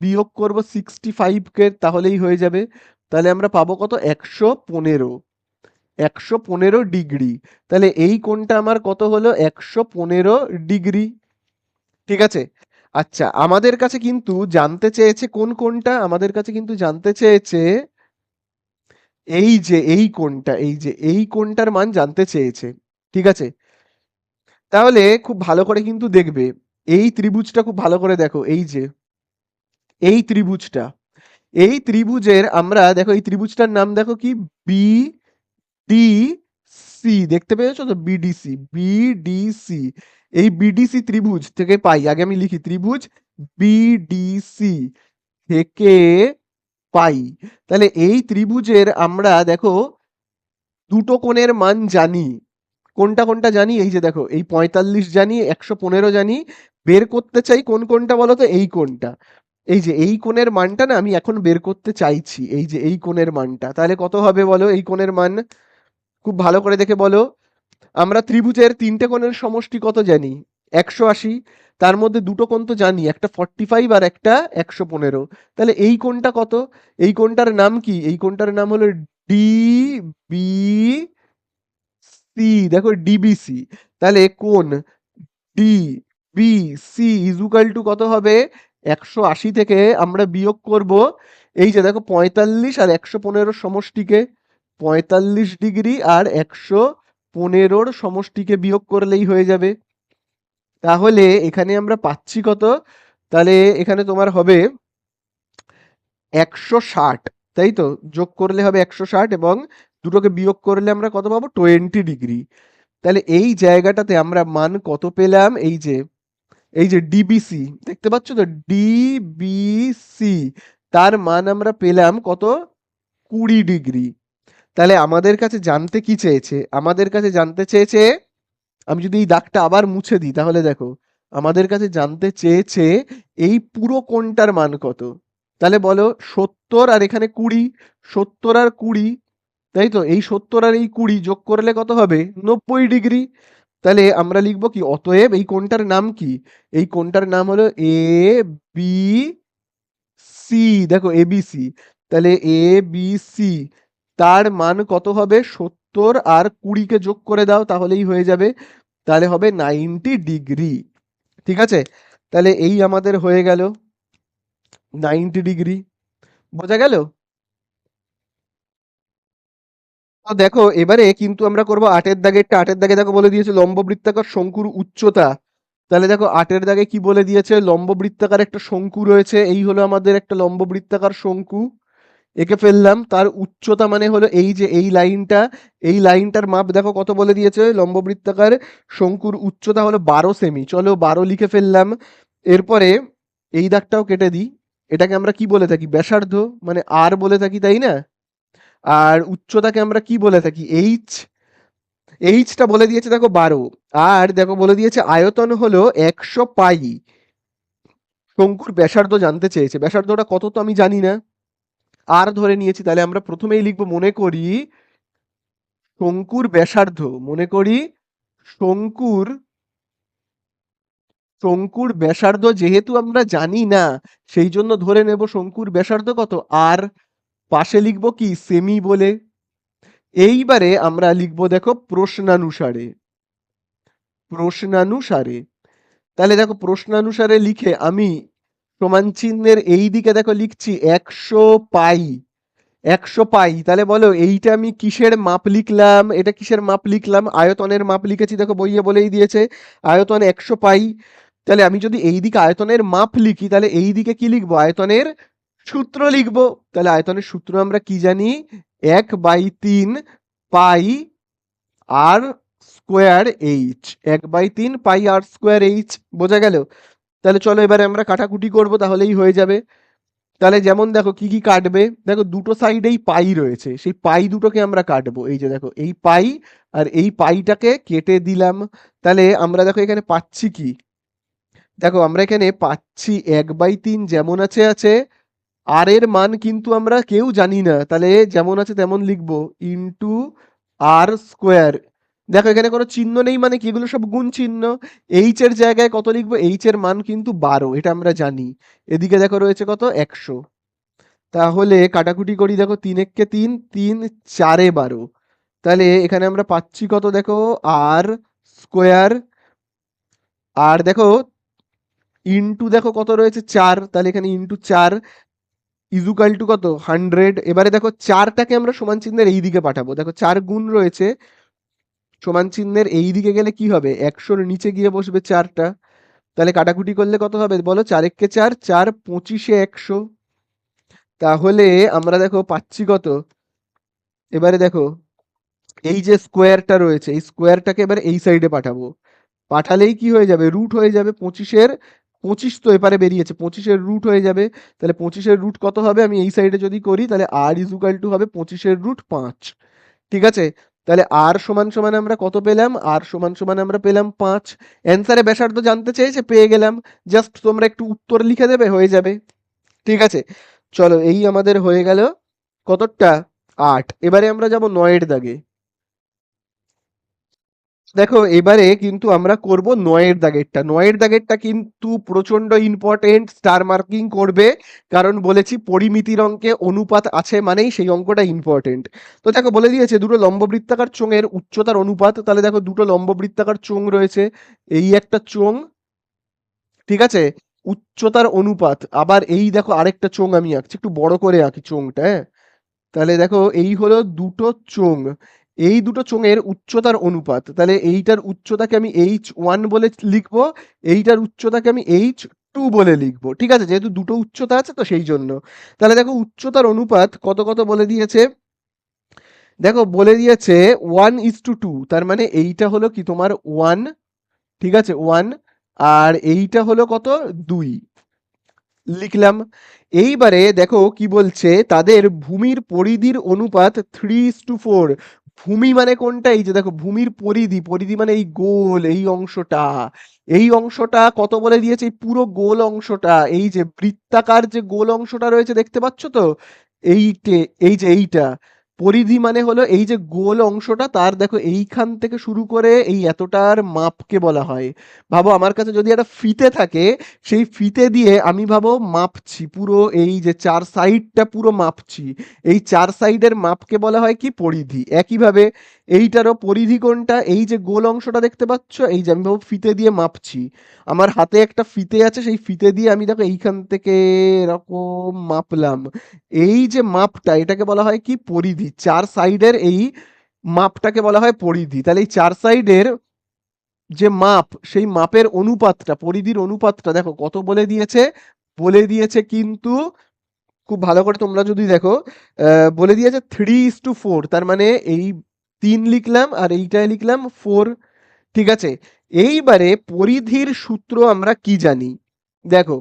বিয়োগ করব 65 কে, তাহলেই হয়ে যাবে। তাহলে আমরা পাবো কত, 115, 115 ডিগ্রি। তাহলে এই কোণটা আমার কত হলো, 115 ডিগ্রি, ঠিক আছে। আচ্ছা আমাদের কাছে কিন্তু জানতে চেয়েছে কোন কোণটা, আমাদের কাছে কিন্তু জানতে চেয়েছে এই যে এই কোণটা, এই যে এই কোণটার মান জানতে চেয়েছে, ঠিক আছে। তাহলে খুব ভালো করে কিন্তু দেখবে, এই ত্রিভুজটা খুব ভালো করে দেখো, এই যে এই ত্রিভুজটা, এই ত্রিভুজের আমরা দেখো এই ত্রিভুজটার নাম দেখো কি, বি ডি সি, দেখতে পেয়েছো তো, বিডিসি, বিডিসি। এই বিডিসি ত্রিভুজ থেকে পাই, আগে আমি লিখি ত্রিভুজ বিডিসি থেকে পাই। তাহলে এই ত্রিভুজের আমরা দেখো দুটো কোণের মান জানি। কোনটা কোনটা জানি? এই যে দেখো, এই 45 জানি, 115 জানি। বের করতে চাই কোন কোণটা বলো তো? এই কোণটা। এই যে এই কোণের মানটা না আমি এখন বের করতে চাইছি, এই যে এই কোণের মানটা। তাহলে কত হবে বলো এই কোণের মান? খুব ভালো করে দেখে বলো। আমরা ত্রিভুজের তিনটে কোণের সমষ্টি কত জানি? 180। তার মধ্যে দুটো কোণ তো জানি, একটা 45 আর একটা 115। তাহলে এই কোণটা কত? এই কোণটার নাম কি? এই কোণটার নাম হলো ডি সি। দেখো ডিবিসি। তাহলে কোণ D B C equal to কত হবে? 180 থেকে আমরা বিয়োগ করব এই যে দেখো 45 আর 115 সমষ্টিকে, 45 ডিগ্রি আর 115 সমষ্টিকে বিয়োগ করলেই হয়ে যাবে। তাহলে এখানে আমরা পাচ্ছি কত? তাহলে এখানে তোমার হবে 160, তাই তো? যোগ করলে হবে 160 এবং দুটোকে বিয়োগ করলে আমরা কত পাবো? 20 ডিগ্রি। তাহলে এই জায়গাটাতে আমরা মান কত পেলাম? এই যে ডিবিসি দেখতে পাচ্ছ তো, ডিবিসি তার মান আমরা পেলাম কত? 20 ডিগ্রি। তাহলে আমাদের কাছে জানতে কি চেয়েছে? আমাদের কাছে জানতে চেয়েছে, আমি যদি এই দাগটা আবার মুছে দিই তাহলে দেখো, আমাদের কাছে জানতে চেয়েছে এই পুরো কোণটার মান কত। তাহলে বলো 70 আর এখানে 20, 70 আর 20, তাই তো? এই 70 আর এই 20 যোগ করলে কত হবে? 90 ডিগ্রি। তাহলে আমরা লিখবো কি? অতএব এই কোণটার নাম কি? এই কোণটার নাম হলো এ বি সি। দেখো এবিসি। তাহলে এ বি সি তার মান কত হবে? 70 আর 20কে যোগ করে দাও তাহলেই হয়ে যাবে। তাহলে হবে 90 ডিগ্রি। ঠিক আছে? তাহলে এই আমাদের হয়ে গেল 90 ডিগ্রি। বোঝা গেল? তো দেখো এবারে কিন্তু আমরা করব 8 এর দাগেরটা। 8 এর দাগে দেখো বলে দিয়েছে লম্ব বৃত্তাকার শঙ্কুর উচ্চতা। তাহলে দেখো 8 এর দাগে কি বলে দিয়েছে? লম্ব বৃত্তাকার একটা শঙ্কু রয়েছে, এই হলো আমাদের একটা লম্ব বৃত্তাকার শঙ্কু। এঁকে ফেললাম। তার উচ্চতা মানে হলো এই যে এই লাইনটা, এই লাইনটার মাপ দেখো কত বলে দিয়েছে? লম্ব বৃত্তাকার শঙ্কুর উচ্চতা হলো 12 সেমি। চলো 12 লিখে ফেললাম। এরপরে এই দাগটাও কেটে দিই। এটাকে আমরা কি বলে থাকি? ব্যাসার্ধ, মানে আর বলে থাকি, তাই না? আর উচ্চতাকে আমরা কি বলে থাকি? এইচ। এইচটা বলে দিয়েছে দেখো 12। আর দেখো বলে দিয়েছে আয়তন হলো 100 পাই। শঙ্কুর ব্যাসার্ধ জানতে চেয়েছে। ব্যাসার্ধটা কত তো আমি জানি না, আর ধরে নিয়েছি। তাহলে আমরা প্রথমেই লিখবো, মনে করি শঙ্কুর ব্যাসার্ধ। মনে করি শঙ্কুর শঙ্কুর ব্যাসার্ধ যেহেতু আমরা জানি না, সেই জন্য ধরে নেব শঙ্কুর ব্যাসার্ধ কত? আর পাশে লিখবো কি? সেমি বলে। এইবারে আমরা লিখবো দেখো প্রশ্নানুসারে। প্রশ্নানুসারে। তাহলে দেখো প্রশ্নানুসারে লিখে আমি সমান চিহ্নের এই দিকে দেখো লিখছি 100 পাই। 100 পাই। তাহলে বলো এইটা আমি কিসের মাপ লিখলাম? এটা কিসের মাপ লিখলাম? আয়তনের মাপ লিখেছি। দেখো বইয়ে বলেই দিয়েছে আয়তন 100 পাই। তাহলে আমি যদি এই দিকে আয়তনের মাপ লিখি তাহলে এই দিকে কি লিখবো? আয়তনের সূত্র লিখবো। তাহলে আয়তনের সূত্র আমরা কি জানি? 1/3 পাই আর স্কোয়ার এইচ। 1/3 পাই আর স্কোয়ার এইচ। বোঝা গেল? তাহলে চলো এবারে আমরা কাটাকুটি করব, তাহলেই হয়ে যাবে। তাহলে যেমন দেখো কি কি কাটবে? দেখো দুটো সাইডেই পাই রয়েছে, সেই পাই দুটোকে আমরা কাটবো। এই যে দেখো এই পাই আর এই পাইটাকে কেটে দিলাম। তাহলে আমরা দেখো এখানে পাচ্ছি কি? দেখো আমরা এখানে পাচ্ছি 1/3 যেমন আছে আছে। আর এর মান কিন্তু আমরা কেউ জানি না, তাহলে যেমন আছে তেমন লিখবো ইন্টু আর স্কোয়ার। দেখো এখানে কোনো চিহ্ন নেই, মানে কি এগুলো সব গুণ চিহ্ন। এইচ এর জায়গায় কত লিখবো? এইচ এর মান কিন্তু 12, এটা আমরা জানি। এদিকে দেখো রয়েছে কত? 100। তাহলে কাটাকুটি করি। দেখো 3 একে 3, 3 4 12। তাহলে এখানে আমরা পাচ্ছি কত? দেখো আর স্কোয়ার। আর দেখো ইন্টু দেখো কত রয়েছে? 4। তাহলে এখানে ইন্টু 4 ইজুকাল টু কত? 100। এবারে দেখো 4টাকে আমরা সমান চিহ্নের এই দিকে পাঠাবো। দেখো 4 গুণ রয়েছে, সমান চিহ্নের এই দিকে গেলে কি হবে? 100-র নিচে গিয়ে বসবে 4টা। তাহলে কাটাকুটি করলে কত হবে বলো? 4 একে 4, 4 25-এ 100। তাহলে আমরা দেখো পাচ্ছি কত? এবারে দেখো এই যে স্কোয়ারটা রয়েছে, এই স্কোয়ারটাকে এবার এই সাইডে পাঠাবো। পাঠালেই কি হয়ে যাবে? রুট হয়ে যাবে 25-এর 25 তো এপারে বেরিয়েছে, 25-এর রুট হয়ে যাবে। তাহলে 25-এর রুট কত হবে, আমি এই সাইডে যদি করি তাহলে r ইজ ইকুয়াল টু হবে 25-এর রুট 5। ঠিক আছে, তাহলে r সমান সমান আমরা কত পেলাম, r সমান সমান আমরা পেলাম 5। অ্যান্সারে ব্যাসার্ধ জানতে চেয়েছে, পেয়ে গেলাম। জাস্ট তোমরা একটু উত্তর লিখে দেবে, হয়ে যাবে। ঠিক আছে, চলো এই আমাদের হয়ে গেল কতটা, 8। এবারে আমরা যাব 9-এর দাগে। দেখো এবারে কিন্তু আমরা করব 9-এর দাগেরটা। 9-এর দাগেরটা কিন্তু প্রচন্ড ইম্পর্টেন্ট, স্টার মার্কিং করবে, কারণ বলেছি পরিমিতির অঙ্কে অনুপাত আছে মানেই সেই অঙ্কটা ইম্পর্টেন্ট। তো দেখো বলে দিয়েছে দুটো লম্ববৃত্তাকার চোঙের উচ্চতার অনুপাত। তাহলে দেখো দুটো লম্ববৃত্তাকার চোঙ রয়েছে, এই একটা চোঙ, ঠিক আছে, উচ্চতার অনুপাত। আবার এই দেখো আরেকটা চোঙ আমি আঁকছি, একটু বড় করে আঁকি চোঙটা, হ্যাঁ। তাহলে দেখো এই হলো দুটো চোঙ, এই দুটো চোঙের উচ্চতার অনুপাত। তাহলে এইটার উচ্চতাকে আমি h1 বলে লিখবো, এইটার উচ্চতাকে আমি h2 বলে লিখবো। ঠিক আছে, যেহেতু দুটো উচ্চতা আছে তো সেই জন্য। তাহলে দেখো উচ্চতার অনুপাত কত কত বলে দিয়েছে, দেখো বলে দিয়েছে 1:2। তার মানে এইটা হলো কি তোমার 1, ঠিক আছে 1, আর এইটা হলো কত 2 লিখলাম। এইবারে দেখো কি বলছে, তাদের ভূমির পরিধির অনুপাত 3:4। ভূমি মানে কোনটা, এই যে দেখো ভূমির পরিধি, পরিধি মানে এই গোল এই অংশটা, এই অংশটা কত বলে দিয়েছে, এই পুরো গোল অংশটা, এই যে বৃত্তাকার যে গোল অংশটা রয়েছে দেখতে পাচ্ছ তো, এইটে, এই যে এইটা পরিধি মানে হলো এই যে গোল অংশটা, তার দেখো এইখান থেকে শুরু করে এই এতটার মাপকে বলা হয়। ভাবো আমার কাছে যদি একটা ফিতে থাকে, সেই ফিতে দিয়ে আমি ভাবো মাপছি পুরো এই যে চার সাইডটা পুরো মাপছি, এই চার সাইডের মাপকে বলা হয় কি পরিধি। একইভাবে এইটারও পরিধি কোনটা, এই যে গোল অংশটা দেখতে পাচ্ছ, এই যে আমি ভাবো ফিতে দিয়ে মাপছি, আমার হাতে একটা ফিতে আছে, সেই ফিতে দিয়ে আমি দেখো এইখান থেকে এরকম মাপলাম, এই যে মাপটা এটাকে বলা হয় কি পরিধি। চার সাইডের এই মাপটাকে বলা হয় পরিধি। তাহলে এই চার সাইডের যে মাপ, সেই মাপের অনুপাতটা, পরিধির অনুপাতটা দেখো কত বলে দিয়েছে, বলে দিয়েছে কিন্তু খুব ভালো করে তোমরা যদি দেখো, বলে দিয়েছে 3:4। তার মানে এই 3 লিখলাম আর এইটায় লিখলাম 4। ঠিক আছে, এইবারে পরিধির সূত্র আমরা কি জানি, দেখো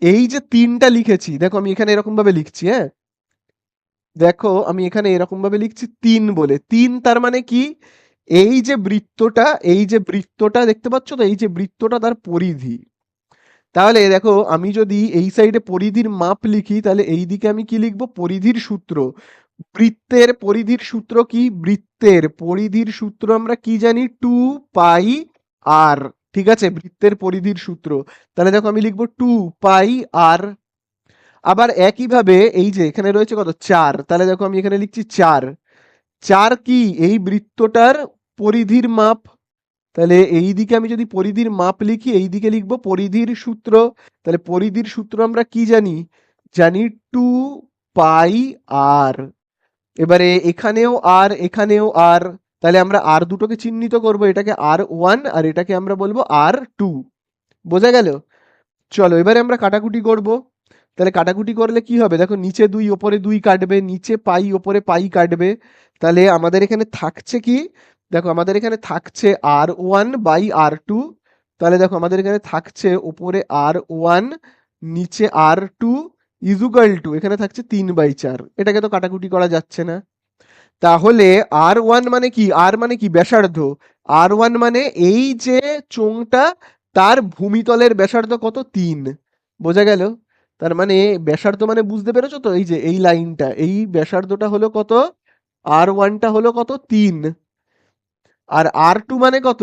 এই যে 3টা লিখেছি, দেখো আমি এখানে এরকম ভাবে লিখছি, হ্যাঁ, দেখো আমি এখানে এরকম ভাবে লিখছি 3 বলে, 3 তার মানে কি, এই যে বৃত্তটা, এই যে বৃত্তটা দেখতে পাচ্ছ তো, এই যে বৃত্তটা তার পরিধি। তাহলে দেখো আমি যদি এই সাইডে পরিধির মাপ লিখি, তাহলে এই দিকে আমি কি লিখবো, পরিধির সূত্র। বৃত্তের পরিধির সূত্র কি, বৃত্তের পরিধির সূত্র আমরা কি জানি, 2πr। ঠিক আছে, বৃত্তের পরিধির সূত্র। তাহলে দেখো আমি লিখবো 2πr। আবার একইভাবে এই যে এখানে রয়েছে কত 4, তাহলে দেখো আমি এখানে লিখছি 4। 4 কি, এই বৃত্তটার পরিধির মাপ। তাহলে এই দিকে আমি যদি পরিধির মাপ লিখি, এই দিকে লিখবো পরিধির সূত্র। তাহলে পরিধির সূত্র আমরা কি জানি, জানি 2πr। এবারে এখানেও আর এখানেও আর, তাহলে আমরা আর দুটোকে চিহ্নিত করব, এটাকে r1 আর এটাকে আমরা বলবো r2। বোঝা গেল? চলো এবারে আমরা কাটাকুটি করব। তাহলে কাটাকুটি করলে কি হবে, দেখো নিচে 2 ওপরে 2 কাটবে, নিচে পাই ওপরে পাই কাটবে। তাহলে আমাদের এখানে থাকছে কি, দেখো আমাদের এখানে থাকছে r1/r2। তাহলে দেখো আমাদের এখানে থাকছে ওপরে r1 নিচে r2 ইজুকাল টু এখানে থাকছে 3/4। এটাকে তো কাটাকুটি করা যাচ্ছে না। তাহলে r1 মানে কি, r মানে কি ব্যাসার্ধ, r1 মানে এই যে চোঙটা, তার ভূমিতলের ব্যাসার্ধ কত 3। বোঝা গেল? তার মানে ব্যাসার্ধ মানে বুঝতে পেরেছো তো, এই যে এই লাইনটা, এই ব্যাসার্ধটা হলো কত, r1টা হলো কত 3, আর r2 মানে কত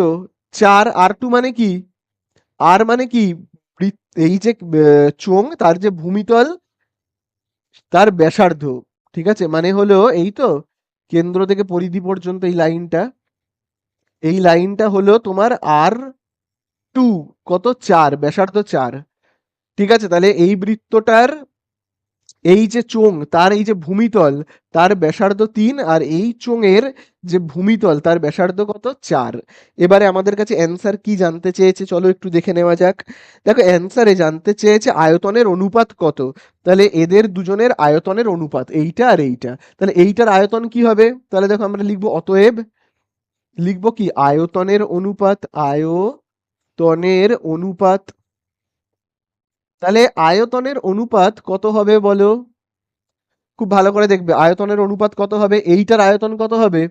4। r2 মানে কি, r মানে কি এই যে চোঙ তার যে ভূমিতল তার ব্যাসার্ধ। ঠিক আছে, মানে হলো এই তো কেন্দ্র থেকে পরিধি পর্যন্ত এই লাইনটা, এই লাইনটা হলো তোমার r2 কত 4, ব্যাসার্ধ 4। ঠিক আছে, তাহলে এই বৃত্তটার এই যে চোঙ তার এই যে ভূমিতল তার ব্যাসার্ধ 3, আর এই চোঙের যে ভূমিতল তার ব্যাসার্ধ কত 4। এবারে আমাদের কাছে অ্যান্সার কি জানতে চেয়েছে, চলো একটু দেখে নেওয়া যাক। দেখো অ্যান্সারে জানতে চেয়েছে আয়তনের অনুপাত কত। তাহলে এদের দুজনের আয়তনের অনুপাত এইটা আর এইটা, তাহলে এইটার আয়তন কি হবে, তাহলে দেখো আমরা লিখবো অতএব, লিখবো কি আয়তনের অনুপাত, আয়তনের অনুপাত তাহলে আয়তনের অনুপাত কত হবে বলো? খুব ভালো করে দেখবে আয়তনের অনুপাত কত হবে, এইটার আয়তন কত হবে?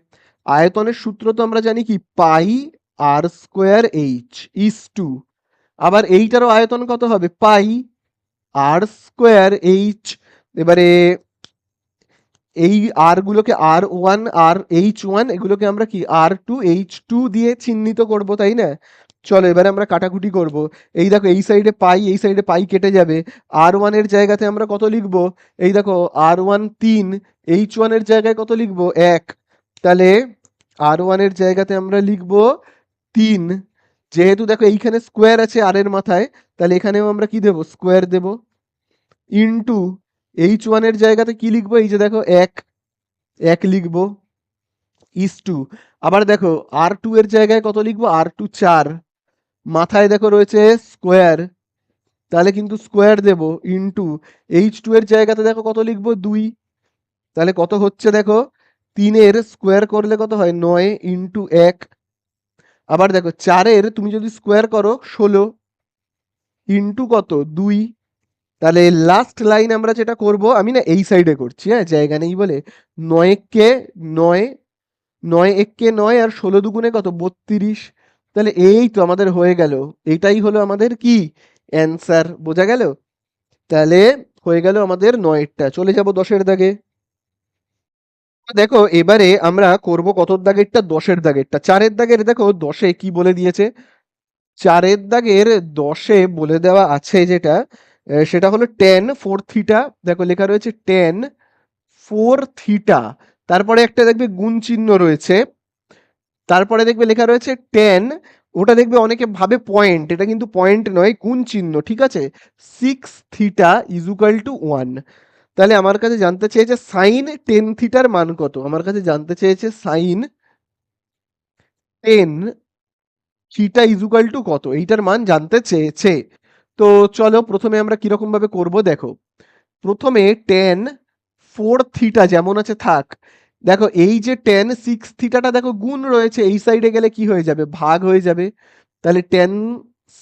আয়তনের সূত্র তো আমরা জানি কি, পাই আর স্কোয়ার এইচ ইস টু, আবার এইটারও আয়তন কত হবে? পাই আর স্কোয়ার এইচ। এবারে এই আর গুলোকে R1 আর H1 এগুলোকে আমরা কি R2H2 দিয়ে চিহ্নিত করব, তাই না? চলো এবারে আমরা কাটাকুটি করব। এই দেখো এই সাইডে পাই, এই সাইডে পাই কেটে যাবে। R1 এর জায়গাতে আমরা কত লিখব? এই দেখো R1 3, H1 এর জায়গায় কত লিখব? 1। তাহলে R1 এর জায়গাতে আমরা লিখব 3। যেহেতু দেখো এইখানে স্কোয়ার আছে আর এর মাথায়, তাহলে এখানেও আমরা কি দেব? স্কোয়ার দেব। ইনটু H1 এর জায়গাতে কি লিখবো? এই যে দেখো 1 লিখবো, ইস টু। আবার দেখো R2 এর জায়গায় কত লিখবো? R2 4, মাথায় দেখো রয়েছে স্কোয়ার, তাহলে কিন্তু স্কোয়ার দেব। ইনটু H2 এর জায়গাতে দেখো কত লিখবো? 2, তাহলে কত হচ্ছে দেখো 3 এর স্কোয়ার করলে কত হয়? 9 ইনটু 1। আবার দেখো 4 এর তুমি যদি স্কোয়ার করো 16 ইনটু কত? 2। তাহলে লাস্ট লাইন আমরা যেটা করব, আমি না এই সাইডে করছি, হ্যাঁ, জায়গা নেই বলে। 9 কে 9, 9 একে 9 আর 16 দুগুণে কত? 32। তাহলে এই তো আমাদের হয়ে গেল, এটাই হলো আমাদের কি অ্যান্সার। বোঝা গেল? তাহলে হয়ে গেল আমাদের 9টা। চলে যাব 10-এর দাগে। দেখো এবারে আমরা করব কতর দাগেরটা? 10-এর দাগেরটা। 4-এর দাগের দেখো 10-এ কি বলে দিয়েছে? 4-এর দাগের 10-এ বলে দেওয়া আছে যেটা, সেটা হলো tan 4 থিটা। দেখো লেখা রয়েছে tan 4 থিটা, তারপরে একটা দেখবে গুণ চিহ্ন রয়েছে, তারপরে দেখবে লেখা রয়েছে tan, ওটা দেখবে অনেকে ভাবে পয়েন্ট, এটা কিন্তু পয়েন্ট নয়, গুণ চিহ্ন, ঠিক আছে? 6 থিটা ইজ ইকুয়াল টু 1। তাহলে আমার কাছে জানতে চেয়েছে সাইন 10 থিটার মান কত। আমার কাছে জানতে চেয়েছে sine 10 theta is equal to কত, এইটার মান জানতে চেয়েছে। তো চলো প্রথমে আমরা কিরকম ভাবে করব দেখো। প্রথমে tan 4 থিটা যেমন আছে থাক। দেখো এই যে tan 6 থিটাটা দেখো গুণ রয়েছে, এই সাইডে গেলে কি হয়ে যাবে? ভাগ হয়ে যাবে। তাহলে tan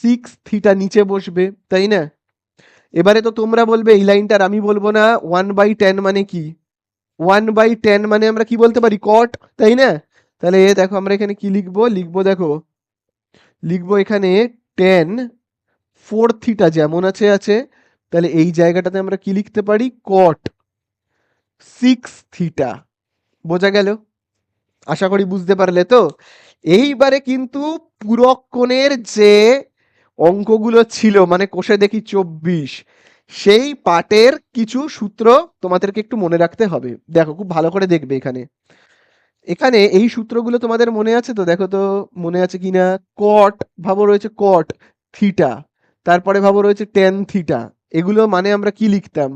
6 থিটা নিচে বসবে, তাই না? এবারে তো তোমরা বলবে এই লাইনটার, আমি বলবো না 1/10 মানে কি? 1/10 মানে আমরা কি বলতে পারি? কট, তাই না? তাহলে দেখো আমরা এখানে কি লিখবো? দেখো লিখবো এখানে tan 4 থিটা যেমন আছে। তাহলে এই জায়গাটাতে আমরা কি লিখতে পারি? কট 6 থিটা। বোঝা গেল? আশা করি বুঝতে পারলে তো। এইবারে কিন্তু পূরক কোণের যে অঙ্কগুলো ছিল, মানে কোষে দেখি 24, সেই পাটের কিছু সূত্র তোমাদেরকে একটু মনে রাখতে হবে। দেখো খুব ভালো করে দেখবে এখানে। এখানে এই সূত্রগুলো তোমাদের মনে আছে তো? দেখো তো মনে আছে কিনা। কট, ভাবো রয়েছে কট থিটা, তারপরে ভাবো রয়েছে টেন থিটা। এগুলো মানে আমরা কি লিখতাম?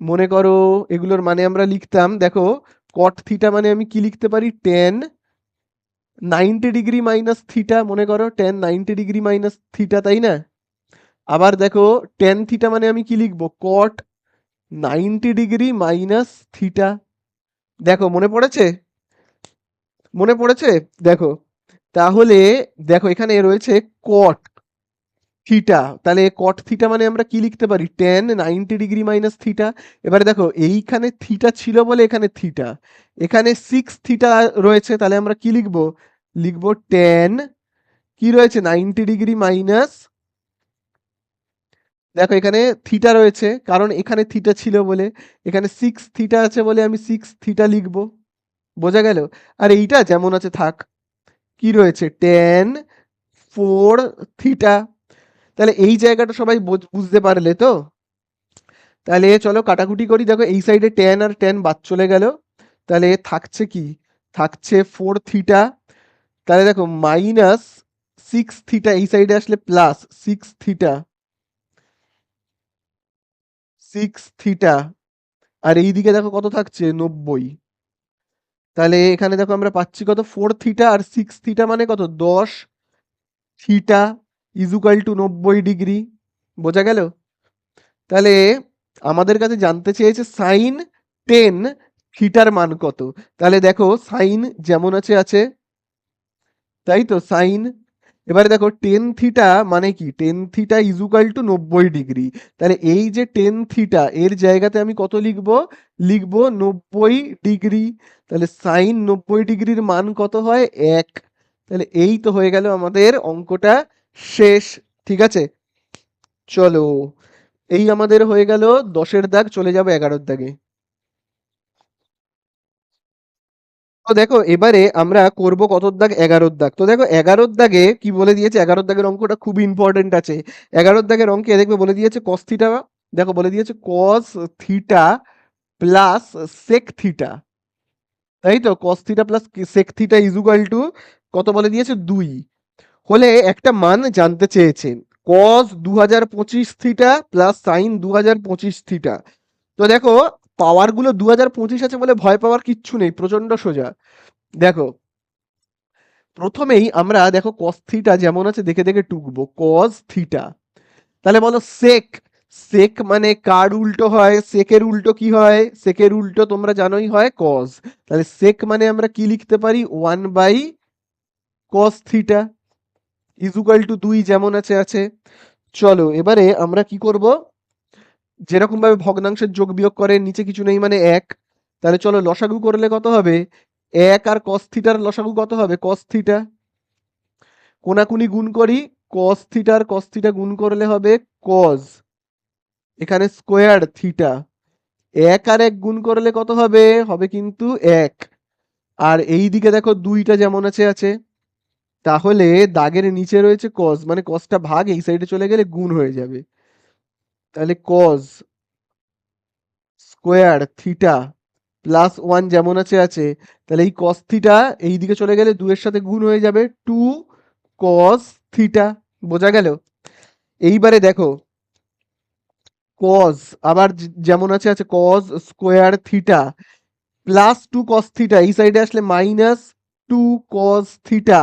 মনে করো এগুলোর মানে আমরা লিখতাম, দেখো কট থিটা মানে আমি কি লিখতে পারি? টেন 90 ডিগ্রি মাইনাস থিটা, মনে করো টেন 90 ডিগ্রি মাইনাস থিটা, তাই না? আবার দেখো টেন থিটা মানে আমি কি লিখবো? কট 90 ডিগ্রি মাইনাস থিটা। দেখো মনে পড়েছে? মনে পড়েছে? দেখো তাহলে দেখো এখানে রয়েছে কট থিটা, তাহলে কট থিটা মানে আমরা কি লিখতে পারি? Ten 90 degree minus theta. এবারে দেখো এইখানে থিটা ছিল বলে এখানে থিটা, এখানে 6 থিটা রয়েছে, তাহলে আমরা কি লিখবো? লিখবো টেন কি রয়েছে? 90 ডিগ্রি মাইনাস, দেখো এখানে থিটা রয়েছে কারণ এখানে থিটা ছিল বলে, এখানে 6 থিটা আছে বলে আমি 6 থিটা লিখবো। বোঝা গেল? আর এইটা যেমন আছে থাক। কি রয়েছে? Ten 4 theta. তাহলে এই জায়গাটা সবাই বুঝতে পারলে তো? তাহলে চলো কাটাকুটি করি। দেখো এই সাইডে টেন আর টেন বাদ চলে গেল, তাহলে থাকছে কি? থাকছে 4 থিটা। তাহলে দেখো মাইনাস 6 থিটা, এই সাইডে আসলে প্লাস 6 থিটা, 6 থিটা। আর এইদিকে দেখো কত থাকছে? 90। তাহলে এখানে দেখো আমরা পাচ্ছি কত? 4 থিটা আর 6 থিটা মানে কত? 10 theta is equal two 90 degree. বোঝা গেল? তাহলে আমাদের কাছে জানতে চেয়েছে সাইন 10 থিটার মান কত। তাহলে দেখো সাইন যেমন আছে, তাই তো? সাইন এবারে দেখো টেন থিটা মানে কি, ten theta equal to 90 degree. তাহলে এই যে টেন থিটা এর জায়গাতে আমি কত লিখবো, লিখবো 90 ডিগ্রি। তাহলে সাইন 90 ডিগ্রির মান কত হয়, 1। তাহলে এই তো হয়ে গেল আমাদের অঙ্কটা শেষ। ঠিক আছে, চলো এই আমাদের হয়ে গেল 10-এর দাগ, চলে যাবো 11-এর দাগে। তো দেখো এবারে আমরা করব কত দাগ, 11-এর দাগ। তো দেখো 11-এর দাগে কি বলে দিয়েছে, 11-এর দাগের অঙ্কটা খুব ইম্পর্টেন্ট আছে। 11-এর দাগের অঙ্কে দেখবে বলে দিয়েছে কস থিটা, দেখো বলে দিয়েছে cos theta plus sec theta, তাই তো, cos theta plus sec theta equal to কত বলে দিয়েছে, 2 হলে একটা মান জানতে চেয়েছে, cos 2025 theta plus sine 2025 theta. তো দেখো পাওয়ার গুলো 2025 আছে বলে ভয় পাওয়ার কিচ্ছু নেই, প্রচন্ড সোজা। দেখো প্রথমেই আমরা দেখো কস থিটা যেমন আছে দেখে দেখে টুকবো, কস থিটা। তাহলে বলো সেক, সেক মানে কার উল্টো হয়, সেকের উল্টো কি হয়, সেকের উল্টো তোমরা জানোই হয় কস। তাহলে সেক মানে আমরা কি লিখতে পারি, 1/cos থিটা ইজুকাল টু 2 যেমন আছে আছে। চলো এবারে আমরা কি করব, যেরকম ভাবে ভগ্নাংশের যোগ বিয়োগ করে, নিচে কিছু নেই মানে 1। তাহলে চলো লসাগু করলে কত হবে, 1 আর cos থিটার লসাগু কত হবে, cos থিটা। কোনাকুনি গুণ করি, cos থিটা আর cos থিটা গুণ করলে হবে cos, এখানে স্কোয়ার থিটা। 1 আর 1 গুণ করলে কত হবে, হবে কিন্তু 1। আর এই দিকে দেখো 2টা যেমন আছে আছে। তাহলে দাগের নিচে রয়েছে cos, মানে cosটা ভাগ এই সাইডে চলে গেলে গুণ হয়ে যাবে। তাহলে cos স্কোয়ার থিটা প্লাস 1 যেমন আছে আছে। তাহলে এই cos থিটা এই দিকে চলে গেলে 2 এর সাথে গুণ হয়ে যাবে, 2 cos থিটা। বোঝা গেল? এইবারে দেখো cos আবার যেমন আছে আছে, cos square theta plus 2 cos theta, এই সাইডে আসলে মাইনাস 2 cos থিটা।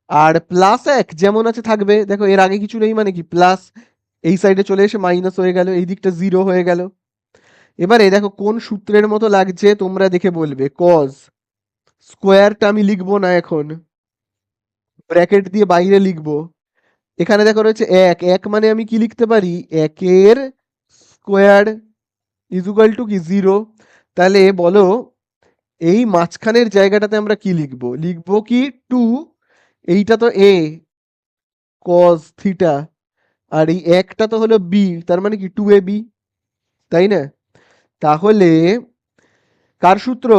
আর প্লাস 1 যেমন আছে থাকবে, দেখো এর আগে কিছু নেই মানে কি প্লাস, এই সাইডে চলে এসে মাইনাস হয়ে গেল, এই দিকটা 0 হয়ে গেল। এবারে দেখো কোন সূত্রের মতো লাগছে তোমরা দেখে বলবে, cos স্কোয়ারটা আমি লিখবো না এখন, ব্র্যাকেট দিয়ে বাইরে লিখবো। এখানে দেখো রয়েছে 1, 1 মানে আমি কি লিখতে পারি, 1-এর স্কোয়ার ইজুকাল টু কি 0। তাহলে বলো এই মাঝখানের জায়গাটাতে আমরা কি লিখবো, লিখবো কি 2, এইটা তো a cos থিটা, আর এই একটা তো হলো b, তার মানে কি 2ab, তাই না? তাহলে কার সূত্র,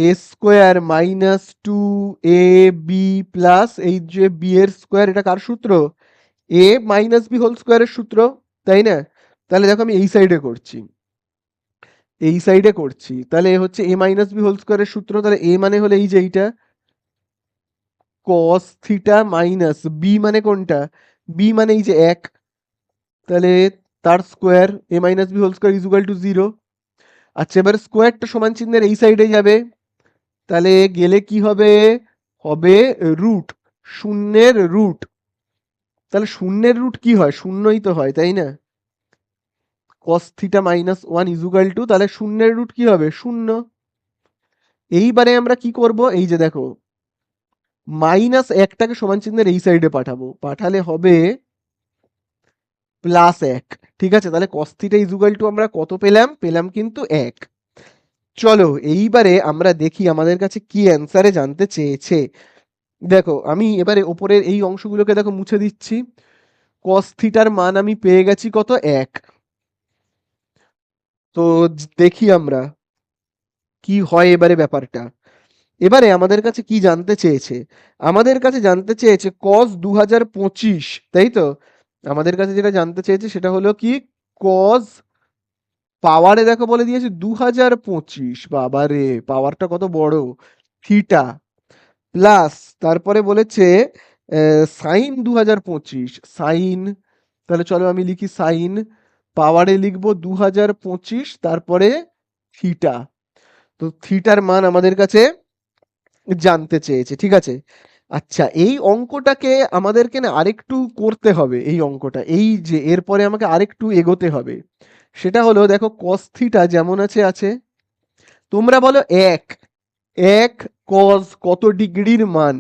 a square minus 2ab plus এই যে b এর স্কোয়ার, এটা কার সূত্র, a মাইনাস b হোল স্কোয়ারের সূত্র, তাই না? তাহলে দেখো আমি এই সাইডে করছি, এই সাইডে করছি, তাহলে হচ্ছে a মাইনাস b হোল স্কোয়ারের সূত্র। তাহলে a মানে হলো এই যে এইটা cos থিটা মাইনাস b মানে কোনটা, b মানে এই যে 1, তাহলে তার square a minus b whole square equal to 0। আচ্ছা এবার স্কোয়ারটা সমান চিহ্নের এই সাইডে যাবে, তাহলে গেলে কি হবে, হবে রুট, শূন্যের রুট। তাহলে শূন্যের রুট কি হয়, শূন্যই তো হয়, তাই না? cos theta minus 1 equal to, তাহলে শূন্যের রুট কি হবে, শূন্য। এইবারে আমরা কি করব, এই যে দেখো মাইনাস 1টাকে সমান চিহ্নের এই সাইডে পাঠাবো, পাঠালে হবে +1। ঠিক আছে, তাহলে cos থিটা ইজুকাল টু আমরা কত পেলাম, পেলাম কিন্তু 1। চলো এইবারে আমরা দেখি আমাদের কাছে কি অ্যান্সারে জানতে চেয়েছে। দেখো আমি এবারে ওপরের এই অংশগুলোকে দেখো মুছে দিচ্ছি। cos থিটার মান আমি পেয়ে গেছি কত, 1। তো দেখি আমরা কি হয় এবারে ব্যাপারটা। এবারে আমাদের কাছে কি জানতে চেয়েছে, আমাদের কাছে জানতে চেয়েছে cos 2025, তাই তো? আমাদের কাছে যেটা জানতে চেয়েছে সেটা হলো কি cos, পাওয়ারে দেখো বলে দিয়েছে 2025, বাবা রে পাওয়ারটা কত বড়, থিটা প্লাস তারপরে বলেছে সাইন 2025, সাইন, তাহলে চলো আমি লিখি সাইন, পাওয়ারে লিখবো 2025 তারপরে থিটা। তো থিটার মান আমাদের কাছে জানতে চেয়েছে, ঠিক আছে। আচ্ছা এই অঙ্কটাকে আমাদেরকে না আরেকটু করতে হবে, এই অঙ্কটা এই যে এরপরে আমাকে আরেকটু এগোতে হবে। সেটা হলো দেখো cos থিটা যেমন আছে আছে, তোমরা বলো 1 cos কত ডিগ্রির মান,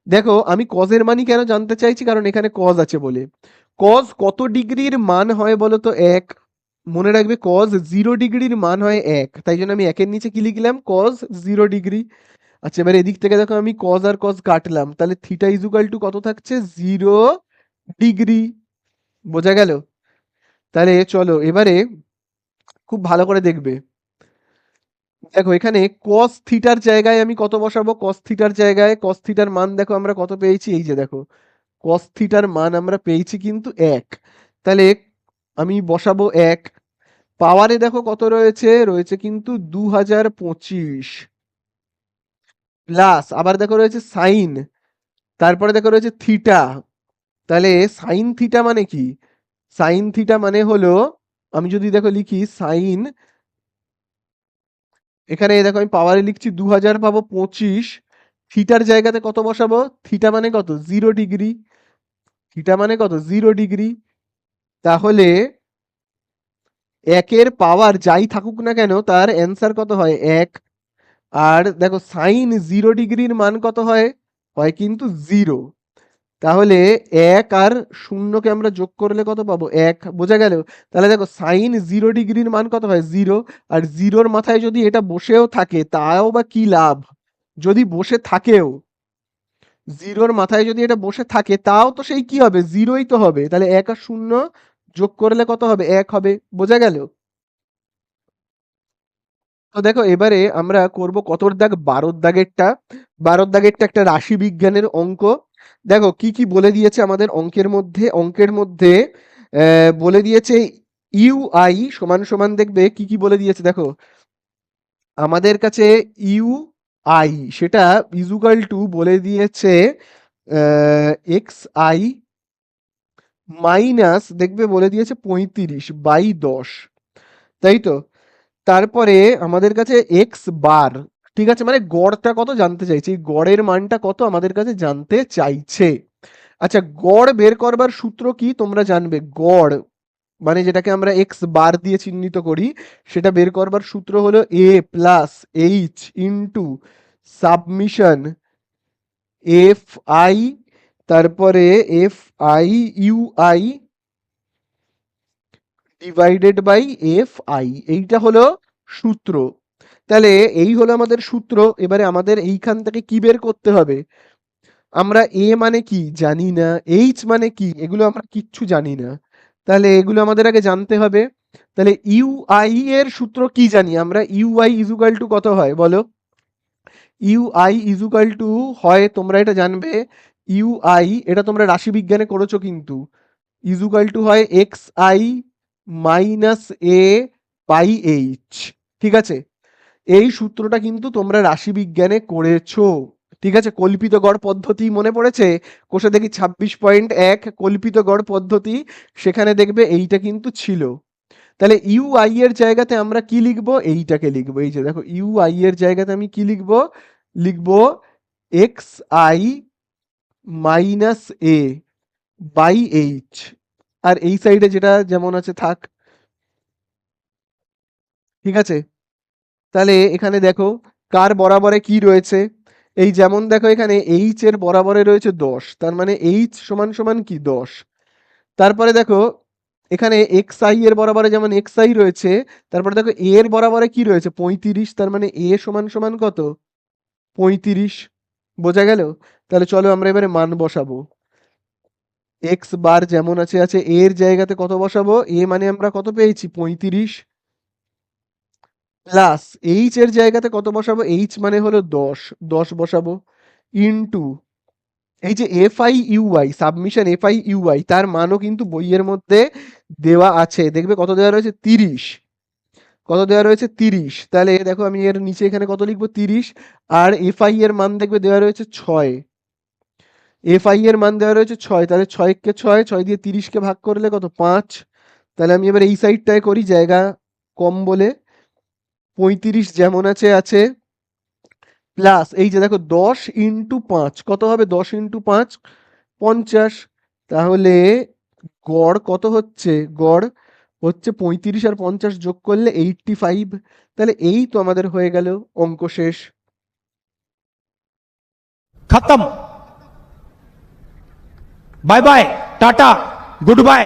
দেখো আমি কজের মানই কেন জানতে চাইছি, কারণ এখানে কজ আছে বলে। কজ কত ডিগ্রির মান হয় বলো তো? এক। মনে রাখবে কজ 0 ডিগ্রির মান হয় এক, তাই জন্য আমি একের নিচে কি লিখলাম? Cos 0 degree. আচ্ছা এবার এদিক থেকে দেখো আমি কজ আর কজ কাটলাম, তাহলে থিটা ইজুকাল টু কত থাকছে? 0 ডিগ্রি। বোঝা গেল? তাহলে চলো এবারে খুব ভালো করে দেখবে। দেখো এখানে কস থিটার জায়গায় আমি কত বসাবো? কস থিটার জায়গায় কস থিটার মান দেখো আমরা কত পেয়েছি, এই যে দেখো কস থিটার মান আমরা পেয়েছি কিন্তু এক। তাহলে আমি বসাবো এক। পাওয়ারে দেখো কত রয়েছে? রয়েছে কিন্তু 2025 প্লাস আবার দেখো রয়েছে সাইন, তারপরে দেখো রয়েছে থিটা। তাহলে সাইন থিটা মানে কি? সাইন থিটা মানে হলো, আমি যদি দেখো লিখি সাইন, এখানে দেখো আমি পাওয়ারে লিখছি 2000 পাবো 25, থিটার জায়গাতে কত বসাবো? থিটা মানে কত? 0 ডিগ্রি। থিটা মানে কত? 0 ডিগ্রি। তাহলে একের পাওয়ার যাই থাকুক না কেন তার অ্যান্সার কত হয়? এক। আর দেখো সাইন 0 ডিগ্রির মান কত হয়? হয় কিন্তু 0। তাহলে এক আর শূন্যকে আমরা যোগ করলে কত পাবো? এক। বোঝা গেল? তাহলে দেখো সাইন 0 ডিগ্রির মান কত হয়? 0। আর 0-র মাথায় যদি এটা বসেও থাকে তাও বা কি লাভ? যদি বসে থাকেও, 0-র মাথায় যদি এটা বসে থাকে তাও তো সেই কি হবে? 0ই তো হবে। তাহলে এক আর শূন্য যোগ করলে কত হবে? এক হবে। বোঝা গেল? তো দেখো এবারে আমরা করব কতর দাগ? 12-র দাগেরটা। 12-র দাগেরটা একটা রাশি বিজ্ঞানের অঙ্ক। দেখো কি কি বলে দিয়েছে আমাদের অঙ্কের মধ্যে বলে দিয়েছে ইউ আই সমান সমান, দেখবে কি কি বলে দিয়েছে দেখো। আমাদের কাছে ইউ আই সেটা ইজুকাল টু বলে দিয়েছে এক্স আই মাইনাস, দেখবে বলে দিয়েছে 35/10, তাই তো? তারপরে আমাদের কাছে এক্স বার, ঠিক আছে, মানে গড়টা কত জানতে চাইছে, এই গড়ের মানটা কত আমাদের কাছে জানতে চাইছে। আচ্ছা গড় বের করবার সূত্র কি তোমরা জানবে? গড় মানে যেটাকে আমরা এক্স বার দিয়ে চিহ্নিত করি, সেটা বের করবার সূত্র হলো A plus H into summation F I, তারপরে F I U I divided by F I, এইটা হলো সূত্র। তাহলে এই হলো আমাদের সূত্র। এবারে আমাদের এইখান থেকে কি বের করতে হবে? আমরা এ মানে কি জানি না, এইচ মানে কি এগুলো আমরা কিচ্ছু জানি না। তাহলে এগুলো আমাদের আগে জানতে হবে। তাহলে ইউ আই এর সূত্র কি জানি আমরা? ইউ আই ইজুকাল টু কত হয় বলো? ইউ আই ইজুকাল টু হয়, তোমরা এটা জানবে, ইউ আই এটা তোমরা রাশি বিজ্ঞানে করেছো কিন্তু, ইজুকাল টু হয় X I minus A by H. ঠিক আছে? এই সূত্রটা কিন্তু তোমরা রাশি বিজ্ঞানে করেছো। ঠিক আছে? কল্পিত গড় পদ্ধতি মনে পড়েছে? কোষে দেখি 26.1 কল্পিত গড় পদ্ধতি, সেখানে দেখবে এইটা কিন্তু ছিল। তাহলে ইউ আই এর জায়গাতে আমরা কি লিখবো? এইটাকে লিখবো। এই যে দেখো ইউ আই এর জায়গাতে আমি কি লিখবো? লিখবো X I minus A by H. আর এই সাইডে যেটা যেমন আছে থাক। ঠিক আছে? তাহলে এখানে দেখো কার বরাবরে কি রয়েছে। এই যেমন দেখো এখানে এইচ এর বরাবরে রয়েছে 10, তার মানে এইচ সমান সমান কি 10। তারপরে দেখো এখানে এক্স আই এর বরাবরে যেমন এক্স আই রয়েছে, তারপরে দেখো এ এর বরাবরে কি রয়েছে 35, তার মানে এ সমান সমান কত? 35। বোঝা গেল? তাহলে চলো আমরা এবারে মান বসাবো। এক্স বার যেমন আছে আছে, এ এর জায়গাতে কত বসাবো? এ মানে আমরা কত পেয়েছি? 35 প্লাস এইচ এর জায়গাতে কত বসাবো? এইচ মানে হলো 10, 10 বসাবো ইনটু এই যে F I UI submission F I UI, তার মানও কিন্তু বইয়ের মধ্যে দেওয়া আছে। দেখবে কত দেওয়া রয়েছে? 30। কত দেওয়া রয়েছে? 30। তাহলে দেখো আমি এর নিচে এখানে কত লিখবো? 30। আর এফ আই এর মান দেখবে দেওয়া রয়েছে 6। এফ আই এর মান দেওয়া রয়েছে 6, তাহলে 6 কে 6, 6 দিয়ে 30কে ভাগ করলে কত? 5। তাহলে আমি এবার এই সাইডটায় করি জায়গা কম বলে, 35 যেমন আছে আছে প্লাস এই যে দেখো 10 ইন্টু 5 কত হবে? 10 ইন্টু 5 50। তাহলে গড় কত হচ্ছে? গড় হচ্ছে 35 আর 50 যোগ করলে 85। তাহলে এই তো আমাদের হয়ে গেল অঙ্ক শেষ। खत्म। Bye bye tata good bye.